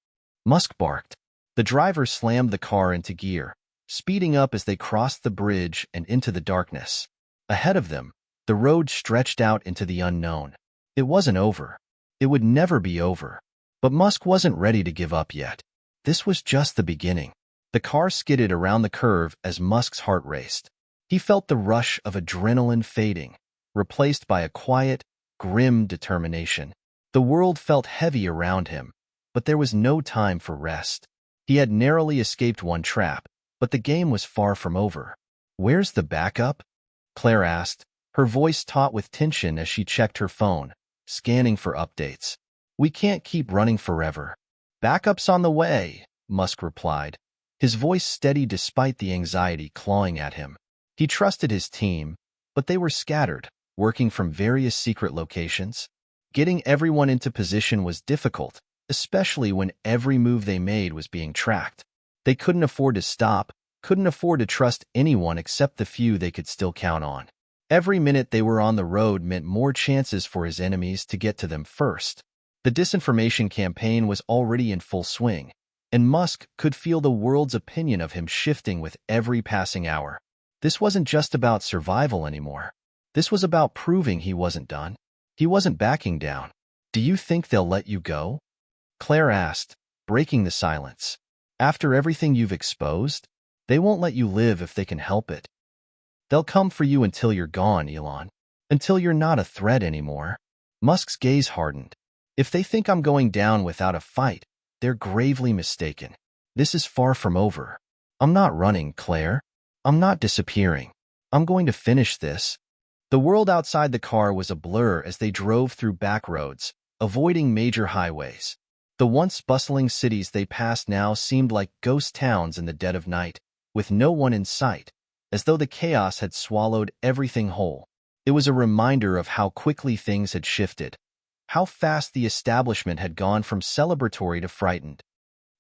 Speaker 1: Musk barked. The driver slammed the car into gear, speeding up as they crossed the bridge and into the darkness. Ahead of them, the road stretched out into the unknown. It wasn't over. It would never be over. But Musk wasn't ready to give up yet. This was just the beginning. The car skidded around the curve as Musk's heart raced. He felt the rush of adrenaline fading, replaced by a quiet, grim determination. The world felt heavy around him, but there was no time for rest. He had narrowly escaped one trap, but the game was far from over. "Where's the backup?" Claire asked, her voice taut with tension as she checked her phone, scanning for updates. "We can't keep running forever." "Backup's on the way," Musk replied, his voice steady despite the anxiety clawing at him. He trusted his team, but they were scattered, working from various secret locations. Getting everyone into position was difficult, especially when every move they made was being tracked. They couldn't afford to stop, couldn't afford to trust anyone except the few they could still count on. Every minute they were on the road meant more chances for his enemies to get to them first. The disinformation campaign was already in full swing, and Musk could feel the world's opinion of him shifting with every passing hour. This wasn't just about survival anymore. This was about proving he wasn't done. He wasn't backing down. "Do you think they'll let you go?" Claire asked, breaking the silence. "After everything you've exposed, they won't let you live if they can help it. They'll come for you until you're gone, Elon. Until you're not a threat anymore." Musk's gaze hardened. "If they think I'm going down without a fight, they're gravely mistaken. This is far from over. I'm not running, Claire. I'm not disappearing. I'm going to finish this." The world outside the car was a blur as they drove through back roads, avoiding major highways. The once bustling cities they passed now seemed like ghost towns in the dead of night, with no one in sight, as though the chaos had swallowed everything whole. It was a reminder of how quickly things had shifted, how fast the establishment had gone from celebratory to frightened.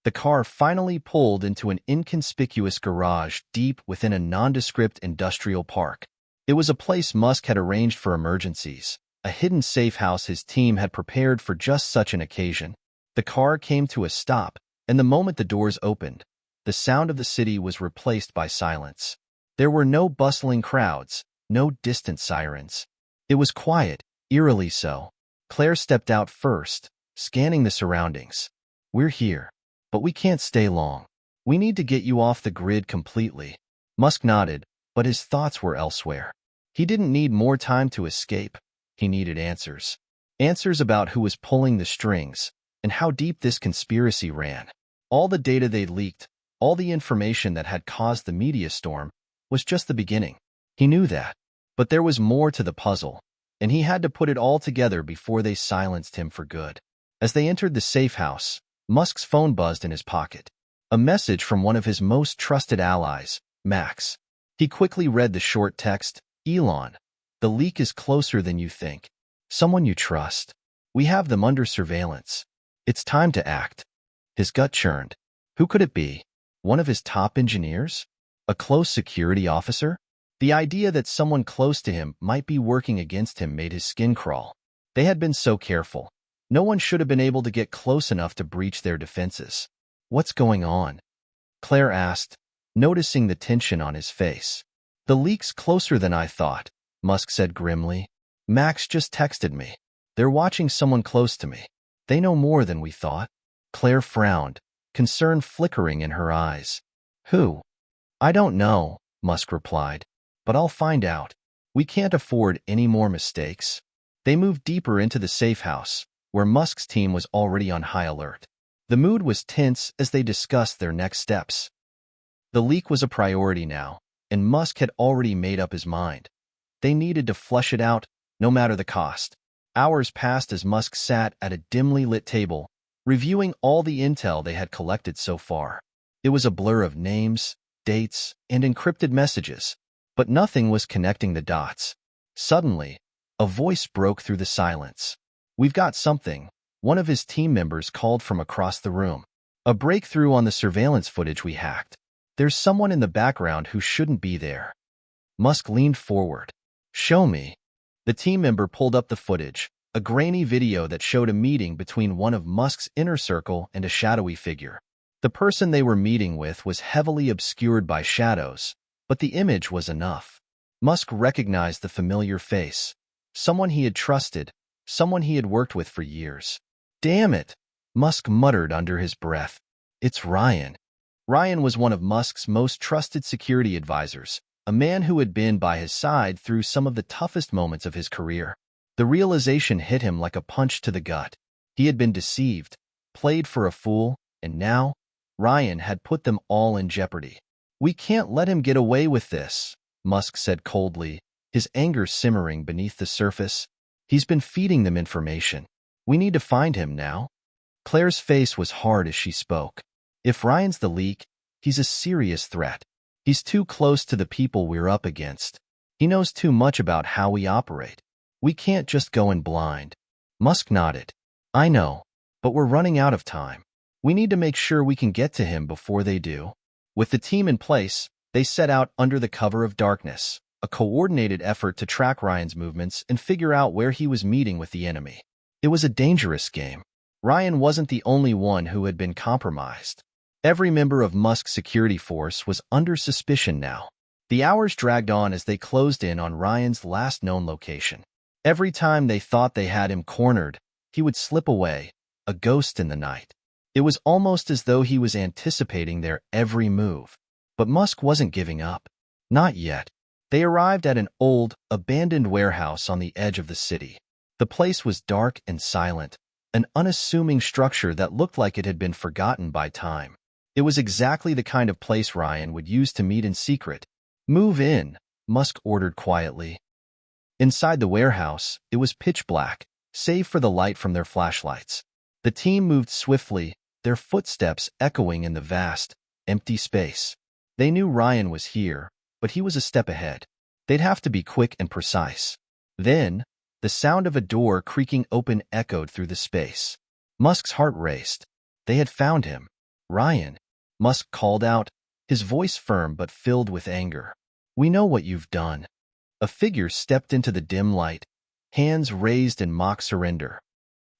Speaker 1: The car finally pulled into an inconspicuous garage deep within a nondescript industrial park. It was a place Musk had arranged for emergencies, a hidden safe house his team had prepared for just such an occasion. The car came to a stop, and the moment the doors opened, the sound of the city was replaced by silence. There were no bustling crowds, no distant sirens. It was quiet, eerily so. Claire stepped out first, scanning the surroundings. "We're here, but we can't stay long. We need to get you off the grid completely." Musk nodded, but his thoughts were elsewhere. He didn't need more time to escape. He needed answers. Answers about who was pulling the strings, and how deep this conspiracy ran. All the data they'd leaked, all the information that had caused the media storm, was just the beginning. He knew that. But there was more to the puzzle, and he had to put it all together before they silenced him for good. As they entered the safe house, Musk's phone buzzed in his pocket. A message from one of his most trusted allies, Max. He quickly read the short text, "Elon, the leak is closer than you think. Someone you trust. We have them under surveillance. It's time to act." His gut churned. Who could it be? One of his top engineers? A close security officer? The idea that someone close to him might be working against him made his skin crawl. They had been so careful. No one should have been able to get close enough to breach their defenses. "What's going on?" Claire asked, noticing the tension on his face. "The leak's closer than I thought," Musk said grimly. "Max just texted me. They're watching someone close to me. They know more than we thought." Claire frowned, concern flickering in her eyes. "Who?" "I don't know," Musk replied. "But I'll find out. We can't afford any more mistakes." They moved deeper into the safe house, where Musk's team was already on high alert. The mood was tense as they discussed their next steps. The leak was a priority now, and Musk had already made up his mind. They needed to flush it out, no matter the cost. Hours passed as Musk sat at a dimly lit table, reviewing all the intel they had collected so far. It was a blur of names, dates, and encrypted messages, but nothing was connecting the dots. Suddenly, a voice broke through the silence. "We've got something," one of his team members called from across the room. "A breakthrough on the surveillance footage we hacked. There's someone in the background who shouldn't be there." Musk leaned forward. "Show me." The team member pulled up the footage, a grainy video that showed a meeting between one of Musk's inner circle and a shadowy figure. The person they were meeting with was heavily obscured by shadows, but the image was enough. Musk recognized the familiar face. Someone he had trusted, someone he had worked with for years. "Damn it," Musk muttered under his breath. "It's Ryan." Ryan was one of Musk's most trusted security advisors, a man who had been by his side through some of the toughest moments of his career. The realization hit him like a punch to the gut. He had been deceived, played for a fool, and now, Ryan had put them all in jeopardy. "We can't let him get away with this," Musk said coldly, his anger simmering beneath the surface. "He's been feeding them information. We need to find him now." Claire's face was hard as she spoke. "If Ryan's the leak, he's a serious threat. He's too close to the people we're up against. He knows too much about how we operate. We can't just go in blind." Musk nodded. "I know, but we're running out of time. We need to make sure we can get to him before they do." With the team in place, they set out under the cover of darkness, a coordinated effort to track Ryan's movements and figure out where he was meeting with the enemy. It was a dangerous game. Ryan wasn't the only one who had been compromised. Every member of Musk's security force was under suspicion now. The hours dragged on as they closed in on Ryan's last known location. Every time they thought they had him cornered, he would slip away, a ghost in the night. It was almost as though he was anticipating their every move. But Musk wasn't giving up. Not yet. They arrived at an old, abandoned warehouse on the edge of the city. The place was dark and silent, an unassuming structure that looked like it had been forgotten by time. It was exactly the kind of place Ryan would use to meet in secret. "Move in," Musk ordered quietly. Inside the warehouse, it was pitch black, save for the light from their flashlights. The team moved swiftly, their footsteps echoing in the vast, empty space. They knew Ryan was here, but he was a step ahead. They'd have to be quick and precise. Then, the sound of a door creaking open echoed through the space. Musk's heart raced. They had found him. Ryan, Musk called out, his voice firm but filled with anger. We know what you've done. A figure stepped into the dim light, hands raised in mock surrender.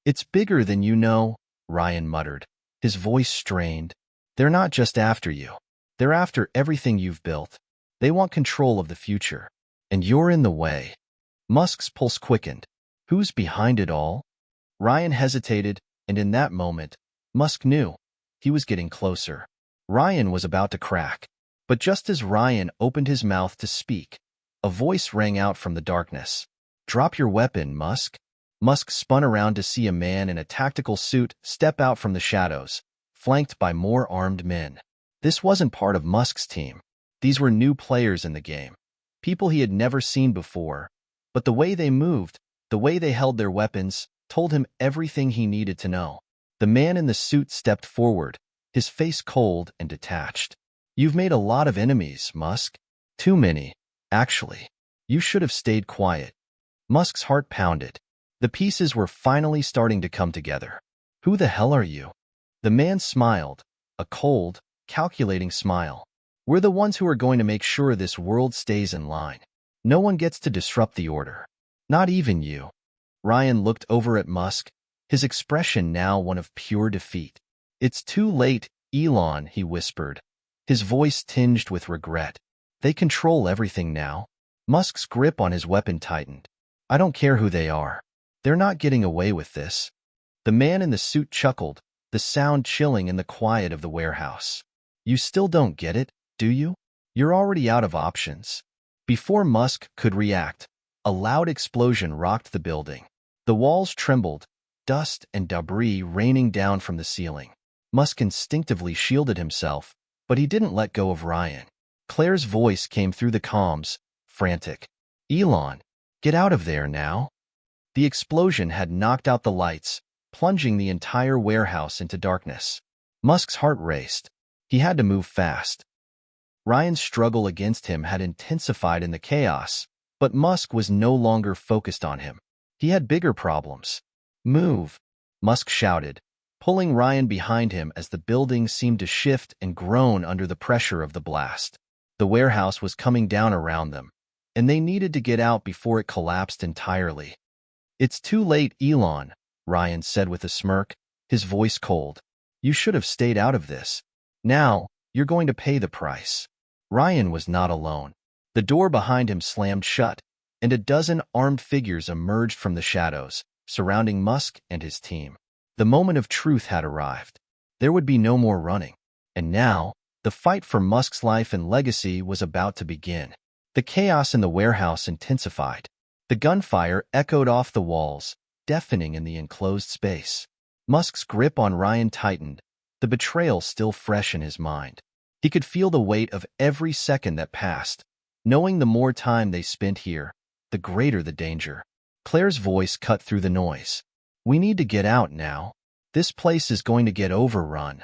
Speaker 1: It's bigger than you know, Ryan muttered, his voice strained. They're not just after you. They're after everything you've built. They want control of the future. And you're in the way. Musk's pulse quickened. Who's behind it all? Ryan hesitated, and in that moment, Musk knew. He was getting closer. Ryan was about to crack. But just as Ryan opened his mouth to speak, a voice rang out from the darkness. Drop your weapon, Musk. Musk spun around to see a man in a tactical suit step out from the shadows, flanked by more armed men. This wasn't part of Musk's team. These were new players in the game. People he had never seen before. But the way they moved, the way they held their weapons, told him everything he needed to know. The man in the suit stepped forward, his face cold and detached. You've made a lot of enemies, Musk. Too many, actually. You should have stayed quiet. Musk's heart pounded. The pieces were finally starting to come together. Who the hell are you? The man smiled, a cold, calculating smile. We're the ones who are going to make sure this world stays in line. No one gets to disrupt the order. Not even you. Ryan looked over at Musk, his expression now one of pure defeat. It's too late, Elon, he whispered, his voice tinged with regret. They control everything now. Musk's grip on his weapon tightened. I don't care who they are. They're not getting away with this. The man in the suit chuckled, the sound chilling in the quiet of the warehouse. You still don't get it, do you? You're already out of options. Before Musk could react, a loud explosion rocked the building. The walls trembled, dust and debris raining down from the ceiling. Musk instinctively shielded himself, but he didn't let go of Ryan. Claire's voice came through the comms, frantic. Elon, get out of there now. The explosion had knocked out the lights, plunging the entire warehouse into darkness. Musk's heart raced. He had to move fast. Ryan's struggle against him had intensified in the chaos, but Musk was no longer focused on him. He had bigger problems. Move, Musk shouted, pulling Ryan behind him as the building seemed to shift and groan under the pressure of the blast. The warehouse was coming down around them, and they needed to get out before it collapsed entirely. It's too late, Elon, Ryan said with a smirk, his voice cold. You should have stayed out of this. Now, you're going to pay the price. Ryan was not alone. The door behind him slammed shut, and a dozen armed figures emerged from the shadows, surrounding Musk and his team. The moment of truth had arrived. There would be no more running. And now, the fight for Musk's life and legacy was about to begin. The chaos in the warehouse intensified. The gunfire echoed off the walls, deafening in the enclosed space. Musk's grip on Ryan tightened, the betrayal still fresh in his mind. He could feel the weight of every second that passed, knowing the more time they spent here, the greater the danger. Claire's voice cut through the noise. We need to get out now. This place is going to get overrun.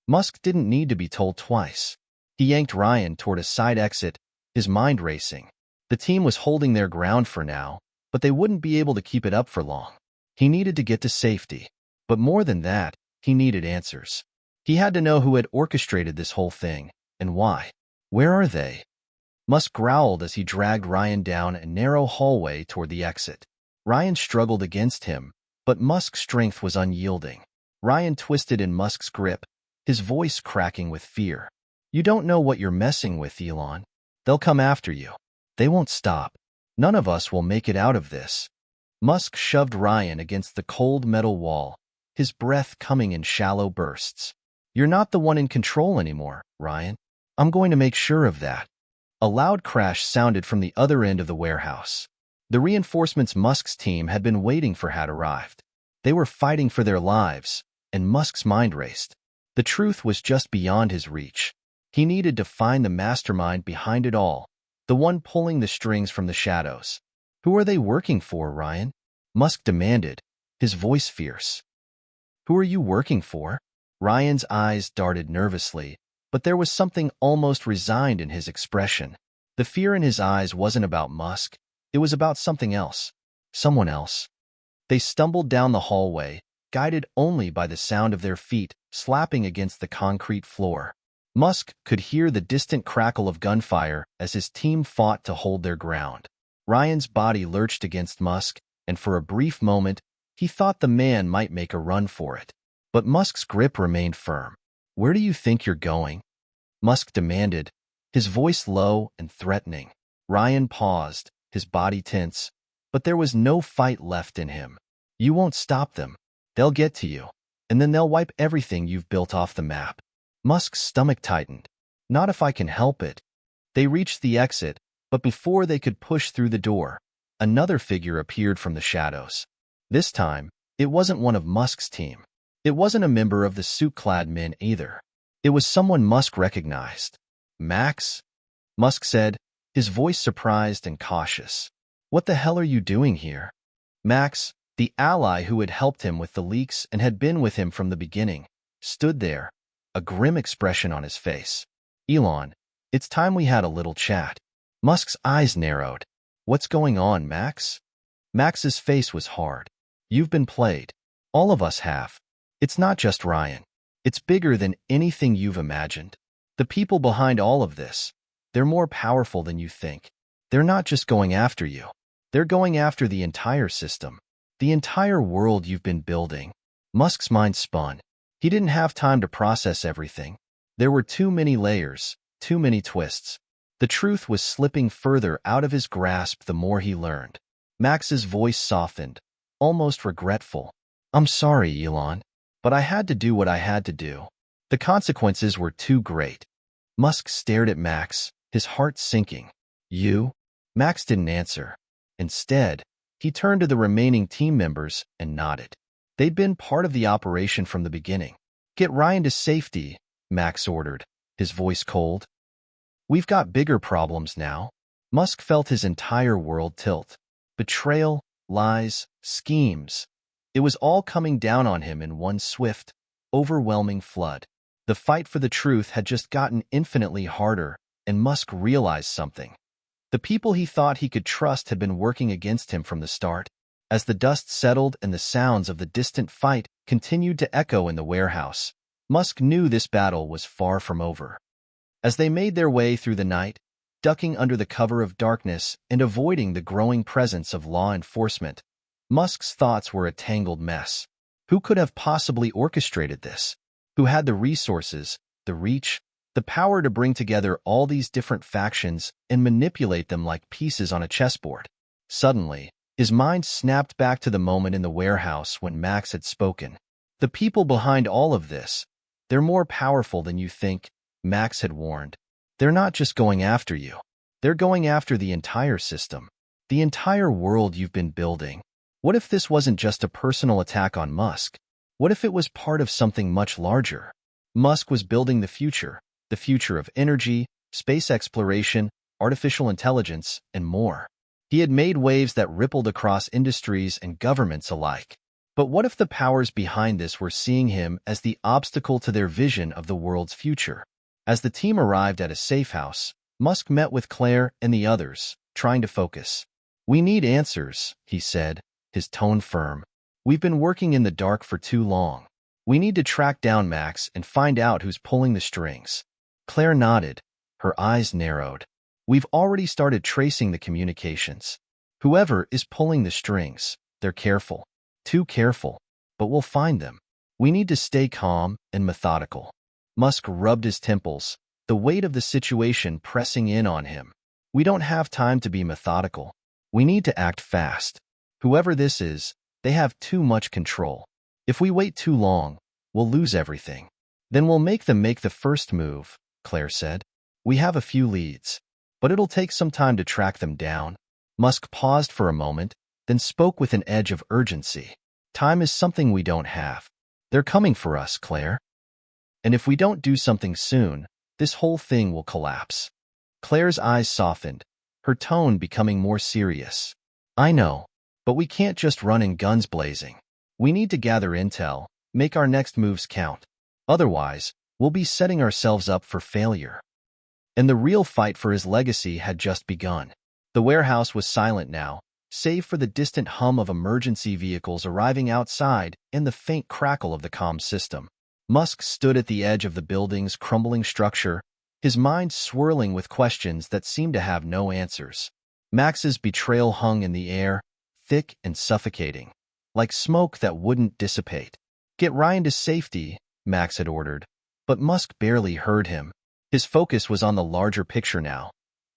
Speaker 1: Musk didn't need to be told twice. He yanked Ryan toward a side exit, his mind racing. The team was holding their ground for now, but they wouldn't be able to keep it up for long. He needed to get to safety. But more than that, he needed answers. He had to know who had orchestrated this whole thing, and why. Where are they? Musk growled as he dragged Ryan down a narrow hallway toward the exit. Ryan struggled against him, but Musk's strength was unyielding. Ryan twisted in Musk's grip, his voice cracking with fear. You don't know what you're messing with, Elon. They'll come after you. They won't stop. None of us will make it out of this. Musk shoved Ryan against the cold metal wall, his breath coming in shallow bursts. You're not the one in control anymore, Ryan. I'm going to make sure of that. A loud crash sounded from the other end of the warehouse. The reinforcements Musk's team had been waiting for had arrived. They were fighting for their lives, and Musk's mind raced. The truth was just beyond his reach. He needed to find the mastermind behind it all, the one pulling the strings from the shadows. Who are they working for, Ryan? Musk demanded, his voice fierce. Who are you working for? Ryan's eyes darted nervously, but there was something almost resigned in his expression. The fear in his eyes wasn't about Musk. It was about something else. Someone else. They stumbled down the hallway, guided only by the sound of their feet slapping against the concrete floor. Musk could hear the distant crackle of gunfire as his team fought to hold their ground. Ryan's body lurched against Musk, and for a brief moment, he thought the man might make a run for it. But Musk's grip remained firm. "Where do you think you're going?" Musk demanded, his voice low and threatening. Ryan paused, his body tense, but there was no fight left in him. "You won't stop them. They'll get to you, and then they'll wipe everything you've built off the map." Musk's stomach tightened. "Not if I can help it." They reached the exit, but before they could push through the door, another figure appeared from the shadows. This time, it wasn't one of Musk's team. It wasn't a member of the suit-clad men either. It was someone Musk recognized. "Max?" Musk said, his voice surprised and cautious. "What the hell are you doing here?" Max, the ally who had helped him with the leaks and had been with him from the beginning, stood there, a grim expression on his face. "Elon, it's time we had a little chat." Musk's eyes narrowed. "What's going on, Max?" Max's face was hard. "You've been played. All of us have. It's not just Ryan. It's bigger than anything you've imagined. The people behind all of this, they're more powerful than you think. They're not just going after you. They're going after the entire system. The entire world you've been building." Musk's mind spun. He didn't have time to process everything. There were too many layers, too many twists. The truth was slipping further out of his grasp the more he learned. Max's voice softened, almost regretful. "I'm sorry, Elon, but I had to do what I had to do. The consequences were too great." Musk stared at Max, his heart sinking. "You?" Max didn't answer. Instead, he turned to the remaining team members and nodded. They'd been part of the operation from the beginning. "Get Ryan to safety," Max ordered, his voice cold. "We've got bigger problems now." Musk felt his entire world tilt. Betrayal, lies, schemes. It was all coming down on him in one swift, overwhelming flood. The fight for the truth had just gotten infinitely harder, and Musk realized something. The people he thought he could trust had been working against him from the start. As the dust settled and the sounds of the distant fight continued to echo in the warehouse, Musk knew this battle was far from over. As they made their way through the night, ducking under the cover of darkness and avoiding the growing presence of law enforcement, Musk's thoughts were a tangled mess. Who could have possibly orchestrated this? Who had the resources, the reach, the power to bring together all these different factions and manipulate them like pieces on a chessboard? Suddenly, his mind snapped back to the moment in the warehouse when Max had spoken. "The people behind all of this, they're more powerful than you think," Max had warned. "They're not just going after you. They're going after the entire system, the entire world you've been building." What if this wasn't just a personal attack on Musk? What if it was part of something much larger? Musk was building the future of energy, space exploration, artificial intelligence, and more. He had made waves that rippled across industries and governments alike. But what if the powers behind this were seeing him as the obstacle to their vision of the world's future? As the team arrived at a safe house, Musk met with Claire and the others, trying to focus. "We need answers," he said, his tone firm. "We've been working in the dark for too long. We need to track down Max and find out who's pulling the strings." Claire nodded, her eyes narrowed. "We've already started tracing the communications. Whoever is pulling the strings, they're careful. Too careful. But we'll find them. We need to stay calm and methodical." Musk rubbed his temples, the weight of the situation pressing in on him. "We don't have time to be methodical. We need to act fast. Whoever this is, they have too much control. If we wait too long, we'll lose everything." "Then we'll make them make the first move," Claire said. "We have a few leads, but it'll take some time to track them down." Musk paused for a moment, then spoke with an edge of urgency. "Time is something we don't have. They're coming for us, Claire. And if we don't do something soon, this whole thing will collapse." Claire's eyes softened, her tone becoming more serious. "I know, but we can't just run in guns blazing. We need to gather intel, make our next moves count. Otherwise, we'll be setting ourselves up for failure. And the real fight for his legacy had just begun. The warehouse was silent now, save for the distant hum of emergency vehicles arriving outside and the faint crackle of the comm system. Musk stood at the edge of the building's crumbling structure, his mind swirling with questions that seemed to have no answers. Max's betrayal hung in the air, thick and suffocating, like smoke that wouldn't dissipate. "Get Ryan to safety," Max had ordered, but Musk barely heard him. His focus was on the larger picture now,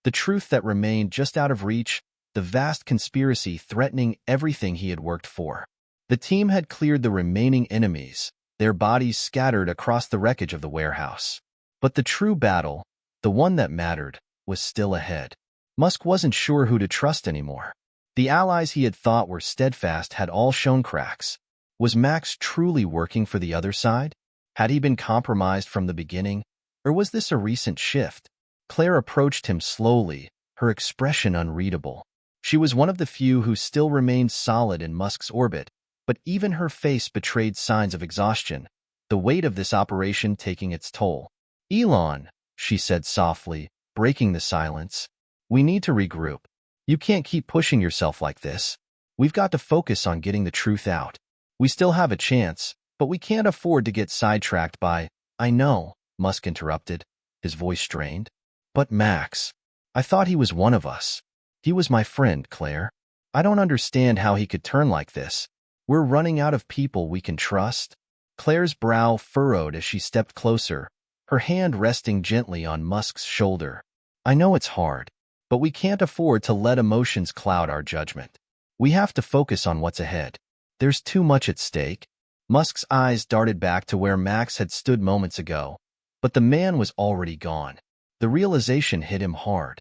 Speaker 1: the truth that remained just out of reach, the vast conspiracy threatening everything he had worked for. The team had cleared the remaining enemies, their bodies scattered across the wreckage of the warehouse. But the true battle, the one that mattered, was still ahead. Musk wasn't sure who to trust anymore. The allies he had thought were steadfast had all shown cracks. Was Max truly working for the other side? Had he been compromised from the beginning? Or was this a recent shift? Claire approached him slowly, her expression unreadable. She was one of the few who still remained solid in Musk's orbit, but even her face betrayed signs of exhaustion, the weight of this operation taking its toll. "Elon," she said softly, breaking the silence, "we need to regroup. You can't keep pushing yourself like this. We've got to focus on getting the truth out. We still have a chance, but we can't afford to get sidetracked by—" "I know," Musk interrupted, his voice strained. "But Max, I thought he was one of us. He was my friend, Claire. I don't understand how he could turn like this. We're running out of people we can trust." Claire's brow furrowed as she stepped closer, her hand resting gently on Musk's shoulder. "I know it's hard, but we can't afford to let emotions cloud our judgment. We have to focus on what's ahead. There's too much at stake." Musk's eyes darted back to where Max had stood moments ago, but the man was already gone. The realization hit him hard.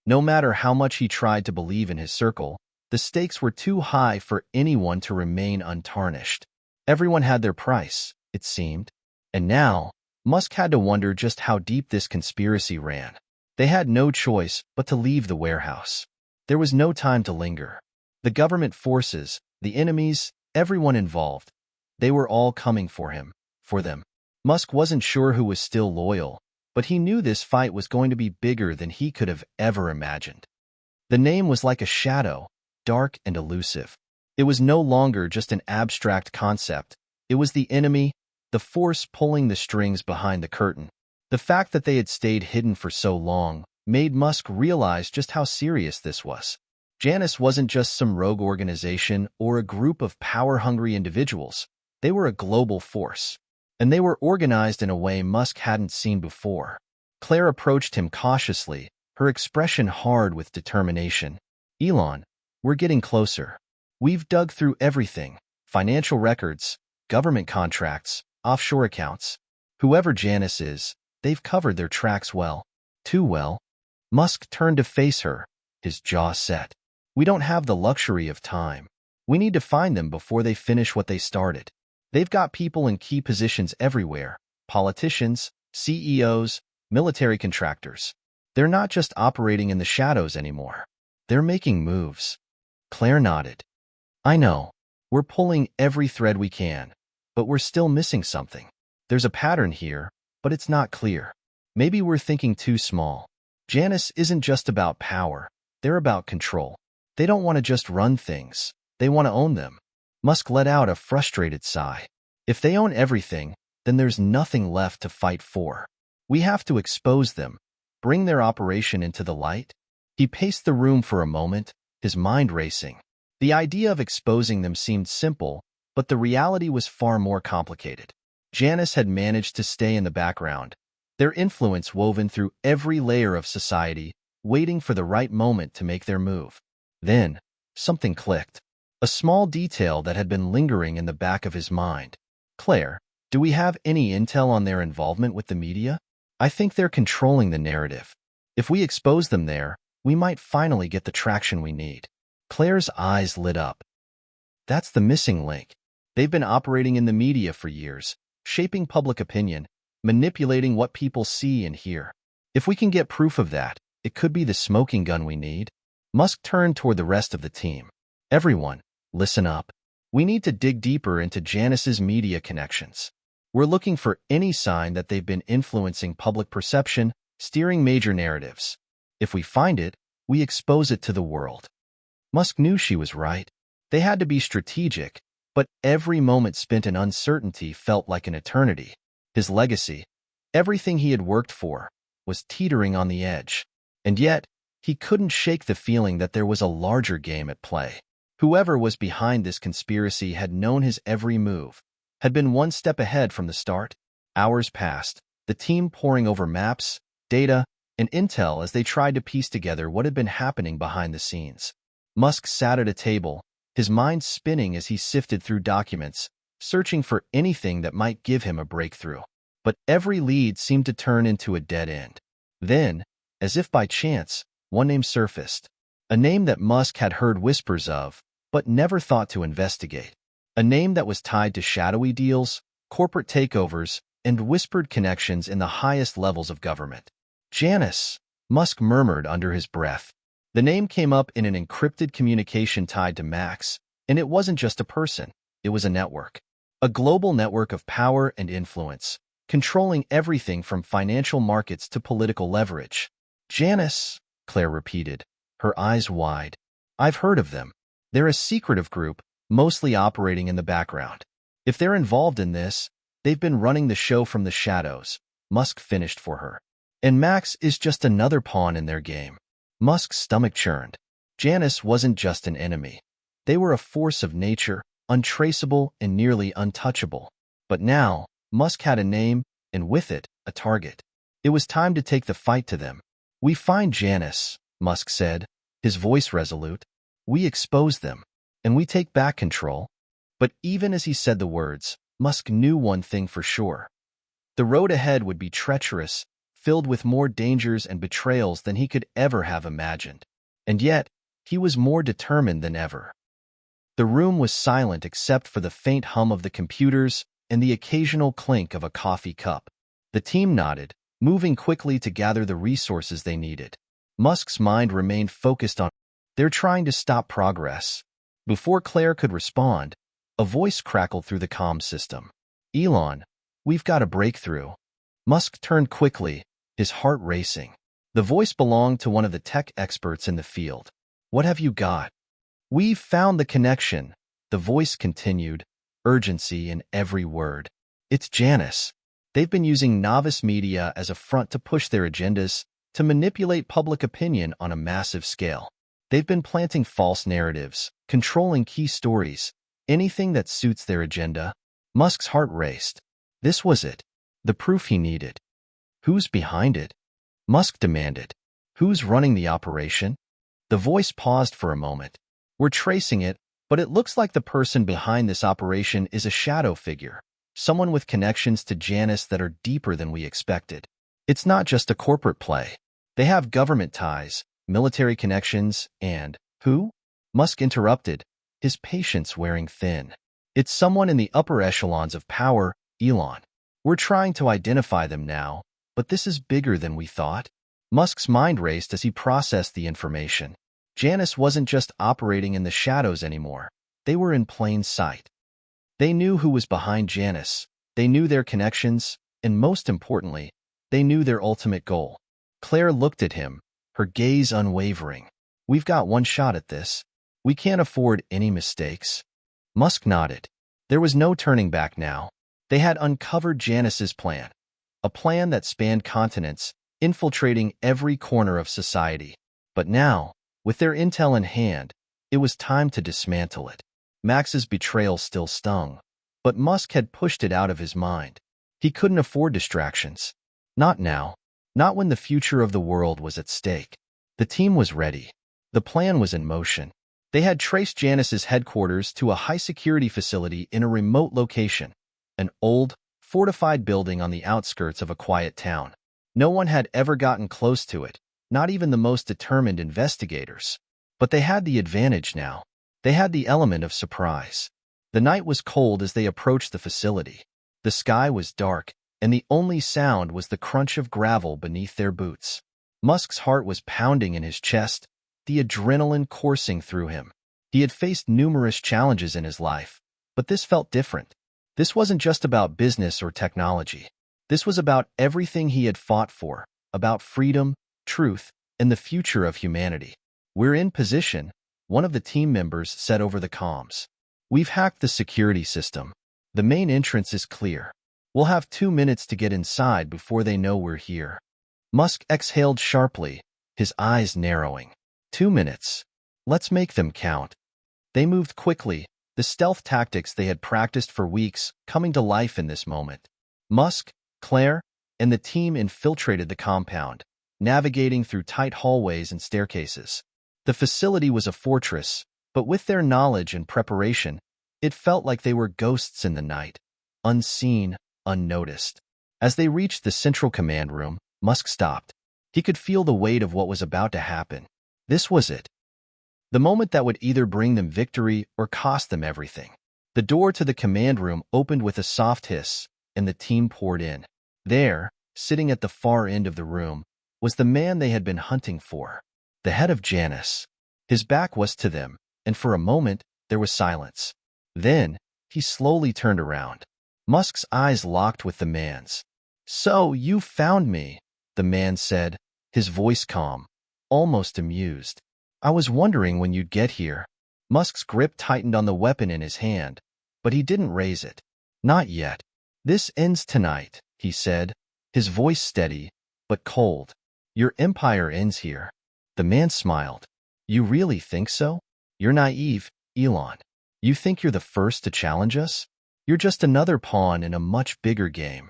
Speaker 1: No matter how much he tried to believe in his circle, the stakes were too high for anyone to remain untarnished. Everyone had their price, it seemed. And now, Musk had to wonder just how deep this conspiracy ran. They had no choice but to leave the warehouse. There was no time to linger. The government forces, the enemies, everyone involved, they were all coming for him, for them. Musk wasn't sure who was still loyal, but he knew this fight was going to be bigger than he could have ever imagined. The name was like a shadow, dark and elusive. It was no longer just an abstract concept. It was the enemy, the force pulling the strings behind the curtain. The fact that they had stayed hidden for so long made Musk realize just how serious this was. Janus wasn't just some rogue organization or a group of power-hungry individuals. They were a global force, and they were organized in a way Musk hadn't seen before. Claire approached him cautiously, her expression hard with determination. "Elon, we're getting closer. We've dug through everything, financial records, government contracts, offshore accounts. Whoever Janus is, they've covered their tracks well. Too well." Musk turned to face her, his jaw set. "We don't have the luxury of time. We need to find them before they finish what they started. They've got people in key positions everywhere, politicians, CEOs, military contractors. They're not just operating in the shadows anymore. They're making moves." Claire nodded. "I know. We're pulling every thread we can, but we're still missing something. There's a pattern here, but it's not clear. Maybe we're thinking too small. Janus isn't just about power. They're about control. They don't want to just run things. They want to own them." Musk let out a frustrated sigh. "If they own everything, then there's nothing left to fight for. We have to expose them, bring their operation into the light." He paced the room for a moment, his mind racing. The idea of exposing them seemed simple, but the reality was far more complicated. Janus had managed to stay in the background, their influence woven through every layer of society, waiting for the right moment to make their move. Then, something clicked. A small detail that had been lingering in the back of his mind. "Claire, do we have any intel on their involvement with the media? I think they're controlling the narrative. If we expose them there, we might finally get the traction we need." Claire's eyes lit up. "That's the missing link. They've been operating in the media for years, shaping public opinion, manipulating what people see and hear. If we can get proof of that, it could be the smoking gun we need." Musk turned toward the rest of the team. "Everyone, listen up. We need to dig deeper into Janus's media connections. We're looking for any sign that they've been influencing public perception, steering major narratives. If we find it, we expose it to the world." Musk knew she was right. They had to be strategic, but every moment spent in uncertainty felt like an eternity. His legacy, everything he had worked for, was teetering on the edge. And yet, he couldn't shake the feeling that there was a larger game at play. Whoever was behind this conspiracy had known his every move, had been one step ahead from the start. Hours passed, the team poring over maps, data, and intel as they tried to piece together what had been happening behind the scenes. Musk sat at a table, his mind spinning as he sifted through documents, searching for anything that might give him a breakthrough. But every lead seemed to turn into a dead end. Then, as if by chance, one name surfaced. A name that Musk had heard whispers of, but never thought to investigate. A name that was tied to shadowy deals, corporate takeovers, and whispered connections in the highest levels of government. Janus, Musk murmured under his breath. The name came up in an encrypted communication tied to Max, and it wasn't just a person, it was a network. A global network of power and influence, controlling everything from financial markets to political leverage. Janus, Claire repeated, her eyes wide. I've heard of them. They're a secretive group, mostly operating in the background. If they're involved in this, they've been running the show from the shadows, Musk finished for her. And Max is just another pawn in their game. Musk's stomach churned. Janus wasn't just an enemy. They were a force of nature, untraceable and nearly untouchable. But now, Musk had a name, and with it, a target. It was time to take the fight to them. We find Janus, Musk said, his voice resolute. We expose them, and we take back control. But even as he said the words, Musk knew one thing for sure. The road ahead would be treacherous, filled with more dangers and betrayals than he could ever have imagined. And yet, he was more determined than ever. The room was silent except for the faint hum of the computers and the occasional clink of a coffee cup. The team nodded, moving quickly to gather the resources they needed. Musk's mind remained focused on, they're trying to stop progress. Before Claire could respond, a voice crackled through the comm system. Elon, we've got a breakthrough. Musk turned quickly, his heart racing. The voice belonged to one of the tech experts in the field. What have you got? We've found the connection, the voice continued, urgency in every word. It's Janus. They've been using novice media as a front to push their agendas, to manipulate public opinion on a massive scale. They've been planting false narratives, controlling key stories, anything that suits their agenda. Musk's heart raced. This was it. The proof he needed. Who's behind it? Musk demanded. Who's running the operation? The voice paused for a moment. We're tracing it, but it looks like the person behind this operation is a shadow figure, someone with connections to Janus that are deeper than we expected. It's not just a corporate play. They have government ties, military connections, and, who? Musk interrupted, his patience wearing thin. It's someone in the upper echelons of power, Elon. We're trying to identify them now, but this is bigger than we thought. Musk's mind raced as he processed the information. Janus wasn't just operating in the shadows anymore. They were in plain sight. They knew who was behind Janus. They knew their connections, and most importantly, they knew their ultimate goal. Claire looked at him, her gaze unwavering. We've got one shot at this. We can't afford any mistakes. Musk nodded. There was no turning back now. They had uncovered Janus's plan, a plan that spanned continents, infiltrating every corner of society. But now, with their intel in hand, it was time to dismantle it. Max's betrayal still stung, but Musk had pushed it out of his mind. He couldn't afford distractions. Not now. Not when the future of the world was at stake. The team was ready. The plan was in motion. They had traced Janus's headquarters to a high-security facility in a remote location, an old, fortified building on the outskirts of a quiet town. No one had ever gotten close to it, not even the most determined investigators. But they had the advantage now. They had the element of surprise. The night was cold as they approached the facility. The sky was dark, and the only sound was the crunch of gravel beneath their boots. Musk's heart was pounding in his chest, the adrenaline coursing through him. He had faced numerous challenges in his life, but this felt different. This wasn't just about business or technology. This was about everything he had fought for, about freedom, truth, and the future of humanity. "We're in position," one of the team members said over the comms. "We've hacked the security system. The main entrance is clear. We'll have 2 minutes to get inside before they know we're here." Musk exhaled sharply, his eyes narrowing. 2 minutes. Let's make them count. They moved quickly, the stealth tactics they had practiced for weeks coming to life in this moment. Musk, Claire, and the team infiltrated the compound, navigating through tight hallways and staircases. The facility was a fortress, but with their knowledge and preparation, it felt like they were ghosts in the night, unseen, unnoticed. As they reached the central command room, Musk stopped. He could feel the weight of what was about to happen. This was it. The moment that would either bring them victory or cost them everything. The door to the command room opened with a soft hiss, and the team poured in. There, sitting at the far end of the room, was the man they had been hunting for, the head of Janus. His back was to them, and for a moment, there was silence. Then, he slowly turned around. Musk's eyes locked with the man's. "So, you found me," the man said, his voice calm, almost amused. "I was wondering when you'd get here." Musk's grip tightened on the weapon in his hand, but he didn't raise it. "Not yet. This ends tonight," he said, his voice steady, but cold. "Your empire ends here." The man smiled. "You really think so? You're naive, Elon. You think you're the first to challenge us? You're just another pawn in a much bigger game."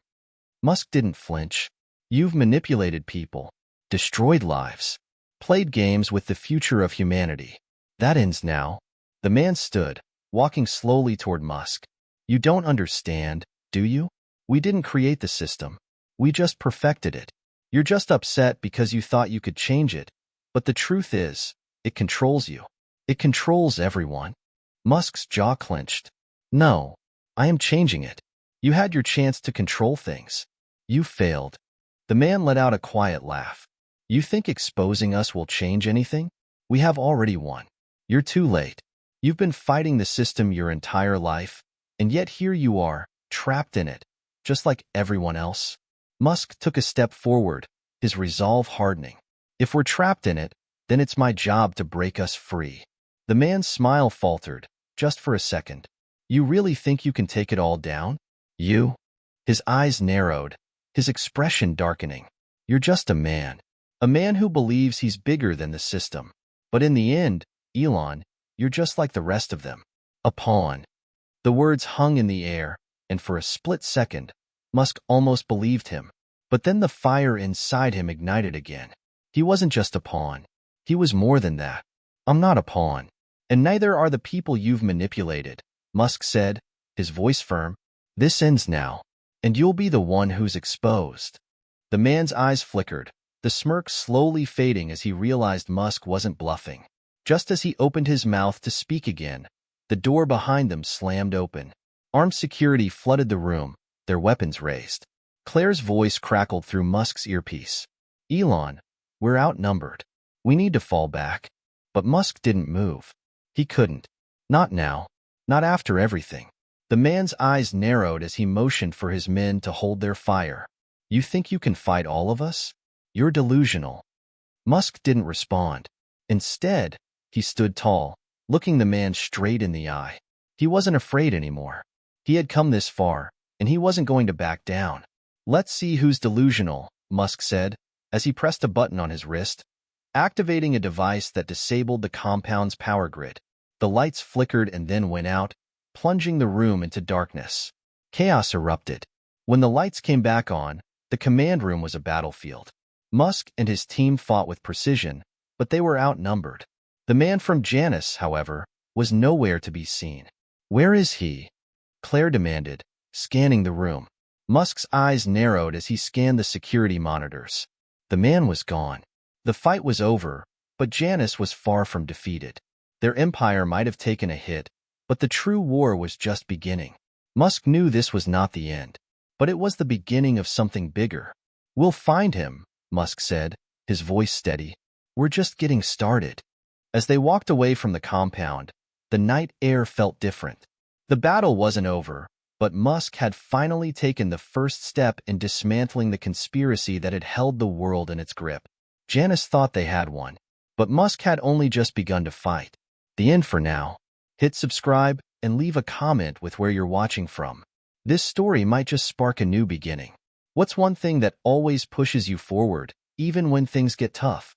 Speaker 1: Musk didn't flinch. "You've manipulated people, destroyed lives, played games with the future of humanity. That ends now." The man stood, walking slowly toward Musk. "You don't understand, do you? We didn't create the system. We just perfected it. You're just upset because you thought you could change it. But the truth is, it controls you. It controls everyone." Musk's jaw clenched. "No, I am changing it. You had your chance to control things. You failed." The man let out a quiet laugh. "You think exposing us will change anything? We have already won. You're too late. You've been fighting the system your entire life, and yet here you are, trapped in it, just like everyone else." Musk took a step forward, his resolve hardening. "If we're trapped in it, then it's my job to break us free." The man's smile faltered, just for a second. "You really think you can take it all down? You?" His eyes narrowed, his expression darkening. "You're just a man who believes he's bigger than the system. But in the end, Elon, you're just like the rest of them. A pawn." The words hung in the air, and for a split second, Musk almost believed him. But then the fire inside him ignited again. He wasn't just a pawn. He was more than that. "I'm not a pawn. And neither are the people you've manipulated," Musk said, his voice firm. "This ends now, and you'll be the one who's exposed." The man's eyes flickered, the smirk slowly fading as he realized Musk wasn't bluffing. Just as he opened his mouth to speak again, the door behind them slammed open. Armed security flooded the room, their weapons raised. Claire's voice crackled through Musk's earpiece. "Elon, we're outnumbered. We need to fall back." But Musk didn't move. He couldn't. Not now. Not after everything. The man's eyes narrowed as he motioned for his men to hold their fire. "You think you can fight all of us? You're delusional." Musk didn't respond. Instead, he stood tall, looking the man straight in the eye. He wasn't afraid anymore. He had come this far, and he wasn't going to back down. "Let's see who's delusional," Musk said, as he pressed a button on his wrist, activating a device that disabled the compound's power grid. The lights flickered and then went out, plunging the room into darkness. Chaos erupted. When the lights came back on, the command room was a battlefield. Musk and his team fought with precision, but they were outnumbered. The man from Janus, however, was nowhere to be seen. "Where is he?" Claire demanded, scanning the room. Musk's eyes narrowed as he scanned the security monitors. The man was gone. The fight was over, but Janus was far from defeated. Their empire might have taken a hit, but the true war was just beginning. Musk knew this was not the end, but it was the beginning of something bigger. "We'll find him," Musk said, his voice steady. "We're just getting started." As they walked away from the compound, the night air felt different. The battle wasn't over, But Musk had finally taken the first step in dismantling the conspiracy that had held the world in its grip. Janice thought they had won, but Musk had only just begun to fight. The end for now. Hit subscribe and leave a comment with where you're watching from. This story might just spark a new beginning. What's one thing that always pushes you forward, even when things get tough?